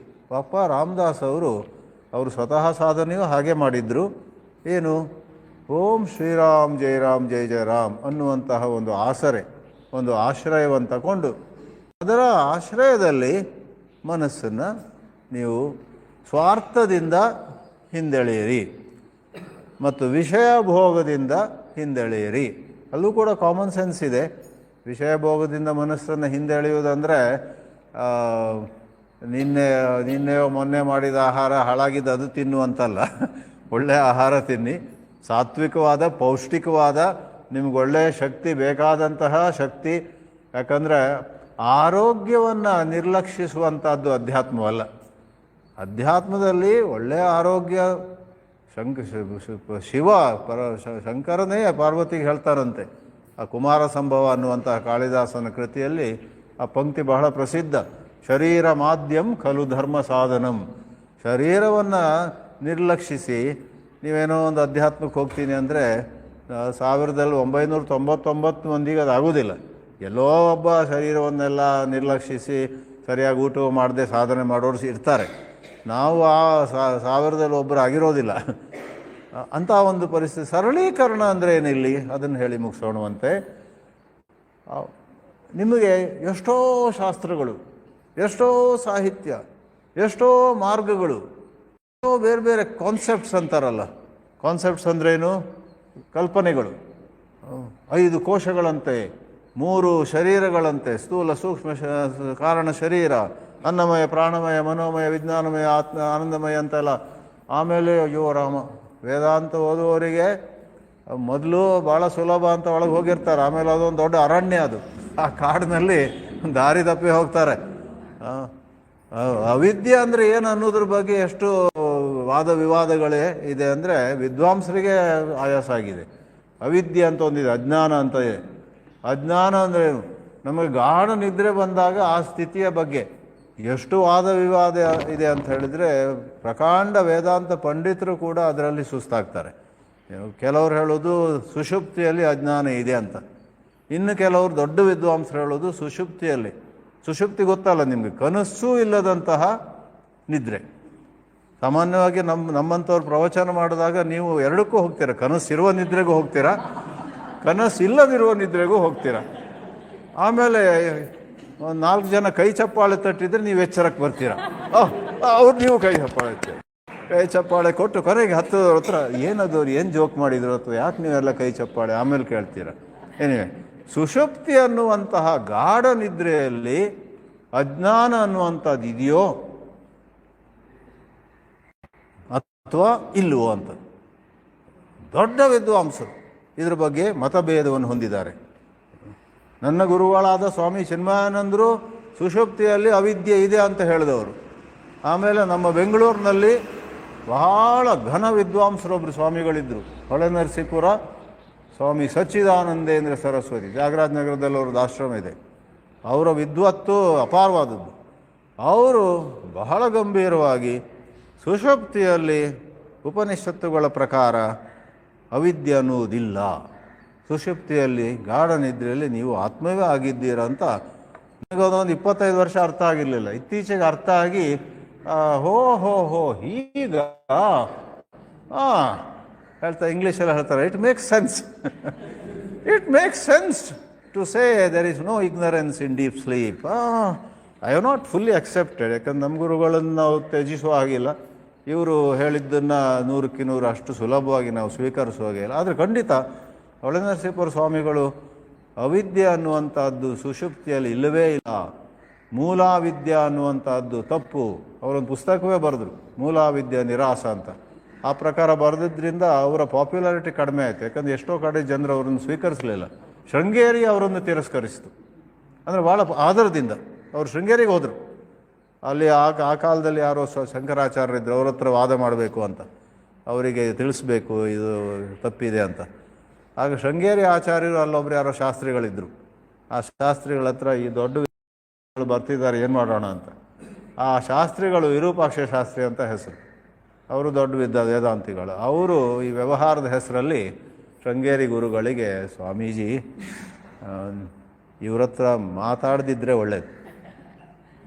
ಪಾಪ ರಾಮದಾಸ್ ಅವರು ಸ್ವತಃ ಸಾಧನೆಯೂ ಹಾಗೆ ಮಾಡಿದರು. ಏನು? ಓಂ ಶ್ರೀರಾಮ್ ಜಯ ರಾಮ್ ಜಯ ಜಯ ರಾಮ್ ಅನ್ನುವಂತಹ ಒಂದು ಒಂದು ಆಶ್ರಯವನ್ನು ತಗೊಂಡು ಅದರ ಆಶ್ರಯದಲ್ಲಿ ಮನಸ್ಸನ್ನು ನೀವು ಸ್ವಾರ್ಥದಿಂದ ಹಿಂದೆಳೆಯಿರಿ ಮತ್ತು ವಿಷಯ ಭೋಗದಿಂದ ಹಿಂದೆಳೆಯಿರಿ. ಅಲ್ಲೂ ಕೂಡ ಕಾಮನ್ ಸೆನ್ಸ್ ಇದೆ. ವಿಷಯ ಭೋಗದಿಂದ ಮನಸ್ಸನ್ನು ಹಿಂದೆಳೆಯುವುದಂದರೆ ನಿನ್ನೆಯೋ ಮೊನ್ನೆ ಮಾಡಿದ ಆಹಾರ ಹಾಳಾಗಿದ್ದು ಅದು ತಿನ್ನುವಂತಲ್ಲ. ಒಳ್ಳೆಯ ಆಹಾರ ತಿನ್ನಿ, ಸಾತ್ವಿಕವಾದ ಪೌಷ್ಟಿಕವಾದ ನಿಮ್ಗೆ ಒಳ್ಳೆಯ ಶಕ್ತಿ, ಬೇಕಾದಂತಹ ಶಕ್ತಿ. ಯಾಕಂದರೆ ಆರೋಗ್ಯವನ್ನು ನಿರ್ಲಕ್ಷಿಸುವಂಥದ್ದು ಅಧ್ಯಾತ್ಮವಲ್ಲ. ಅಧ್ಯಾತ್ಮದಲ್ಲಿ ಒಳ್ಳೆಯ ಆರೋಗ್ಯ ಶಿವ ಶಂಕರನೇ ಪಾರ್ವತಿಗೆ ಹೇಳ್ತಾರಂತೆ. ಆ ಕುಮಾರ ಸಂಭವ ಅನ್ನುವಂತಹ ಕಾಳಿದಾಸನ ಕೃತಿಯಲ್ಲಿ ಆ ಪಂಕ್ತಿ ಬಹಳ ಪ್ರಸಿದ್ಧ. ಶರೀರ ಮಾಧ್ಯಂ ಖಲು ಧರ್ಮ ಸಾಧನಂ. ಶರೀರವನ್ನು ನಿರ್ಲಕ್ಷಿಸಿ ನೀವೇನೋ ಒಂದು ಅಧ್ಯಾತ್ಮಕ್ಕೆ ಹೋಗ್ತೀನಿ ಅಂದರೆ 1999 ಮಂದಿಗೆ ಅದು ಆಗೋದಿಲ್ಲ. ಎಲ್ಲೋ ಒಬ್ಬ ಶರೀರವನ್ನೆಲ್ಲ ನಿರ್ಲಕ್ಷಿಸಿ ಸರಿಯಾಗಿ ಊಟ ಮಾಡದೆ ಸಾಧನೆ ಮಾಡೋರು ಇರ್ತಾರೆ. ನಾವು ಆ 1000 ಒಬ್ಬರು ಆಗಿರೋದಿಲ್ಲ. ಅಂಥ ಒಂದು ಪರಿಸ್ಥಿತಿ. ಸರಳೀಕರಣ ಅಂದರೆ ಏನಿಲ್ಲಿ ಅದನ್ನು ಹೇಳಿ ಮುಗಿಸೋಣವಂತೆ. ನಿಮಗೆ ಎಷ್ಟೋ ಶಾಸ್ತ್ರಗಳು, ಎಷ್ಟೋ ಸಾಹಿತ್ಯ, ಎಷ್ಟೋ ಮಾರ್ಗಗಳು, ಎಷ್ಟೋ ಬೇರೆ ಬೇರೆ ಕಾನ್ಸೆಪ್ಟ್ಸ್ ಅಂತಾರಲ್ಲ. ಕಾನ್ಸೆಪ್ಟ್ಸ್ ಅಂದ್ರೇನು? ಕಲ್ಪನೆಗಳು. 5 ಕೋಶಗಳಂತೆ, 3 ಶರೀರಗಳಂತೆ, ಸ್ಥೂಲ ಸೂಕ್ಷ್ಮ ಕಾರಣ ಶರೀರ, ಅನ್ನಮಯ ಪ್ರಾಣಮಯ ಮನೋಮಯ ವಿಜ್ಞಾನಮಯ ಆನಂದಮಯ ಅಂತೆಲ್ಲ. ಆಮೇಲೆ ಅಯ್ಯೋ ರಾಮ, ವೇದಾಂತ ಓದುವವರಿಗೆ ಮೊದಲು ಭಾಳ ಸುಲಭ ಅಂತ ಒಳಗೆ ಹೋಗಿರ್ತಾರೆ. ಆಮೇಲೆ ಅದೊಂದು ದೊಡ್ಡ ಅರಣ್ಯ. ಅದು ಆ ಕಾಡಿನಲ್ಲಿ ದಾರಿ ತಪ್ಪಿ ಹೋಗ್ತಾರೆ. ಅವಿದ್ಯೆ ಅಂದರೆ ಏನು ಅನ್ನೋದ್ರ ಬಗ್ಗೆ ಎಷ್ಟು ವಾದ ವಿವಾದಗಳೇ ಇದೆ ಅಂದರೆ ವಿದ್ವಾಂಸರಿಗೆ ಆಯಾಸ ಆಗಿದೆ. ಅವಿದ್ಯೆ ಅಂತ ಒಂದಿದೆ, ಅಜ್ಞಾನ ಅಂತ ಇದೆ. ಅಜ್ಞಾನ ಅಂದರೆ ನಮಗೆ ಗಾಢ ನಿದ್ರೆ ಬಂದಾಗ ಆ ಸ್ಥಿತಿಯ ಬಗ್ಗೆ ಎಷ್ಟು ವಾದ ವಿವಾದ ಇದೆ ಅಂತ ಹೇಳಿದರೆ ಪ್ರಕಾಂಡ ವೇದಾಂತ ಪಂಡಿತರು ಕೂಡ ಅದರಲ್ಲಿ ಸುಸ್ತಾಗ್ತಾರೆ. ಕೆಲವರು ಹೇಳೋದು ಸುಷುಪ್ತಿಯಲ್ಲಿ ಅಜ್ಞಾನ ಇದೆ ಅಂತ, ಇನ್ನು ಕೆಲವರು ದೊಡ್ಡ ವಿದ್ವಾಂಸರು ಹೇಳೋದು ಸುಷುಪ್ತಿಯಲ್ಲಿ. ಸುಷುಪ್ತಿ ಗೊತ್ತಲ್ಲ ನಿಮಗೆ, ಕನಸ್ಸೂ ಇಲ್ಲದಂತಹ ನಿದ್ರೆ. ಸಾಮಾನ್ಯವಾಗಿ ನಮ್ಮಂಥವ್ರು ಪ್ರವಚನ ಮಾಡಿದಾಗ ನೀವು ಎರಡಕ್ಕೂ ಹೋಗ್ತೀರ. ಕನಸಿರುವ ನಿದ್ರೆಗೂ ಹೋಗ್ತೀರಾ, ಕನಸಿಲ್ಲದಿರುವ ನಿದ್ರೆಗೂ ಹೋಗ್ತೀರಾ. ಆಮೇಲೆ ಒಂದು 4 ಜನ ಕೈ ಚಪ್ಪಾಳೆ ತಟ್ಟಿದ್ರೆ ನೀವು ಎಚ್ಚರಕ್ಕೆ ಬರ್ತೀರಾ. ಅವ್ರು ನೀವು ಕೈ ಚಪ್ಪಾಳೆ ಕೊಟ್ಟು ಕೊನೆಗೆ ಹತ್ತದವ್ರ ಹತ್ರ ಏನದು, ಏನು ಜೋಕ್ ಮಾಡಿದ್ರು ಅಥವಾ ಯಾಕೆ ನೀವೆಲ್ಲ ಕೈ ಚಪ್ಪಾಳೆ ಆಮೇಲೆ ಕೇಳ್ತೀರಾ. ಏನಿವೆ, ಸುಷುಪ್ತಿ ಅನ್ನುವಂತಹ ಗಾಢ ನಿದ್ರೆಯಲ್ಲಿ ಅಜ್ಞಾನ ಅನ್ನುವಂಥದ್ದು ಇದೆಯೋ ಅಥವಾ ಇಲ್ಲವೋ ಅಂತ ದೊಡ್ಡ ವಿದ್ವಾಂಸರು ಇದ್ರ ಬಗ್ಗೆ ಮತಭೇದವನ್ನು ಹೊಂದಿದ್ದಾರೆ. ನನ್ನ ಗುರುಗಳಾದ ಸ್ವಾಮಿ ಚಿನ್ಮಯಾನಂದರು ಸುಷುಪ್ತಿಯಲ್ಲಿ ಅವಿದ್ಯೆ ಇದೆ ಅಂತ ಹೇಳಿದವರು. ಆಮೇಲೆ ನಮ್ಮ ಬೆಂಗಳೂರಿನಲ್ಲಿ ಬಹಳ ಘನ ವಿದ್ವಾಂಸರೊಬ್ಬರು ಸ್ವಾಮಿಗಳಿದ್ದರು. ಹೊಳೆನರಸೀಪುರ ಸ್ವಾಮಿ ಸಚ್ಚಿದಾನಂದೇಂದ್ರ ಸರಸ್ವತಿ, ತ್ಯಾಗರಾಜ ನಗರದಲ್ಲಿ ಅವ್ರದ್ದು ಆಶ್ರಮ ಇದೆ. ಅವರ ವಿದ್ವತ್ತು ಅಪಾರವಾದದ್ದು. ಅವರು ಬಹಳ ಗಂಭೀರವಾಗಿ ಸುಷುಪ್ತಿಯಲ್ಲಿ ಉಪನಿಷತ್ತುಗಳ ಪ್ರಕಾರ ಅವಿದ್ಯೆ ಅನ್ನುವುದಿಲ್ಲ, ಸುಷುಪ್ತಿಯಲ್ಲಿ ಗಾಢ ನಿದ್ರೆಯಲ್ಲಿ ನೀವು ಆತ್ಮವೇ ಆಗಿದ್ದೀರ ಅಂತ ನನಗದೊಂದು 25 ವರ್ಷ ಅರ್ಥ ಆಗಿರಲಿಲ್ಲ. ಇತ್ತೀಚೆಗೆ ಅರ್ಥ ಆಗಿ ಹೋ ಹೀಗ ಹೇಳ್ತಾ ಇಂಗ್ಲೀಷಲ್ಲಿ ಹೇಳ್ತಾರೆ, it makes sense. It makes sense to say there is no ignorance in deep sleep. I have not fully accepted. ಯಾಕಂದ್ರೆ ನಮ್ಮ ಗುರುಗಳನ್ನು ನಾವು ತ್ಯಜಿಸುವ ಹಾಗಿಲ್ಲ, ಇವರು ಹೇಳಿದ್ದನ್ನು 100ಕ್ಕೆ 100 ಅಷ್ಟು ಸುಲಭವಾಗಿ ನಾವು ಸ್ವೀಕರಿಸುವಾಗಿಲ್ಲ. ಆದರೆ ಖಂಡಿತ ಹೊಳೆನರಸೀಪುರ ಸ್ವಾಮಿಗಳು ಅವಿದ್ಯೆ ಅನ್ನುವಂಥದ್ದು ಸುಷುಪ್ತಿಯಲ್ಲಿ ಇಲ್ಲವೇ ಇಲ್ಲ, ಮೂಲಾವಿದ್ಯೆ ಅನ್ನುವಂಥದ್ದು ತಪ್ಪು. ಅವರೊಂದು ಪುಸ್ತಕವೇ ಬರೆದ್ರು, ಮೂಲಾವಿದ್ಯೆ ನಿರಾಸ ಅಂತ. ಆ ಪ್ರಕಾರ ಬರೆದಿದ್ದರಿಂದ ಅವರ ಪಾಪ್ಯುಲಾರಿಟಿ ಕಡಿಮೆ ಆಯಿತು. ಯಾಕಂದರೆ ಎಷ್ಟೋ ಕಡೆ ಜನರು ಅವರನ್ನು ಸ್ವೀಕರಿಸಲಿಲ್ಲ. ಶೃಂಗೇರಿ ಅವರನ್ನು ತಿರಸ್ಕರಿಸಿತು. ಅಂದರೆ ಭಾಳ ಆದರದಿಂದ ಅವರು ಶೃಂಗೇರಿಗೆ ಹೋದರು. ಅಲ್ಲಿ ಆ ಕಾಲದಲ್ಲಿ ಯಾರೋ ಶಂಕರಾಚಾರ್ಯರಿದ್ದರು, ಅವ್ರ ಹತ್ರ ವಾದ ಮಾಡಬೇಕು ಅಂತ, ಅವರಿಗೆ ತಿಳಿಸ್ಬೇಕು ಇದು ತಪ್ಪಿದೆ ಅಂತ. ಆಗ ಶೃಂಗೇರಿ ಆಚಾರ್ಯರು ಅಲ್ಲೊಬ್ರು ಯಾರೋ ಶಾಸ್ತ್ರಿಗಳಿದ್ದರು. ಆ ಶಾಸ್ತ್ರಿಗಳ ಹತ್ರ ಈ ದೊಡ್ಡ ಬರ್ತಿದ್ದಾರೆ, ಏನು ಮಾಡೋಣ ಅಂತ. ಆ ಶಾಸ್ತ್ರಿಗಳು ವಿರೂಪಾಕ್ಷ ಶಾಸ್ತ್ರಿ ಅಂತ ಹೆಸರು. ಅವರು ದೊಡ್ಡ ವೇದಾಂತಿಗಳು. ಅವರು ಈ ವ್ಯವಹಾರದ ಹೆಸರಲ್ಲಿ ಶೃಂಗೇರಿ ಗುರುಗಳಿಗೆ, ಸ್ವಾಮೀಜಿ ಇವ್ರ ಹತ್ರ ಮಾತಾಡದಿದ್ದರೆ ಒಳ್ಳೆಯದು,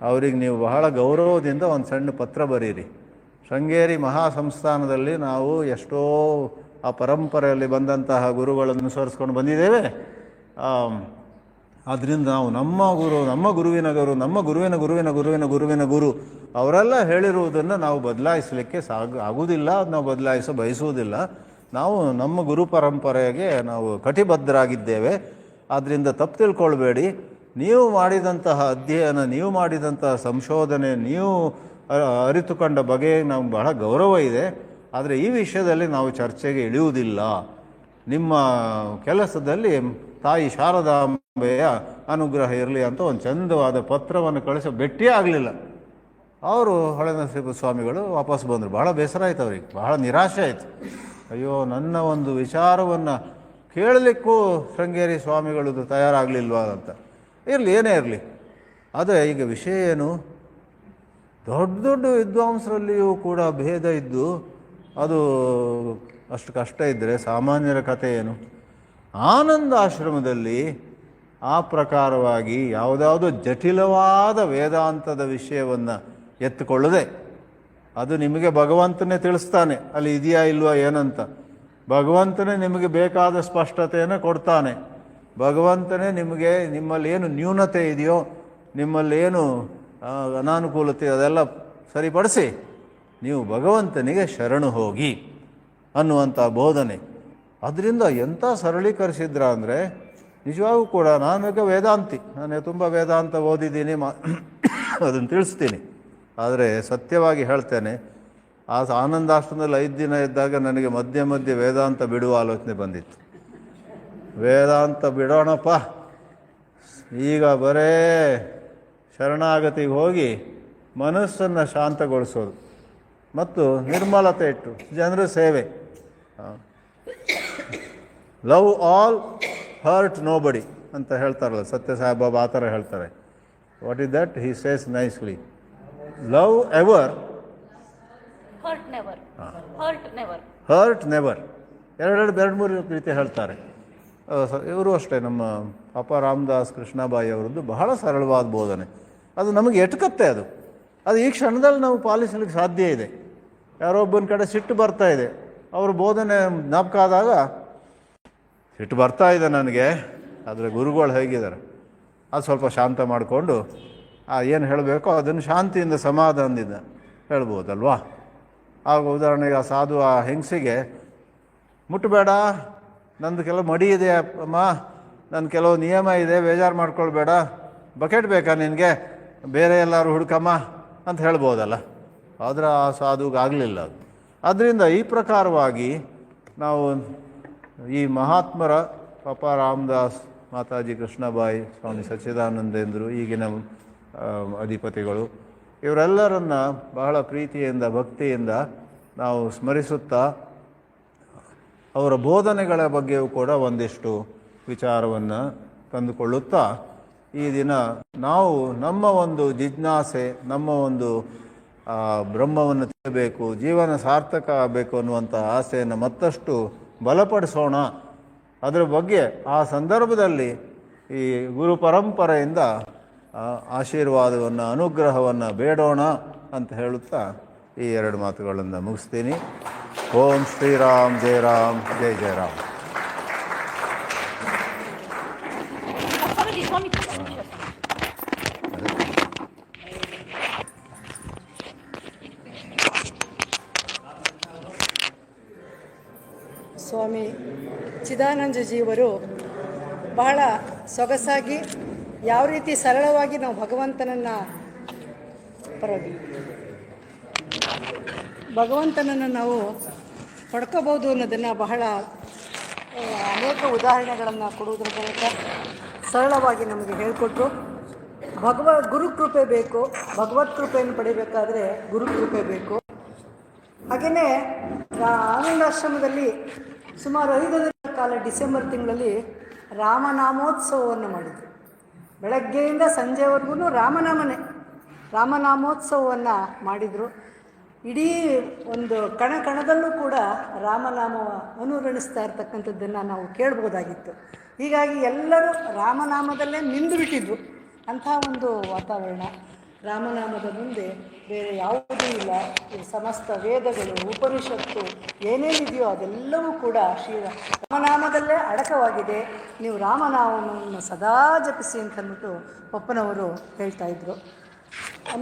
ಅವ್ರಿಗೆ ನೀವು ಬಹಳ ಗೌರವದಿಂದ ಒಂದು ಸಣ್ಣ ಪತ್ರ ಬರೀರಿ. ಶೃಂಗೇರಿ ಮಹಾಸಂಸ್ಥಾನದಲ್ಲಿ ನಾವು ಎಷ್ಟೋ ಆ ಪರಂಪರೆಯಲ್ಲಿ ಬಂದಂತಹ ಗುರುಗಳನ್ನು ಅನುಸರಿಸ್ಕೊಂಡು ಬಂದಿದ್ದೇವೆ. ಆದ್ದರಿಂದ ನಾವು ನಮ್ಮ ಗುರುವಿನ ಗುರು ಅವರೆಲ್ಲ ಹೇಳಿರುವುದನ್ನು ನಾವು ಬದಲಾಯಿಸಲಿಕ್ಕೆ ಆಗುವುದಿಲ್ಲ, ನಾವು ಬದಲಾಯಿಸ ಬಯಸುವುದಿಲ್ಲ. ನಾವು ನಮ್ಮ ಗುರು ಪರಂಪರೆಗೆ ನಾವು ಕಟಿಬದ್ಧರಾಗಿದ್ದೇವೆ. ಆದ್ದರಿಂದ ತಪ್ಪು ತಿಳ್ಕೊಳ್ಬೇಡಿ. ನೀವು ಮಾಡಿದಂತಹ ಅಧ್ಯಯನ, ನೀವು ಮಾಡಿದಂತಹ ಸಂಶೋಧನೆ, ನೀವು ಅರಿತುಕೊಂಡ ಬಗೆ ನಮ್ಗೆ ಬಹಳ ಗೌರವ ಇದೆ. ಆದರೆ ಈ ವಿಷಯದಲ್ಲಿ ನಾವು ಚರ್ಚೆಗೆ ಇಳಿಯುವುದಿಲ್ಲ. ನಿಮ್ಮ ಕೆಲಸದಲ್ಲಿ ತಾಯಿ ಶಾರದಾಂಬೆಯ ಅನುಗ್ರಹ ಇರಲಿ ಅಂತ ಒಂದು ಚಂದವಾದ ಪತ್ರವನ್ನು ಕಳಿಸಿ ಭೇಟಿಯೇ ಆಗಲಿಲ್ಲ. ಅವರು ಹೊಳೆನರಸೀಪುರ ಸ್ವಾಮಿಗಳು ವಾಪಸ್ ಬಂದರು. ಬಹಳ ಬೇಸರ ಆಯ್ತು ಅವ್ರಿಗೆ, ಬಹಳ ನಿರಾಶೆ ಆಯಿತು. ಅಯ್ಯೋ, ನನ್ನ ಒಂದು ವಿಚಾರವನ್ನು ಕೇಳಲಿಕ್ಕೂ ಶೃಂಗೇರಿ ಸ್ವಾಮಿಗಳದ್ದು ತಯಾರಾಗಲಿಲ್ವಾ ಅಂತ. ಇರಲಿ, ಏನೇ ಇರಲಿ, ಆದರೆ ಈಗ ವಿಷಯ ಏನು, ದೊಡ್ಡ ದೊಡ್ಡ ವಿದ್ವಾಂಸರಲ್ಲಿಯೂ ಕೂಡ ಭೇದ ಇದ್ದು ಅದು ಅಷ್ಟು ಕಷ್ಟ ಇದ್ದರೆ ಸಾಮಾನ್ಯರ ಕಥೆ ಏನು? ಆನಂದ ಆಶ್ರಮದಲ್ಲಿ ಆ ಪ್ರಕಾರವಾಗಿ ಯಾವುದಾವುದೋ ಜಟಿಲವಾದ ವೇದಾಂತದ ವಿಷಯವನ್ನು ಎತ್ತುಕೊಳ್ಳದೆ, ಅದು ನಿಮಗೆ ಭಗವಂತನೇ ತಿಳಿಸ್ತಾನೆ ಅಲ್ಲಿ ಇದೆಯಾ ಇಲ್ವಾ ಏನಂತ. ಭಗವಂತನೇ ನಿಮಗೆ ಬೇಕಾದ ಸ್ಪಷ್ಟತೆಯನ್ನು ಕೊಡ್ತಾನೆ. ಭಗವಂತನೇ ನಿಮಗೆ ನಿಮ್ಮಲ್ಲಿ ಏನು ನ್ಯೂನತೆ ಇದೆಯೋ, ನಿಮ್ಮಲ್ಲೇನು ಅನಾನುಕೂಲತೆ ಅದೆಲ್ಲ ಸರಿಪಡಿಸಿ ನೀವು ಭಗವಂತನಿಗೆ ಶರಣು ಹೋಗಿ ಅನ್ನುವಂಥ ಬೋಧನೆ. ಅದರಿಂದ ಎಂಥ ಸರಳೀಕರಿಸಿದ್ರ ಅಂದರೆ ನಿಜವಾಗೂ ಕೂಡ ನಾನೀಗ ವೇದಾಂತಿ, ನಾನು ತುಂಬ ವೇದಾಂತ ಓದಿದ್ದೀನಿ, ಅದನ್ನು ತಿಳಿಸ್ತೀನಿ. ಆದರೆ ಸತ್ಯವಾಗಿ ಹೇಳ್ತೇನೆ, ಆ ಆನಂದಾಶ್ರಮದಲ್ಲಿ 5 ದಿನ ಇದ್ದಾಗ ನನಗೆ ಮಧ್ಯೆ ಮಧ್ಯೆ ವೇದಾಂತ ಬಿಡುವ ಆಲೋಚನೆ ಬಂದಿತ್ತು. ವೇದಾಂತ ಬಿಡೋಣಪ್ಪ, ಈಗ ಬರೇ ಶರಣಾಗತಿಗೆ ಹೋಗಿ ಮನಸ್ಸನ್ನು ಶಾಂತಗೊಳಿಸೋದು ಮತ್ತು ನಿರ್ಮಲತೆ ಇಟ್ಟು ಜನರ ಸೇವೆ. ಲವ್ ಆಲ್ ಹರ್ಟ್ ನೋಬಡಿ ಅಂತ ಹೇಳ್ತಾರಲ್ಲ ಸತ್ಯ ಸಾಯಿಬಾಬಾ, ಆ ಥರ ಹೇಳ್ತಾರೆ. What is that? He says nicely, love ever, hurt never. ಎರಡು ಮೂರು ರೀತಿ ಹೇಳ್ತಾರೆ. ಇವರು ಅಷ್ಟೇ, ನಮ್ಮ ಪಾಪ ರಾಮದಾಸ್ ಕೃಷ್ಣಬಾಯಿ ಅವರದ್ದು ಬಹಳ ಸರಳವಾದ ಬೋಧನೆ. ಅದು ನಮಗೆ ಎಟ್ಕತ್ತೆ, ಅದು ಈ ಕ್ಷಣದಲ್ಲಿ ನಾವು ಪಾಲಿಸಲಿಕ್ಕೆ ಸಾಧ್ಯ ಇದೆ. ಯಾರೊಬ್ಬನ ಕಡೆ ಸಿಟ್ಟು ಬರ್ತಾ ಇದೆ, ಅವ್ರ ಬೋಧನೆ ಜ್ಞಾಪಕ ಆದಾಗ ಸಿಟ್ಟು ಬರ್ತಾ ಇದೆ ನನಗೆ, ಆದರೆ ಗುರುಗಳು ಹೇಗಿದ್ದಾರೆ ಅದು ಸ್ವಲ್ಪ ಶಾಂತ ಮಾಡಿಕೊಂಡು ಏನು ಹೇಳಬೇಕೋ ಅದನ್ನು ಶಾಂತಿಯಿಂದ ಸಮಾಧಾನದಿಂದ ಹೇಳ್ಬೋದಲ್ವಾ. ಆಗ ಉದಾಹರಣೆಗೆ ಆ ಸಾಧು ಆ ಹೆಂಗಸಿಗೆ ಮುಟ್ಟಬೇಡ, ನಂದು ಕೆಲವು ಮಡಿ ಇದೆ ಅಮ್ಮ, ನನ್ನ ಕೆಲವು ನಿಯಮ ಇದೆ, ಬೇಜಾರು ಮಾಡ್ಕೊಳ್ಬೇಡ, ಬಕೆಟ್ ಬೇಕಾ ನಿನಗೆ, ಬೇರೆ ಎಲ್ಲರೂ ಹುಡುಕಮ್ಮ ಅಂತ ಹೇಳ್ಬೋದಲ್ಲ. ಆದರೆ ಆ ಸಾಧುಗಾಗಲಿಲ್ಲ ಅದು. ಅದರಿಂದ ಈ ಪ್ರಕಾರವಾಗಿ ನಾವು ಈ ಮಹಾತ್ಮರ ಪಾಪ ರಾಮದಾಸ್, ಮಾತಾಜಿ ಕೃಷ್ಣಬಾಯಿ, ಸ್ವಾಮಿ ಸಚ್ಚಿದಾನಂದೇಂದ್ರು, ಈಗಿನ ಅಧಿಪತಿಗಳು, ಇವರೆಲ್ಲರನ್ನ ಬಹಳ ಪ್ರೀತಿಯಿಂದ ಭಕ್ತಿಯಿಂದ ನಾವು ಸ್ಮರಿಸುತ್ತಾ ಅವರ ಬೋಧನೆಗಳ ಬಗ್ಗೆಯೂ ಕೂಡ ಒಂದಿಷ್ಟು ವಿಚಾರವನ್ನು ತಂದುಕೊಳ್ಳುತ್ತಾ ಈ ದಿನ ನಾವು ನಮ್ಮ ಒಂದು ಜಿಜ್ಞಾಸೆ, ನಮ್ಮ ಒಂದು ಬ್ರಹ್ಮವನ್ನು ತಿಳಿಯಬೇಕು, ಜೀವನ ಸಾರ್ಥಕ ಆಗಬೇಕು ಅನ್ನುವಂಥ ಆಸೆಯನ್ನು ಮತ್ತಷ್ಟು ಬಲಪಡಿಸೋಣ. ಅದರ ಬಗ್ಗೆ ಆ ಸಂದರ್ಭದಲ್ಲಿ ಈ ಗುರು ಪರಂಪರೆಯಿಂದ ಆಶೀರ್ವಾದವನ್ನು, ಅನುಗ್ರಹವನ್ನು ಬೇಡೋಣ ಅಂತ ಹೇಳುತ್ತಾ ಈ 2 ಮಾತುಗಳನ್ನು ಮುಗಿಸ್ತೀನಿ. ಓಂ ಶ್ರೀರಾಮ್ ಜಯ ರಾಮ್, ಜಯ ಜಯ ರಾಮ್. ಸ್ವಾಮಿ ಚಿದಾನಂದಜಿಯವರು ಬಹಳ ಸೊಗಸಾಗಿ ಯಾವ ರೀತಿ ಸರಳವಾಗಿ ನಾವು ಭಗವಂತನನ್ನು ನಾವು ಪಡ್ಕೋಬೋದು ಅನ್ನೋದನ್ನು ಬಹಳ ಅನೇಕ ಉದಾಹರಣೆಗಳನ್ನು ಕೊಡುವುದರ ಮೂಲಕ ಸರಳವಾಗಿ ನಮಗೆ ಹೇಳಿಕೊಟ್ರು. ಗುರುಕೃಪೆ ಬೇಕು, ಭಗವತ್ ಕೃಪೆಯನ್ನು ಪಡಿಬೇಕಾದ್ರೆ ಗುರುಕೃಪೆ ಬೇಕು. ಹಾಗೆಯೇ ಆನಂದಾಶ್ರಮದಲ್ಲಿ ಸುಮಾರು 5 ದಿನಗಳ ಕಾಲ ಡಿಸೆಂಬರ್ ತಿಂಗಳಲ್ಲಿ ರಾಮನಾಮೋತ್ಸವವನ್ನು ಮಾಡಿದರು. ಬೆಳಗ್ಗೆಯಿಂದ ಸಂಜೆವರೆಗೂ ರಾಮನಾಮೋತ್ಸವವನ್ನು ಮಾಡಿದರು. ಇಡೀ ಒಂದು ಕಣದಲ್ಲೂ ಕೂಡ ರಾಮನಾಮ ಅನುರಣಿಸ್ತಾ ಇರ್ತಕ್ಕಂಥದ್ದನ್ನು ನಾವು ಕೇಳ್ಬೋದಾಗಿತ್ತು. ಹೀಗಾಗಿ ಎಲ್ಲರೂ ರಾಮನಾಮದಲ್ಲೇ ನಿಂದು ಬಿಟ್ಟಿದ್ರು. ಅಂಥ ಒಂದು ವಾತಾವರಣ. ರಾಮನಾಮದ ಮುಂದೆ ಬೇರೆ ಯಾವುದೂ ಇಲ್ಲ. ಈ ಸಮಸ್ತ ವೇದಗಳು, ಉಪನಿಷತ್ತು ಏನೇನಿದೆಯೋ ಅದೆಲ್ಲವೂ ಕೂಡ ರಾಮನಾಮದಲ್ಲೇ ಅಡಕವಾಗಿದೆ. ನೀವು ರಾಮನಾಮವನ್ನು ಸದಾ ಜಪಿಸಿ ಅಂತಂದ್ಬಿಟ್ಟು ಪಪ್ಪನವರು ಹೇಳ್ತಾಯಿದ್ರು.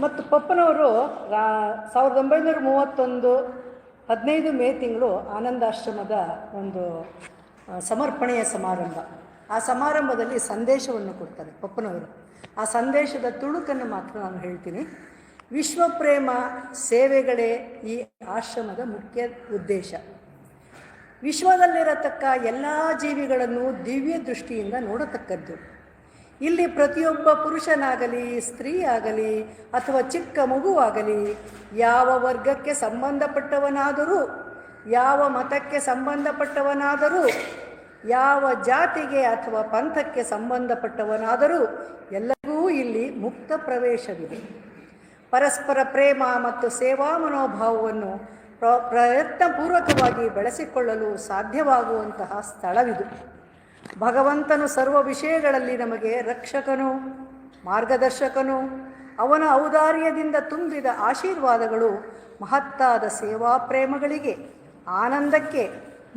ಮತ್ತು ಪಪ್ಪನವರು 1931 15 ಮೇ ತಿಂಗಳು ಆನಂದಾಶ್ರಮದ ಒಂದು ಸಮರ್ಪಣೆಯ ಸಮಾರಂಭ. ಆ ಸಮಾರಂಭದಲ್ಲಿ ಸಂದೇಶವನ್ನು ಕೊಡ್ತಾರೆ ಪಪ್ಪನವರು. ಆ ಸಂದೇಶದ ತುಣುಕನ್ನು ಮಾತ್ರ ನಾನು ಹೇಳ್ತೀನಿ. ವಿಶ್ವಪ್ರೇಮ ಸೇವೆಗಳೇ ಈ ಆಶ್ರಮದ ಮುಖ್ಯ ಉದ್ದೇಶ. ವಿಶ್ವದಲ್ಲಿರತಕ್ಕ ಎಲ್ಲ ಜೀವಿಗಳನ್ನು ದಿವ್ಯ ದೃಷ್ಟಿಯಿಂದ ನೋಡತಕ್ಕದ್ದು. ಇಲ್ಲಿ ಪ್ರತಿಯೊಬ್ಬ ಪುರುಷನಾಗಲಿ, ಸ್ತ್ರೀ ಆಗಲಿ, ಅಥವಾ ಚಿಕ್ಕ ಮಗುವಾಗಲಿ, ಯಾವ ವರ್ಗಕ್ಕೆ ಸಂಬಂಧಪಟ್ಟವನಾದರೂ, ಯಾವ ಮತಕ್ಕೆ ಸಂಬಂಧಪಟ್ಟವನಾದರೂ, ಯಾವ ಜಾತಿಗೆ ಅಥವಾ ಪಂಥಕ್ಕೆ ಸಂಬಂಧಪಟ್ಟವನಾದರೂ ಎಲ್ಲರಿಗೂ ಇಲ್ಲಿ ಮುಕ್ತ ಪ್ರವೇಶವಿದೆ. ಪರಸ್ಪರ ಪ್ರೇಮ ಮತ್ತು ಸೇವಾ ಮನೋಭಾವವನ್ನು ಪ್ರಯತ್ನಪೂರ್ವಕವಾಗಿ ಬೆಳೆಸಿಕೊಳ್ಳಲು ಸಾಧ್ಯವಾಗುವಂತಹ ಸ್ಥಳವಿದು. ಭಗವಂತನು ಸರ್ವ ವಿಷಯಗಳಲ್ಲಿ ನಮಗೆ ರಕ್ಷಕನು, ಮಾರ್ಗದರ್ಶಕನು. ಅವನ ಔದಾರ್ಯದಿಂದ ತುಂಬಿದ ಆಶೀರ್ವಾದಗಳು ಮಹತ್ತಾದ ಸೇವಾ ಪ್ರೇಮಗಳಿಗೆ, ಆನಂದಕ್ಕೆ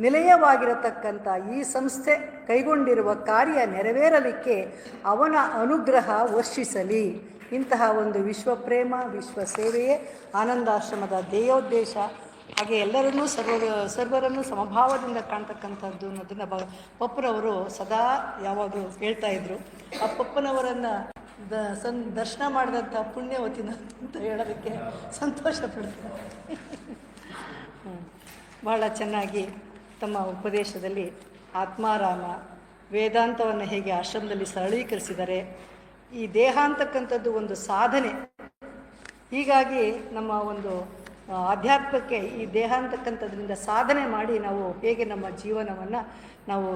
ನಿಲಯವಾಗಿರತಕ್ಕಂಥ ಈ ಸಂಸ್ಥೆ ಕೈಗೊಂಡಿರುವ ಕಾರ್ಯ ನೆರವೇರಲಿಕ್ಕೆ ಅವನ ಅನುಗ್ರಹ ವರ್ಷಿಸಲಿ. ಇಂತಹ ಒಂದು ವಿಶ್ವಪ್ರೇಮ, ವಿಶ್ವ ಸೇವೆಯೇ ಆನಂದಾಶ್ರಮದ ಧ್ಯೇಯೋದ್ದೇಶ. ಹಾಗೆ ಎಲ್ಲರನ್ನೂ ಸರ್ವರನ್ನು ಸಮಭಾವದಿಂದ ಕಾಣ್ತಕ್ಕಂಥದ್ದು ಅನ್ನೋದನ್ನು ಪಪ್ಪನವರು ಸದಾ ಯಾವಾಗಲೂ ಹೇಳ್ತಾ ಇದ್ರು. ಆ ಪಪ್ಪನವರನ್ನು ದರ್ಶನ ಮಾಡಿದಂಥ ಪುಣ್ಯವತಿನ ಅಂತ ಹೇಳೋದಕ್ಕೆ ಸಂತೋಷ ಪಡ್ತಾರೆ. ಬಹಳ ಚೆನ್ನಾಗಿ ತಮ್ಮ ಉಪದೇಶದಲ್ಲಿ ಆತ್ಮಾರಾಮ, ವೇದಾಂತವನ್ನು ಹೇಗೆ ಆಶ್ರಮದಲ್ಲಿ ಸರಳೀಕರಿಸಿದರೆ, ಈ ದೇಹ ಅಂತಕ್ಕಂಥದ್ದು ಒಂದು ಸಾಧನೆ. ಹೀಗಾಗಿ ನಮ್ಮ ಒಂದು ಆಧ್ಯಾತ್ಮಕ್ಕೆ ಈ ದೇಹ ಅಂತಕ್ಕಂಥದ್ರಿಂದ ಸಾಧನೆ ಮಾಡಿ ನಾವು ಹೇಗೆ ನಮ್ಮ ಜೀವನವನ್ನು ನಾವು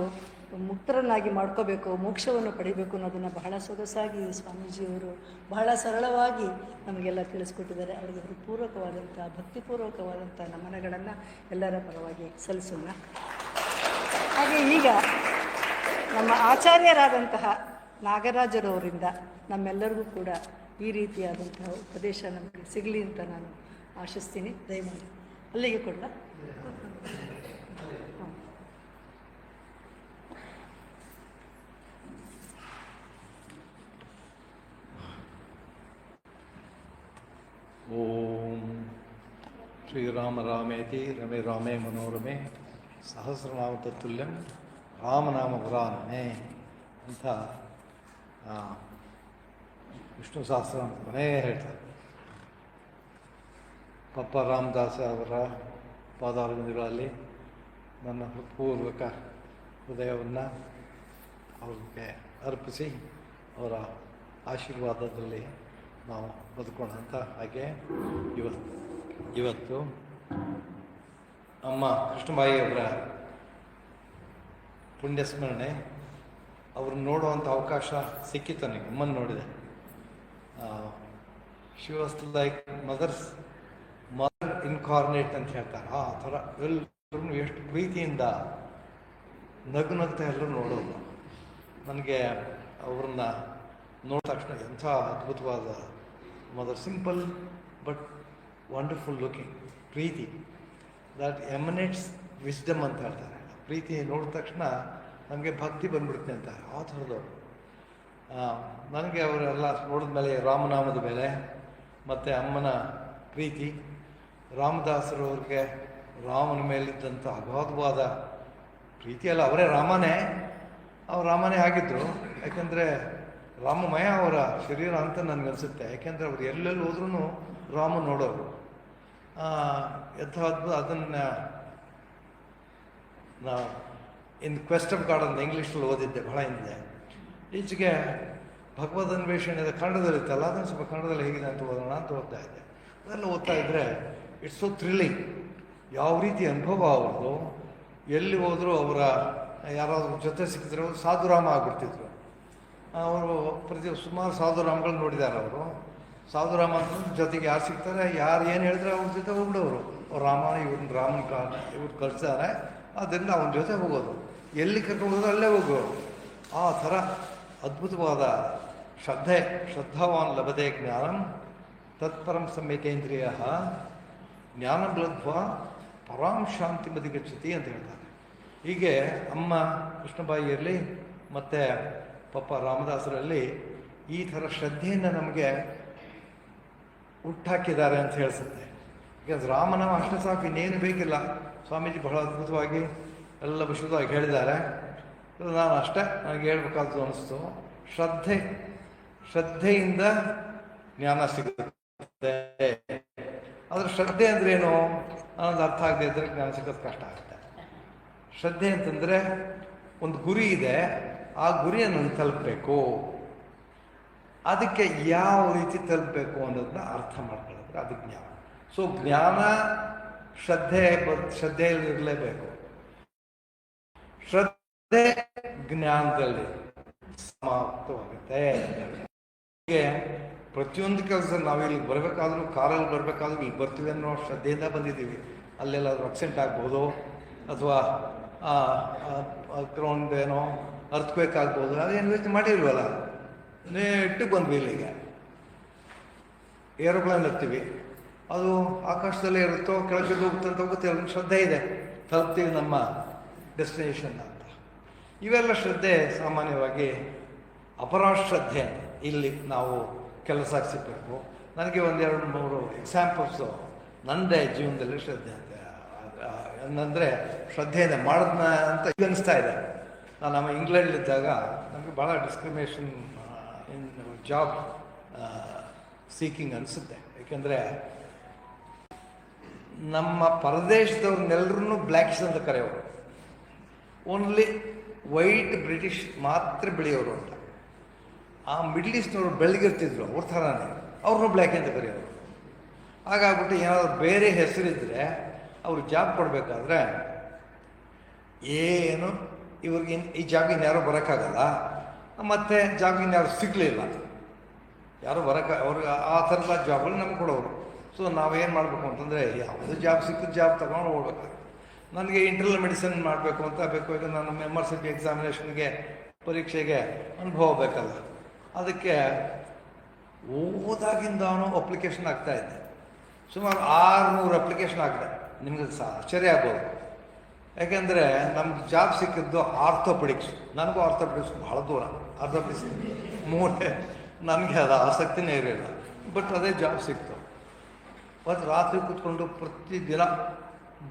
ಮುಕ್ತರನ್ನಾಗಿ ಮಾಡ್ಕೋಬೇಕು, ಮೋಕ್ಷವನ್ನು ಪಡಿಬೇಕು ಅನ್ನೋದನ್ನು ಬಹಳ ಸೊಗಸಾಗಿ ಸ್ವಾಮೀಜಿಯವರು ಬಹಳ ಸರಳವಾಗಿ ನಮಗೆಲ್ಲ ತಿಳಿಸ್ಕೊಟ್ಟಿದ್ದಾರೆ. ಅವರಿಗೆ ಹೃತ್ಪೂರ್ವಕವಾದಂಥ ಭಕ್ತಿಪೂರ್ವಕವಾದಂಥ ನಮನಗಳನ್ನು ಎಲ್ಲರ ಪರವಾಗಿ ಸಲ್ಲಿಸೋಣ. ಹಾಗೆ ಈಗ ನಮ್ಮ ಆಚಾರ್ಯರಾದಂತಹ ನಾಗರಾಜರವರಿಂದ ನಮ್ಮೆಲ್ಲರಿಗೂ ಕೂಡ ಈ ರೀತಿಯಾದಂತಹ ಉಪದೇಶ ನಮಗೆ ಸಿಗಲಿ ಅಂತ ನಾನು ಆಶಿಸ್ತೀನಿ. ದಯಮಾಡಿ ಅಲ್ಲಿಗೆ ಕೊಡ. ಓಂ ಶ್ರೀರಾಮ ರಾಮೇತಿ ರಮೇ ರಾಮೇ ಮನೋರಮೆ ಸಹಸ್ರನಾಮ ತತ್ತುಲ್ಯಂ ರಾಮನಾಮ ವರಾನನೆ ಅಂತ ವಿಷ್ಣು ಸಹಸ್ರನಾಮ ಕೊನೆ ಹೇಳ್ತಾರೆ. ಪಪ್ಪ ರಾಮದಾಸ ಅವರ ಪಾದಾರವಿಂದಗಳಲ್ಲಿ ನನ್ನ ಹೃತ್ಪೂರ್ವಕ ಹೃದಯವನ್ನು ಅವ್ರಿಗೆ ಅರ್ಪಿಸಿ ಅವರ ಆಶೀರ್ವಾದದಲ್ಲಿ ನಾವು ಬದುಕೋಣ ಅಂತ. ಹಾಗೆ ಇವತ್ತು ಅಮ್ಮ ಕೃಷ್ಣಬಾಯಿ ಅವರ ಪುಣ್ಯಸ್ಮರಣೆ, ಅವ್ರನ್ನ ನೋಡುವಂಥ ಅವಕಾಶ ಸಿಕ್ಕಿತ್ತು ನನಗೆ. ಅಮ್ಮನ ನೋಡಿದೆ. ಶಿ ವಾಸ್ ಲೈಕ್ ಮದರ್ ಇನ್ಕಾರ್ನೇಟ್ ಅಂತ ಹೇಳ್ತಾರೆ. ಆ ಥರ ಎಲ್ಲರೂ ಎಷ್ಟು ಪ್ರೀತಿಯಿಂದ ನಗ್ತಾ ಎಲ್ಲರೂ ನೋಡೋದು. ನನಗೆ ಅವ್ರನ್ನ ನೋಡಿದ ತಕ್ಷಣ ಎಂಥ ಅದ್ಭುತವಾದ mother, simple but wonderful looking, ಪ್ರೀತಿ ದಟ್ ಎಮನೇಟ್ಸ್ ವಿಸ್ಡಮ್ ಅಂತ ಹೇಳ್ತಾರೆ. ಪ್ರೀತಿ ನೋಡಿದ ತಕ್ಷಣ ನಮಗೆ ಭಕ್ತಿ ಬಂದ್ಬಿಡುತ್ತೆ ಅಂತ ಆ ಥರದವರು. ನನಗೆ ಅವರೆಲ್ಲ ನೋಡಿದ ಮೇಲೆ ರಾಮನಾಮದ ಮೇಲೆ ಮತ್ತು ಅಮ್ಮನ ಪ್ರೀತಿ, ರಾಮದಾಸರವ್ರಿಗೆ ರಾಮನ ಮೇಲಿದ್ದಂಥ ಅಗಾಧವಾದ ಪ್ರೀತಿಯಲ್ಲ, ಅವರೇ ರಾಮನೇ ಆಗಿದ್ದರು. ಯಾಕೆಂದರೆ ರಾಮಮಯ ಅವರ ಶರೀರ ಅಂತ ನನಗನ್ಸುತ್ತೆ. ಯಾಕೆಂದರೆ ಅವ್ರು ಎಲ್ಲೆಲ್ಲಿ ಹೋದ್ರೂ ರಾಮ ನೋಡೋರು. ಎಂಥ ಅದ್ಭುತ. ಅದನ್ನು ನಾ ಇನ್ ಕ್ವೆಸ್ಟ್ ಆಫ್ ಗಾಡ್ ಅಂತ ಇಂಗ್ಲೀಷಲ್ಲಿ ಓದಿದ್ದೆ ಬಹಳ ಹಿಂದೆ. ಈಚೆಗೆ ಭಗವದ್ ಅನ್ವೇಷಣೆ ಕನ್ನಡದಲ್ಲಿತ್ತಲ್ಲ, ಅದನ್ನು ಸ್ವಲ್ಪ ಕನ್ನಡದಲ್ಲಿ ಹೇಗಿದೆ ಅಂತ ಓದೋಣ ಅಂತ ಓದ್ತಾ ಇದ್ದೆ. ಅದೆಲ್ಲ ಓದ್ತಾ ಇದ್ದರೆ ಇಟ್ಸ್ ಸೋ ಥ್ರಿಲ್ಲಿಂಗ್. ಯಾವ ರೀತಿ ಅನುಭವ ಅವ್ರದ್ದು. ಎಲ್ಲಿ ಹೋದರೂ ಅವರ ಯಾರಾದರೂ ಜೊತೆ ಸಿಕ್ಕಿದ್ರೆ ಸಾಧುರಾಮ ಆಗ್ಬಿಡ್ತಿದ್ರು. ಅವರು ಸುಮಾರು ಸಾಧುರಾಮಗಳು ನೋಡಿದ್ದಾರೆ ಅವರು. ಸಾಧುರಾಮ ಅಂತ ಜೊತೆಗೆ ಯಾರು ಸಿಗ್ತಾರೆ, ಯಾರು ಏನು ಹೇಳಿದ್ರೆ ಅವ್ರ ಜೊತೆ ಹೋಗ್ಬಿಡೋರು. ಅವ್ರು ರಾಮನ ಇವ್ರು ಕಳಿಸ್ತಾರೆ, ಅದರಿಂದ ಅವನ ಜೊತೆ ಹೋಗೋದು. ಎಲ್ಲಿ ಕರ್ಕೊಂಡು ಹೋಗೋದು ಅಲ್ಲೇ ಹೋಗೋರು. ಆ ಥರ ಅದ್ಭುತವಾದ ಶ್ರದ್ಧಾವಾನ್ ಲಭತೆ ಜ್ಞಾನಂ ತತ್ಪರಂ ಸಮ್ಯಕೇಂದ್ರಿಯ ಜ್ಞಾನಂ ಲಬ್ಧ್ವಾ ಪರಾಂ ಶಾಂತಿ ಮಧಿಗಚ್ಚತಿ ಅಂತ ಹೇಳ್ತಾರೆ. ಹೀಗೆ ಅಮ್ಮ ಕೃಷ್ಣಬಾಯಿಯಲ್ಲಿ ಮತ್ತು ಪಪ್ಪ ರಾಮದಾಸರಲ್ಲಿ ಈ ಥರ ಶ್ರದ್ಧೆಯನ್ನು ನಮಗೆ ಹುಟ್ಟಾಕಿದ್ದಾರೆ ಅಂತ ಹೇಳಿಸುತ್ತೆ. ಈಗ ರಾಮನಾಮ ಅಷ್ಟೇ ಸಾಕು, ಇನ್ನೇನು ಬೇಕಿಲ್ಲ. ಸ್ವಾಮೀಜಿ ಬಹಳ ಅದ್ಭುತವಾಗಿ ಎಲ್ಲ ವಿಶುದ್ಧವಾಗಿ ಹೇಳಿದ್ದಾರೆ. ನಾನು ಅಷ್ಟೇ ನನಗೆ ಹೇಳ್ಬೇಕಾದ್ದು ಅನ್ನಿಸ್ತು. ಶ್ರದ್ಧೆಯಿಂದ ಜ್ಞಾನ ಸಿಗುತ್ತೆ. ಆದರೆ ಶ್ರದ್ಧೆ ಅಂದ್ರೇನು ಅನ್ನೋದು ಅರ್ಥ ಆಗದೆ ಇದ್ದರೆ ಜ್ಞಾನ ಸಿಗೋದು ಕಷ್ಟ ಆಗುತ್ತೆ. ಶ್ರದ್ಧೆ ಅಂತಂದರೆ ಒಂದು ಗುರಿ ಇದೆ, ಆ ಗುರಿಯನ್ನು ತಲುಪಬೇಕು. ಅದಕ್ಕೆ ಯಾವ ರೀತಿ ತಲುಪಬೇಕು ಅನ್ನೋದನ್ನ ಅರ್ಥ ಮಾಡ್ಕೊಳ್ಳೋದ್ರೆ ಅದು ಜ್ಞಾನ. ಸೊ ಜ್ಞಾನ ಶ್ರದ್ಧೆಯಲ್ಲಿ ಇರಲೇಬೇಕು. ಅದೇ ಜ್ಞಾನದಲ್ಲಿ ಸಮಾಪ್ತವಾಗುತ್ತೆ. ಹೀಗೆ ಪ್ರತಿಯೊಂದು ಕೆಲಸ ನಾವಿಲ್ಲಿ ಬರಬೇಕಾದ್ರೂ, ಕಾರಲ್ಲಿ ಬರಬೇಕಾದ್ರೂ ಇಲ್ಲಿ ಬರ್ತೀವಿ ಅನ್ನೋ ಶ್ರದ್ಧೆಯಿಂದ ಬಂದಿದ್ದೀವಿ. ಅಲ್ಲೆಲ್ಲಾದ್ರೂ ಅಕ್ಸಿಡೆಂಟ್ ಆಗ್ಬೋದು, ಅಥವಾ ಗ್ರೌಂಡ್ ಏನೋ ಅರ್ಥಕ್ವೇಕಾಗ್ಬೋದು, ಅದೇನು ಯೋಚನೆ ಮಾಡಿಲ್ವಲ್ಲ, ನೆಟ್ಟಿಗೆ ಬಂದ್ವಿ ಇಲ್ಲಿಗೆ. ಏರೋಪ್ಲೇನ್ ಹತ್ತೀವಿ, ಅದು ಆಕಾಶದಲ್ಲೇ ಇರುತ್ತೋ ಕೆಳಗೆ ಹೋಗುತ್ತೆ ಅಂತ ಗೊತ್ತಿಲ್ಲ, ಶ್ರದ್ಧೆ ಇದೆ, ತಲುಪ್ತೀವಿ ನಮ್ಮ ಡೆಸ್ಟಿನೇಷನ್ ಅಂತ. ಇವೆಲ್ಲ ಶ್ರದ್ಧೆ ಸಾಮಾನ್ಯವಾಗಿ ಅಪರಾಶ್ರದ್ಧೆ. ಇಲ್ಲಿ ನಾವು ಕೆಲಸ ಸಿಗಬೇಕು. ನನಗೆ 1-2-3 ಎಕ್ಸಾಂಪಲ್ಸು ನನ್ನದೇ ಜೀವನದಲ್ಲಿ ಶ್ರದ್ಧೆ ಅಂತ ಏನಂದರೆ ಶ್ರದ್ಧೆಯಿಂದ ಮಾಡಿದ್ನ ಅಂತ ಈಗ ಅನಿಸ್ತಾ ಇದೆ. ನಾನು ನಮ್ಮ ಇಂಗ್ಲೆಂಡ್ಲಿದ್ದಾಗ ನನಗೆ ಭಾಳ ಡಿಸ್ಕ್ರಿಮಿನೇಷನ್ ಇನ್ ಜಾಬ್ ಸೀಕಿಂಗ್ ಅನಿಸುತ್ತೆ. ಏಕೆಂದರೆ ನಮ್ಮ ಪರದೇಶದವ್ರನ್ನೆಲ್ಲರೂ ಬ್ಲ್ಯಾಕ್ಸ್ ಅಂತ ಕರೆಯೋರು, ಓನ್ಲಿ ವೈಟ್ ಬ್ರಿಟಿಷ್ ಮಾತ್ರ ಬೆಳೆಯೋರು ಅಂತ. ಆ ಮಿಡ್ಲ್ ಈಸ್ಟ್ನವರು ಬೆಳಗಿರ್ತಿದ್ರು, ಅವ್ರ ಥರನೇ ಅವ್ರನ್ನೂ ಬ್ಲ್ಯಾಕ್ ಅಂತ ಕರೆಯೋರು. ಹಾಗಾಗ್ಬಿಟ್ಟು ಏನಾದ್ರು ಬೇರೆ ಹೆಸರಿದ್ದರೆ ಅವ್ರು ಜಾಬ್ ಕೊಡಬೇಕಾದ್ರೆ ಏನು ಇವ್ರಿಗೆ ಈ ಜಾಗಿನ ಯಾರೂ ಬರೋಕ್ಕಾಗಲ್ಲ, ಮತ್ತು ಜಾಗಿನ ಯಾರು ಸಿಗಲಿಲ್ಲ, ಯಾರು ಅವ್ರಿಗೆ ಆ ಥರದ ಜಾಬ್ಗಳು ನಮ್ಗೆ ಕೊಡೋರು. ಸೊ ನಾವೇನು ಮಾಡಬೇಕು ಅಂತಂದರೆ ಯಾವುದೇ ಜಾಬ್ ಸಿಕ್ಕಿದ ಜಾಬ್ ತೊಗೊಂಡು ಹೋಗ್ಬೇಕಾಗುತ್ತೆ. ನನಗೆ ಇಂಟರ್ನಲ್ ಮೆಡಿಸಿನ್ ಮಾಡಬೇಕು ಅಂತ ಬೇಕು, ಈಗ ನಾನು MRCP ಎಕ್ಸಾಮಿನೇಷನ್ಗೆ ಪರೀಕ್ಷೆಗೆ ಅನುಭವ ಬೇಕಲ್ಲ, ಅದಕ್ಕೆ ಓದಾಗಿಂದಾನು ಅಪ್ಲಿಕೇಶನ್ ಆಗ್ತಾಯಿದ್ದೆ. ಸುಮಾರು 600 ಅಪ್ಲಿಕೇಶನ್ ಆಗಿದೆ. ನಿಮಗೆ ಆಶ್ಚರ್ಯ ಆಗ್ಬೋದು, ಯಾಕೆಂದರೆ ನಮ್ಗೆ ಜಾಬ್ ಸಿಕ್ಕಿದ್ದು ಆರ್ಥೋಪೆಡಿಕ್ಸ್. ನನಗೂ ಆರ್ಥೋಪೆಡಿಕ್ಸ್ ಭಾಳ ದೂರ, ಆರ್ಥೋಪೆಡಿಕ್ಸ್ ಮೂಟೆ, ನನಗೆ ಅದು ಆಸಕ್ತಿನೇ ಇರಲಿಲ್ಲ. ಬಟ್ ಅದೇ ಜಾಬ್ ಸಿಕ್ತು. ಮತ್ತು ರಾತ್ರಿ ಕೂತ್ಕೊಂಡು ಪ್ರತಿದಿನ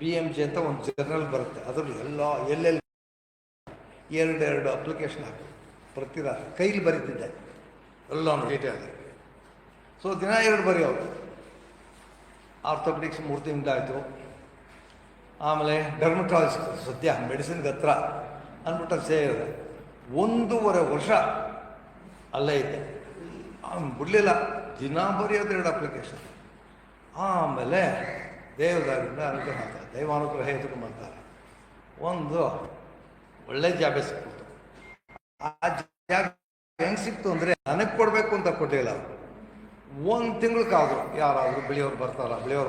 BMJ ಅಂತ ಒಂದು ಜರ್ನಲ್ ಬರುತ್ತೆ, ಅದರಲ್ಲಿ ಎಲ್ಲೆಲ್ಲಿ 2 ಅಪ್ಲಿಕೇಶನ್ ಹಾಕಿ ಪ್ರತಿ ರಾತ್ರಿ ಕೈಲಿ ಬರೀತಿದ್ದೆ ಎಲ್ಲನೂ ಡೀಟೇಲ್. ಸೊ ದಿನ 2 ಬರೆಯೋರು. ಆರ್ಥೋಪೆಡಿಕ್ಸ್ 3 ತಿಂಗಳಾಯಿತು. ಆಮೇಲೆ ಡರ್ಮಟಾಲಜಿ ಸದ್ಯ ಮೆಡಿಸಿನ್ಗೆ ಹತ್ರ ಅಂದ್ಬಿಟ್ಟು ಸೇರಿದೆ. 1.5 ವರ್ಷ ಅಲ್ಲೇ ಇದ್ದೆ. ಬಿಡಲಿಲ್ಲ, ದಿನ ಬರೆಯೋದು 2 ಅಪ್ಲಿಕೇಶನ್. ಆಮೇಲೆ ದೇವದಾರಿಂದ ಅನುಗ್ರಹ ಮಾಡ್ತಾರೆ, ದೈವಾನುಗ್ರಹ ಎದುರುಕೊಂಡ್ಬರ್ತಾರೆ. ಒಂದು ಒಳ್ಳೆ ಜಾಬೇ ಸಿಕ್ಬಿಡ್ತು. ಆ ಜಾಬ್ ಹೆಂಗೆ ಸಿಕ್ತು ಅಂದರೆ ನನಗೆ ಕೊಡಬೇಕು ಅಂತ ಕೊಟ್ಟಿಲ್ಲ. 1 ತಿಂಗಳಕ್ಕಾದ್ರು ಯಾರಾದರೂ ಬೆಳೆಯೋರು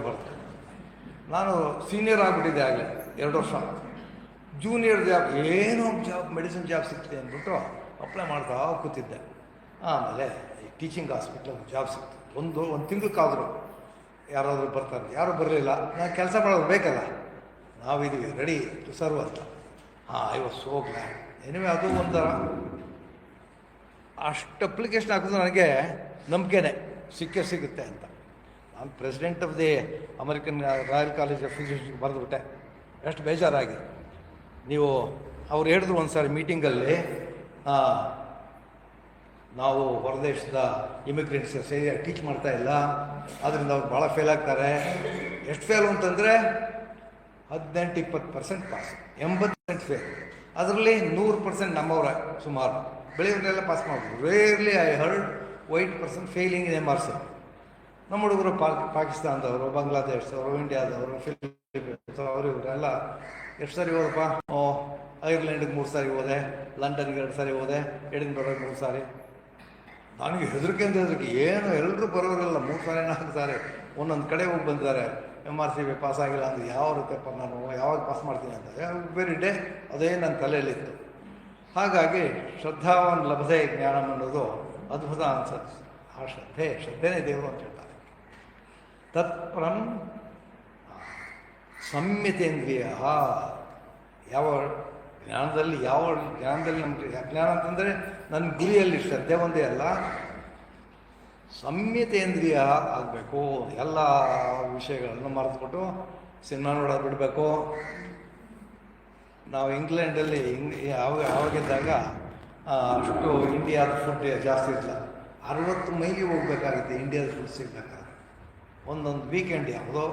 ಬರ್ತಾರೆ. ನಾನು ಸೀನಿಯರ್ ಆಗಿಬಿಟ್ಟಿದ್ದೆ ಆಗಲೇ 2 ವರ್ಷ. ಜೂನಿಯರ್ ಜಾಬ್ ಏನೋ ಜಾಬ್ ಮೆಡಿಸಿನ್ ಜಾಬ್ ಸಿಗ್ತಿದೆ ಅಂದ್ಬಿಟ್ಟು ಅಪ್ಲೈ ಮಾಡ್ತಾ ಕೂತಿದ್ದೆ. ಆಮೇಲೆ ಟೀಚಿಂಗ್ ಹಾಸ್ಪಿಟ್ಲಲ್ಲಿ ಜಾಬ್ ಸಿಕ್ತು. ಒಂದು ತಿಂಗಳಕ್ಕಾದ್ರು ಯಾರಾದರೂ ಬರ್ತಾರೆ. ಯಾರೂ ಬರಲಿಲ್ಲ. ನಾನು ಕೆಲಸ ಮಾಡೋದು ಬೇಕಲ್ಲ, ನಾವಿದ್ದೀವಿ ರೆಡಿ ಟು ಸರ್ವ್ ಅಂತ. I was so glad. Anyway ಅದು ಒಂಥರ ಅಷ್ಟು ಅಪ್ಲಿಕೇಶನ್ ಹಾಕಿದ್ರು ನನಗೆ ನಂಬಿಕೆನೆ ಸಿಗುತ್ತೆ ಅಂತ. ನಾನು president of the American royal college of ಫಿಸಿಷಿಯನ್ಸ್ಗೆ ಬರೆದುಬಿಟ್ಟೆ. ಎಷ್ಟು ಬೇಜಾರಾಗಿ. ನೀವು ಅವ್ರು ಹೇಳಿದ್ರು ಒಂದು ಸಾರಿ ಮೀಟಿಂಗಲ್ಲಿ, ನಾವು ಹೊರದೇಶದ ಇಮಿಗ್ರೆಂಟ್ಸ್ ಸರಿಯಾಗಿ ಟೀಚ್ ಮಾಡ್ತಾ ಇಲ್ಲ, ಅದರಿಂದ ಅವ್ರು ಭಾಳ ಫೇಲ್ ಆಗ್ತಾರೆ. ಎಷ್ಟು ಫೇಲು ಅಂತಂದರೆ 18-20% ಪಾಸ್, 80% ಫೇಲ್. ಅದರಲ್ಲಿ 100% ನಮ್ಮವರ ಸುಮಾರು ಬೆಳೆಯೋರೆಲ್ಲ ಪಾಸ್ ಮಾಡಿದ್ರು. Rarely I heard white person failing in MRC. ನಮ್ಮ ಹುಡುಗರು ಪಾಕಿಸ್ತಾನದವರು, ಬಾಂಗ್ಲಾದೇಶದವರು, ಇಂಡಿಯಾದವರು, ಫಿಲಿಪೀನ್ಸ್ ಅವರು ಇವರೆಲ್ಲ ಎಷ್ಟು ಸಾರಿ ಹೋದಪ್ಪ? ಐರ್ಲೆಂಡಿಗೆ 3 ಸಾರಿ ಹೋದೆ, ಲಂಡನ್ಗೆ 2 ಸಾರಿ ಹೋದೆ, ಎಡಿನ್ಬರ್ಗ್ಗೆ 3 ಸಾರಿ. ನನಗೆ ಹೆದರಿಕೆ ಏನು ಎಲ್ಲರೂ ಬರೋರೆಲ್ಲ 3 ಸಾರಿ 4 ಸಾರಿ ಒಂದೊಂದು ಕಡೆ ಹೋಗಿ ಬಂದಿದ್ದಾರೆ. MRCP ಪಾಸ್ ಆಗಿಲ್ಲ ಅಂದರೆ ಯಾವ ಪೇಪರ್ ನಾನು ಯಾವಾಗ ಪಾಸ್ ಮಾಡ್ತೀನಿ ಅಂತ ವೆರಿ ಡೇ ಅದೇ ನನ್ನ ತಲೆಯಲ್ಲಿತ್ತು. ಹಾಗಾಗಿ ಶ್ರದ್ಧಾವಾನ್ ಲಭತೆ ಜ್ಞಾನಂ ಅನ್ನೋದು ಅದ್ಭುತ ಅನ್ಸುತ್ತೆ. ಆ ಶ್ರದ್ಧೆನೇ ದೇವರು ಅಂತ ಹೇಳ್ತಾರೆ. ತತ್ಪರಂ ಸಂಯತೇಂದ್ರಿಯ. ಯಾವ ಜ್ಞಾನದಲ್ಲಿ ನಮಗೆ ಜ್ಞಾನ ಅಂತಂದರೆ ನನ್ನ ಗುರಿಯಲ್ಲಿ ಶ್ರದ್ಧೆ ಒಂದೇ ಅಲ್ಲ, ಸಂಯತೇಂದ್ರಿಯ ಆಗಬೇಕು. ಎಲ್ಲ ವಿಷಯಗಳನ್ನು ಮರೆತುಬಿಟ್ಟು ಸಿನಿಮಾ ನೋಡೋದು ಬಿಡಬೇಕು. ನಾವು ಇಂಗ್ಲೆಂಡಲ್ಲಿ ಆವಾಗಿದ್ದಾಗ ಅಷ್ಟು ಇಂಡಿಯಾದ ಫುಡ್ ಜಾಸ್ತಿ ಇರಲಿಲ್ಲ. 60 ಮೈಲಿಗೆ ಹೋಗ್ಬೇಕಾಗಿತ್ತು ಇಂಡಿಯಾದ ಫುಡ್ ಸಿಗ್ಬೇಕಾದ್ರೆ. ಒಂದೊಂದು ವೀಕೆಂಡ್ ಯಾವುದೋ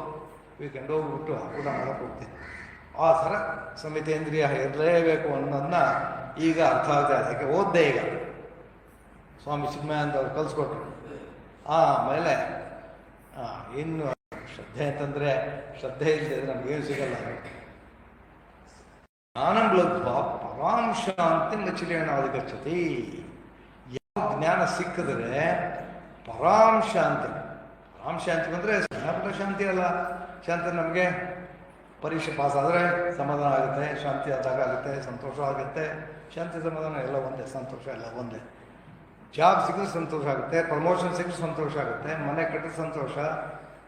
ವೀಕೆಂಡ್ ಹೋಗ್ಬಿಟ್ಟು ಊಟ ಮಾಡೋಕ್ಕೆ ಹೋಗ್ತೀನಿ. ಆ ಥರ ಸಂಯತೇಂದ್ರಿಯ ಇರಲೇಬೇಕು ಅನ್ನೋದನ್ನ ಈಗ ಅರ್ಥ ಆಗ್ತಾ ಇದೆ. ಯಾಕೆ ಓದ್ದೆ ಈಗ ಸ್ವಾಮಿ ಚಿನ್ಮಯಾನಂದ ಅವ್ರು ಕಲಿಸ್ಕೊಟ್ರು. ಆಮೇಲೆ ಇನ್ನು ಶ್ರದ್ಧೆ ಅಂತಂದರೆ ಶ್ರದ್ಧೆ ಇಲ್ಲದೆ ನಮಗೇನು ಸಿಗಲ್ಲ. ಜ್ಞಾನಂ ಲಬ್ಧ್ವಾ ಪರಾಂ ಶಾಂತಿ ನಚಿರೇಣಾಧಿಗಚ್ಚತಿ. ಯಾವ ಜ್ಞಾನ ಸಿಕ್ಕಿದ್ರೆ ಪರಾಂ ಶಾಂತಿ, ಪರಾಂ ಶಾಂತಿ ಅಂದರೆ ಸಣ್ಣಪುಟ್ಟ ಶಾಂತಿ ಅಲ್ಲ. ಶಾಂತಿ ನಮಗೆ ಪರೀಕ್ಷೆ ಪಾಸ್ ಆದರೆ ಸಮಾಧಾನ ಆಗುತ್ತೆ, ಶಾಂತಿ ಆದಾಗ ಆಗುತ್ತೆ, ಸಂತೋಷ ಆಗುತ್ತೆ. ಶಾಂತಿ ಸಮಾಧಾನ ಎಲ್ಲ ಒಂದೇ, ಸಂತೋಷ ಎಲ್ಲ ಒಂದೇ. ಜಾಬ್ ಸಿಕ್ಕಿದ್ರೆ ಸಂತೋಷ ಆಗುತ್ತೆ, ಪ್ರಮೋಷನ್ ಸಿಕ್ಕರೆ ಸಂತೋಷ ಆಗುತ್ತೆ, ಮನೆ ಕಟ್ಟಿದ್ರೆ ಸಂತೋಷ,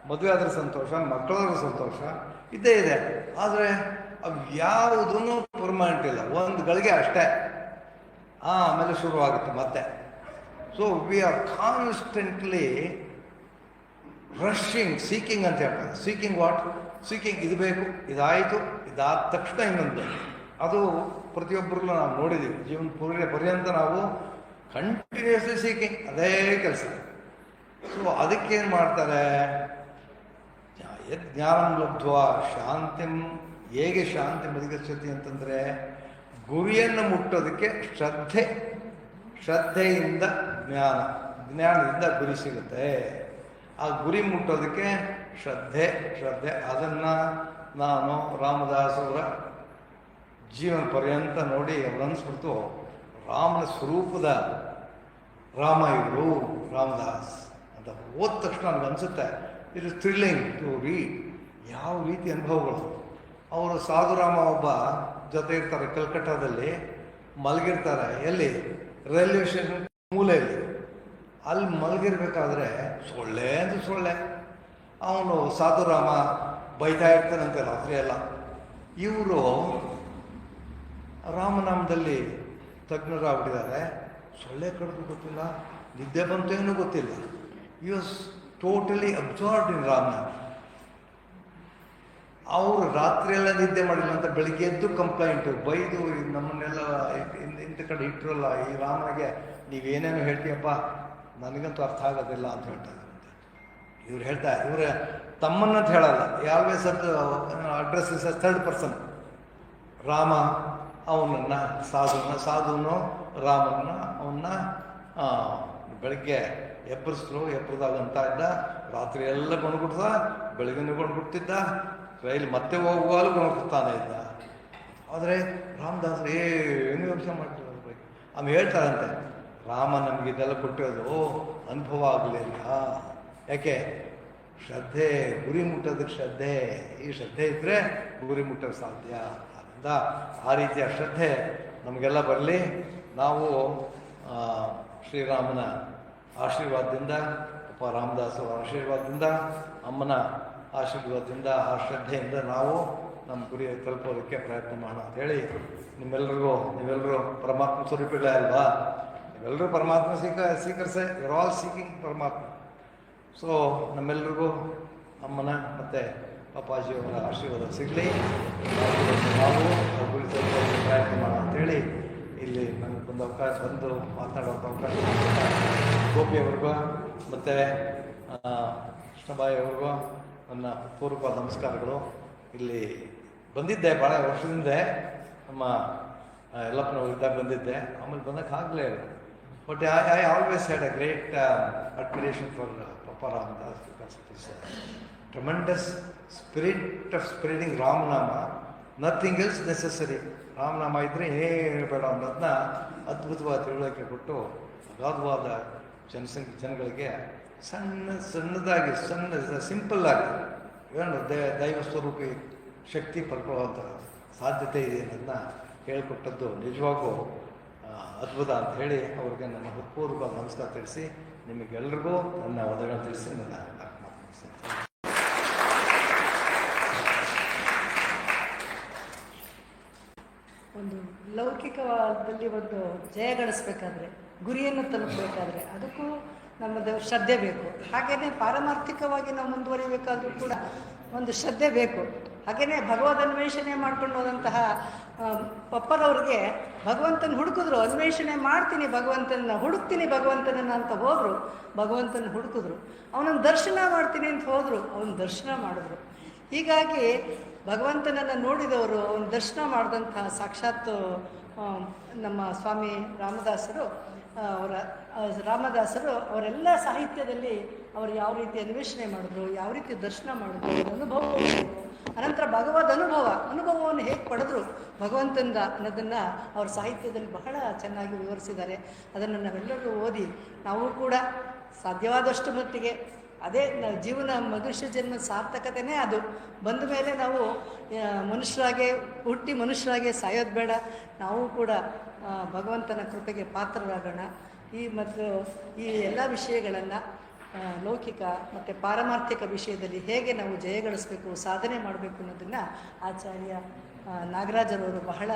ಮದುವೆ ಆದ್ರೆ ಸಂತೋಷ, ಮಕ್ಕಳಾದ್ರೂ ಸಂತೋಷ ಇದ್ದೇ ಇದೆ. ಆದರೆ ಅವು ಯಾವುದೂ ಪರ್ಮನೆಂಟ್ ಇಲ್ಲ, ಒಂದು ಗಳಿಗೆ ಅಷ್ಟೇ, ಆಮೇಲೆ ಶುರುವಾಗುತ್ತೆ ಮತ್ತೆ. So we are constantly rushing, seeking ಅಂತ ಹೇಳ್ತಾರೆ. Seeking what? ಸೀಕಿಂಗ್ ಇದು ಬೇಕು, ಇದಾಯಿತು, ಇದಾದ ತಕ್ಷಣ ಇನ್ನೊಂದು ಬೇಕು. ಅದು ಪ್ರತಿಯೊಬ್ಬರಲ್ಲೂ ನಾವು ನೋಡಿದ್ದೀವಿ. ಜೀವನ ಪರ್ಯಂತ ನಾವು ಕಂಟಿನ್ಯೂಸ್ಲಿ ಸೀಕಿಂಗ್, ಅದೇ ಕೆಲಸ. ಸೊ ಅದಕ್ಕೇನು ಮಾಡ್ತಾರೆ? ಜ್ಞಾನಂ ಲಬ್ಧ್ವಾ ಶಾಂತಿಂ, ಹೇಗೆ ಶಾಂತಿ ಮಧಿಗಚ್ಚತಿ ಅಂತಂದರೆ ಗುರಿಯನ್ನು ಮುಟ್ಟೋದಕ್ಕೆ ಶ್ರದ್ಧೆಯಿಂದ ಜ್ಞಾನದಿಂದ ಗುರಿ ಸಿಗುತ್ತೆ. ಆ ಗುರಿ ಮುಟ್ಟೋದಕ್ಕೆ ಶ್ರದ್ಧೆ. ಅದನ್ನು ನಾನು ರಾಮದಾಸರ ಜೀವನ ಪರ್ಯಂತ ನೋಡಿ ಅವ್ರು ಅನಿಸ್ಬಿಡ್ತು, ರಾಮನ ಸ್ವರೂಪದ ರಾಮ ಇವರು ರಾಮದಾಸ್ ಅಂತ ಓದ ತಕ್ಷಣ ನನಗೆ ಅನಿಸುತ್ತೆ, it is thrilling to read. ಯಾವ ರೀತಿ ಅನುಭವಗಳು. ಅವರು ಸಾಧುರಾಮ ಒಬ್ಬ ಜೊತೆ ಇರ್ತಾರೆ, ಕಲ್ಕಟ್ಟಾದಲ್ಲಿ ಮಲಗಿರ್ತಾರೆ. ಎಲ್ಲಿ? ರೈಲ್ವೆ ಸ್ಟೇಷನ್ ಮೂಲೆಯಲ್ಲಿ. ಅಲ್ಲಿ ಮಲಗಿರ್ಬೇಕಾದ್ರೆ ಸೊಳ್ಳೆ ಅಂದ್ರೆ ಸೊಳ್ಳೆ. ಅವನು ಸಾಧುರಾಮ ಬೈತಾ ಇರ್ತಾನಂತೆ ರಾತ್ರಿ ಎಲ್ಲ. ಇವರು ರಾಮನಾಮದಲ್ಲಿ ತಜ್ಞರಾಗ್ಬಿಟ್ಟಿದ್ದಾರೆ. ಸೊಳ್ಳೆ ಕಡಿದು ಗೊತ್ತಿಲ್ಲ, ನಿದ್ದೆ ಬಂತು ಏನೂ ಗೊತ್ತಿಲ್ಲ. ಯು ವಾಸ್ ಟೋಟಲಿ ಅಬ್ಸಾರ್ಬ್ಡ್ ಇನ್ ರಾಮನಾಮ. ಅವರು ರಾತ್ರಿಯೆಲ್ಲ ನಿದ್ದೆ ಮಾಡಿಲ್ಲ ಅಂತ ಬೆಳಿಗ್ಗೆ ಎದ್ದು ಕಂಪ್ಲೇಂಟು, ಬೈದು ನಮ್ಮನ್ನೆಲ್ಲ ಇಂಥ ಕಡೆ ಇಟ್ಟರಲ್ಲ, ಈ ರಾಮನಿಗೆ ನೀವೇನೇನು ಹೇಳ್ತೀಯಪ್ಪ, ನನಗಂತೂ ಅರ್ಥ ಆಗೋದಿಲ್ಲ ಅಂತ ಹೇಳ್ತಾರೆ. ಇವ್ರು ಹೇಳ್ತಾರೆ, ಇವರ ತಮ್ಮನ್ನಂತ ಹೇಳಲ್ಲ, ಆಲ್ವೇಸ್ ಅದು address is third person. Rama ಅವನನ್ನು ಸಾಧುನು ರಾಮನ್ನ ಅವನ್ನ ಬೆಳಗ್ಗೆ ಎಬ್ಬರದಾಗ ಅಂತ ಇದ್ದ, ರಾತ್ರಿ ಎಲ್ಲ ಗೊಂಡ್ಬಿಡ್ದ, ಬೆಳಗ್ಗೆ ಗೊಂಡ್ಬಿಡ್ತಿದ್ದ, ರೈಲು ಮತ್ತೆ ಹೋಗುವಾಗಲೂ ಗೊಂಡ್ಬಿಡ್ತಾನೆ ಇದ್ದ. ಆದರೆ ರಾಮದಾಸರು ಏನು ಯೋಚನೆ ಮಾಡ್ತಿರೋದು. ಆಮೇಲೆ ಹೇಳ್ತಾರಂತೆ, ರಾಮ ನಮಗೆ ಇದೆಲ್ಲ ಕೊಟ್ಟಿರೋದು ಅನುಭವ ಆಗಲಿಲ್ಲ. ಯಾಕೆ? ಶ್ರದ್ಧೆ, ಗುರಿ ಮುಟ್ಟೋದಕ್ಕೆ ಶ್ರದ್ಧೆ. ಈ ಶ್ರದ್ಧೆ ಇದ್ದರೆ ಗುರಿ ಮುಟ್ಟೋಕ್ಕೆ ಸಾಧ್ಯ. ಆದ್ದರಿಂದ ಆ ರೀತಿಯ ಶ್ರದ್ಧೆ ನಮಗೆಲ್ಲ ಬರಲಿ. ನಾವು ಶ್ರೀರಾಮನ ಆಶೀರ್ವಾದದಿಂದ, ಅಪ್ಪ ರಾಮದಾಸರ ಆಶೀರ್ವಾದದಿಂದ, ಅಮ್ಮನ ಆಶೀರ್ವಾದದಿಂದ, ಆ ಶ್ರದ್ಧೆಯಿಂದ ನಾವು ನಮ್ಮ ಗುರಿ ತಲುಪೋದಕ್ಕೆ ಪ್ರಯತ್ನ ಮಾಡೋಣ ಅಂತೇಳಿ ನೀವೆಲ್ಲರೂ ಪರಮಾತ್ಮ ಸ್ವರೂಪಿಗಳೇ ಅಲ್ವಾ? ನೀವೆಲ್ಲರೂ ಪರಮಾತ್ಮ ಸ್ವೀಕರಿಸೆ. ಯು ಆಲ್ ಸೀಕಿಂಗ್ ಪರಮಾತ್ಮ. ಸೊ ನಮ್ಮೆಲ್ಲರಿಗೂ ಅಮ್ಮನ ಮತ್ತು ಪಾಪಾಜಿಯವರ ಆಶೀರ್ವಾದ ಸಿಗಲಿ. ನಾವು ಗುರಿ ತಲುಪೋದಕ್ಕೆ ಪ್ರಯತ್ನ ಮಾಡೋಣ ಅಂತೇಳಿ ಇಲ್ಲಿ ನನಗೆ ಬಂದು ಮಾತನಾಡುವಂಥ ಅವಕಾಶ ಗೋಪಿಯವರಿಗೂ ಮತ್ತು ಕೃಷ್ಣಬಾಯಿ ಅವ್ರಿಗೂ ನನ್ನ ಪೂರ್ವ ನಮಸ್ಕಾರಗಳು. ಇಲ್ಲಿ ಬಂದಿದ್ದೆ ಭಾಳ ವರ್ಷದಿಂದ, ನಮ್ಮ ಯಲ್ಲಪ್ಪನವರಿದ್ದಾಗ ಬಂದಿದ್ದೆ, ಆಮೇಲೆ ಬಂದಕ್ಕೆ ಆಗಲೇ ಇಲ್ಲ. But I always had a great admiration for Papa Ramdas because it is tremendous spirit of spreading ರಾಮನಾಮ. Nothing else necessary. ರಾಮನಾಮ ಇದ್ದರೆ ಏನು ಬೇಡ ಅನ್ನೋದನ್ನ ಅದ್ಭುತವಾದ ತಿಳುವಳಿಕೆ ಕೊಟ್ಟು ಅಗಾಧವಾದ ಜನಗಳಿಗೆ ಸಣ್ಣದಾಗಿ ಸಿಂಪಲ್ಲಾಗಿ ಏನು ದೈವ ಸ್ವರೂಪಿ ಶಕ್ತಿ ಪಡ್ಕೊಳ್ಳುವಂಥ ಸಾಧ್ಯತೆ ಇದೆ ಅನ್ನೋದನ್ನ ಹೇಳಿಕೊಟ್ಟದ್ದು ನಿಜವಾಗೂ ಅದ್ಭುತ ಅಂತ ಹೇಳಿ ಅವ್ರಿಗೆ ನನ್ನ ಹೃತ್ಪೂರ್ವಕ ನಮಸ್ಕಾರ ತಿಳಿಸಿ, ನಿಮಗೆಲ್ರಿಗೂ ನನ್ನ ವಂದನೆಗಳು ತಿಳಿಸಿ ನನ್ನ ಒಂದು ಲೌಕಿಕವಾದಲ್ಲಿ ಒಂದು ಜಯ ಗಳಿಸ್ಬೇಕಾದ್ರೆ, ಗುರಿಯನ್ನು ತಲುಪಬೇಕಾದ್ರೆ ಅದಕ್ಕೂ ನಮ್ಮದು ಶ್ರದ್ಧೆ ಬೇಕು. ಹಾಗೆಯೇ ಪಾರಮಾರ್ಥಿಕವಾಗಿ ನಾವು ಮುಂದುವರಿಬೇಕಾದ್ರೂ ಕೂಡ ಒಂದು ಶ್ರದ್ಧೆ ಬೇಕು. ಹಾಗೆಯೇ ಭಗವದ್ ಅನ್ವೇಷಣೆ ಮಾಡ್ಕೊಂಡು ಹೋದಂತಹ ಪಪ್ಪರವ್ರಿಗೆ ಭಗವಂತನ ಹುಡುಕಿದ್ರು, ಅನ್ವೇಷಣೆ ಮಾಡ್ತೀನಿ ಹುಡುಕ್ತೀನಿ ಭಗವಂತನನ್ನು ಅಂತ ಹೋದರು. ಭಗವಂತನ ಹುಡುಕಿದ್ರು, ಅವನನ್ನು ದರ್ಶನ ಮಾಡ್ತೀನಿ ಅಂತ ಹೋದರು, ಅವನ ದರ್ಶನ ಮಾಡಿದ್ರು. ಹೀಗಾಗಿ ಭಗವಂತನನ್ನು ನೋಡಿದವರು, ಅವನ ದರ್ಶನ ಮಾಡಿದಂತಹ ಸಾಕ್ಷಾತ್ ನಮ್ಮ ಸ್ವಾಮಿ ರಾಮದಾಸರು ರಾಮದಾಸರು ಅವರೆಲ್ಲ ಸಾಹಿತ್ಯದಲ್ಲಿ ಅವರು ಯಾವ ರೀತಿ ಅನ್ವೇಷಣೆ ಮಾಡಿದ್ರು, ಯಾವ ರೀತಿ ದರ್ಶನ ಮಾಡಿದ್ರು, ಅನುಭವ ಮಾಡಿದ್ರು, ಅನಂತರ ಭಗವದ್ ಅನುಭವವನ್ನು ಹೇಗೆ ಪಡೆದ್ರು ಭಗವಂತನಿಂದ ಅನ್ನೋದನ್ನು ಅವ್ರ ಸಾಹಿತ್ಯದಲ್ಲಿ ಬಹಳ ಚೆನ್ನಾಗಿ ವಿವರಿಸಿದ್ದಾರೆ. ಅದನ್ನು ನಾವೆಲ್ಲರೂ ಓದಿ ನಾವು ಕೂಡ ಸಾಧ್ಯವಾದಷ್ಟು ಮಟ್ಟಿಗೆ ಅದೇ ಜೀವನ ಮನುಷ್ಯ ಜನ್ಮದ ಸಾರ್ಥಕತೆಯೇ ಅದು. ಬಂದ ಮೇಲೆ ನಾವು ಮನುಷ್ಯರಾಗೆ ಹುಟ್ಟಿ ಮನುಷ್ಯರಾಗೆ ಸಾಯೋದು ಬೇಡ, ನಾವು ಕೂಡ ಭಗವಂತನ ಕೃಪೆಗೆ ಪಾತ್ರರಾಗೋಣ. ಮತ್ತು ಈ ಎಲ್ಲ ವಿಷಯಗಳನ್ನು ಲೌಕಿಕ ಮತ್ತು ಪಾರಮಾರ್ಥಿಕ ವಿಷಯದಲ್ಲಿ ಹೇಗೆ ನಾವು ಜಯಗಳಿಸಬೇಕು, ಸಾಧನೆ ಮಾಡಬೇಕು ಅನ್ನೋದನ್ನು ಆಚಾರ್ಯ ನಾಗರಾಜರವರು ಬಹಳ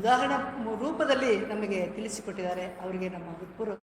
ಉದಾಹರಣೆ ರೂಪದಲ್ಲಿ ನಮಗೆ ತಿಳಿಸಿಕೊಟ್ಟಿದ್ದಾರೆ. ಅವರಿಗೆ ನಮ್ಮ ಹೃತ್ಪೂರ್ವಕ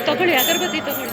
ತಗೊಳ್ಳಿ ಅಗರಬತ್ತಿ ತಗೊಳ್ಳಿ.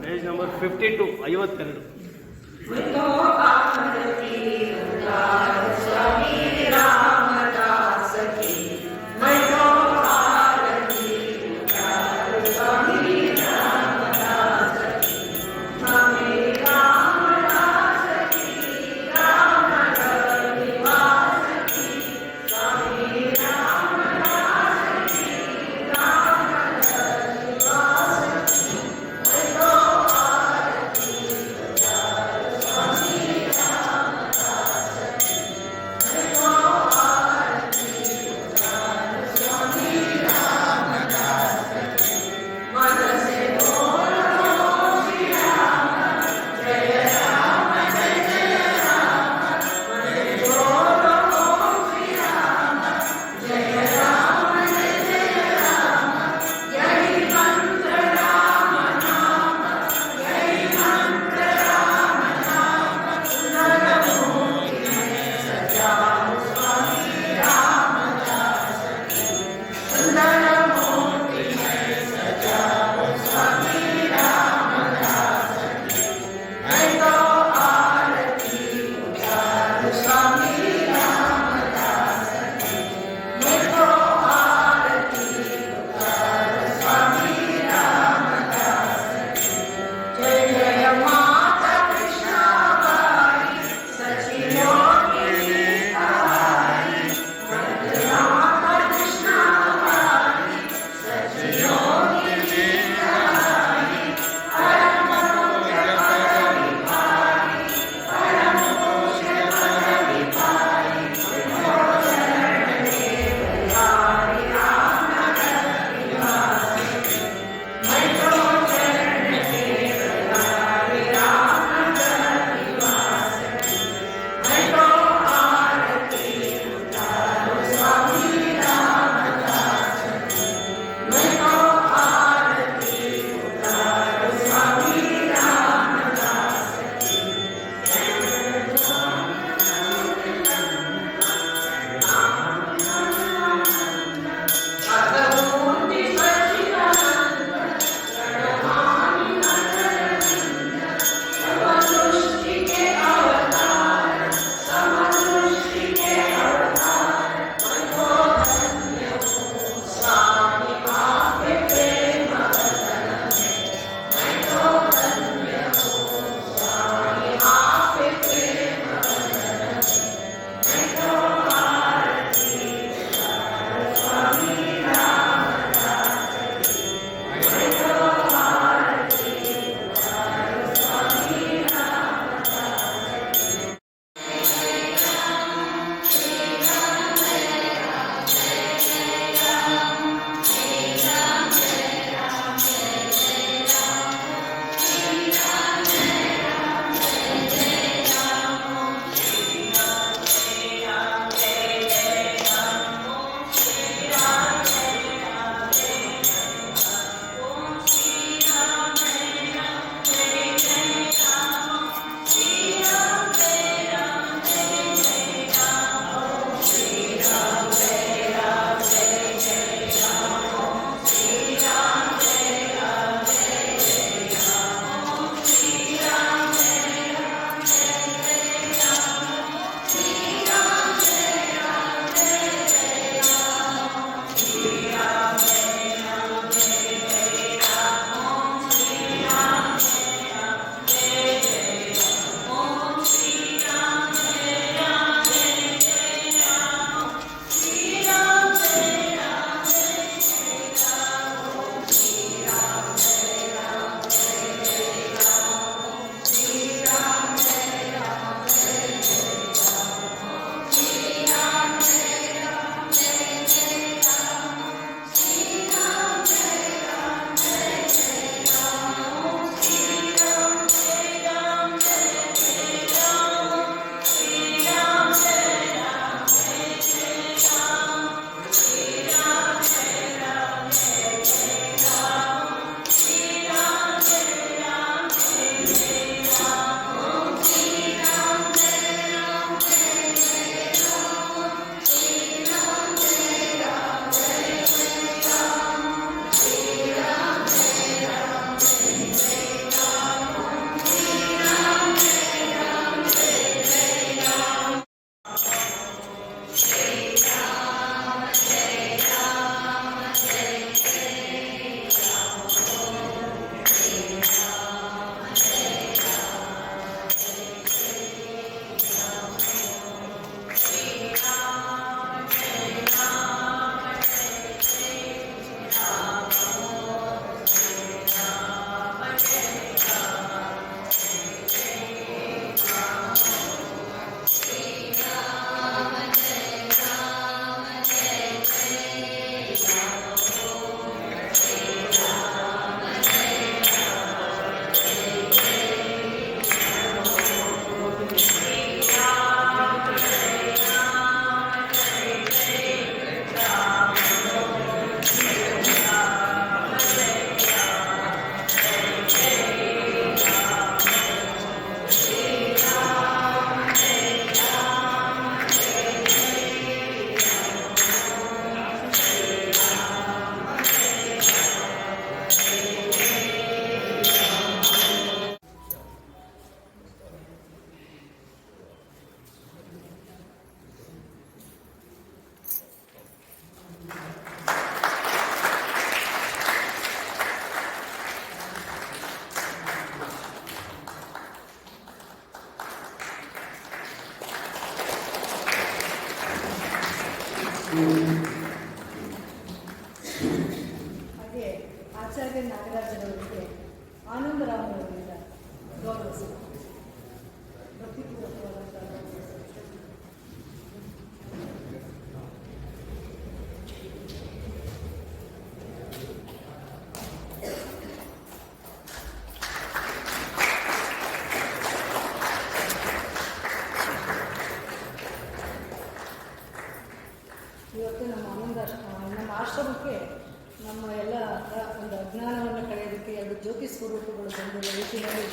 Page number 52 52. ಸ್ವಾಮಿ ಆಚಾರ್ಯ ನಾಗರಾಜರವರಿಗೆ ಆನಂದರಾಮರವರಿಂದ ಗೌರವಿಸಿ ಭಕ್ತಿಪೂರ್ವಕವಾದಂಥ ಇವತ್ತು ನಮ್ಮ ಆಶ್ರಮಕ್ಕೆ ನಮ್ಮ ಎಲ್ಲ ಒಂದು ಅಜ್ಞಾನವನ್ನು ಕಳೆಯೋದಕ್ಕೆ ಎರಡು ಜ್ಯೋತಿ ಸ್ವರೂಪಗಳು ಬಂದಿರುವ ರೀತಿಯಲ್ಲಿ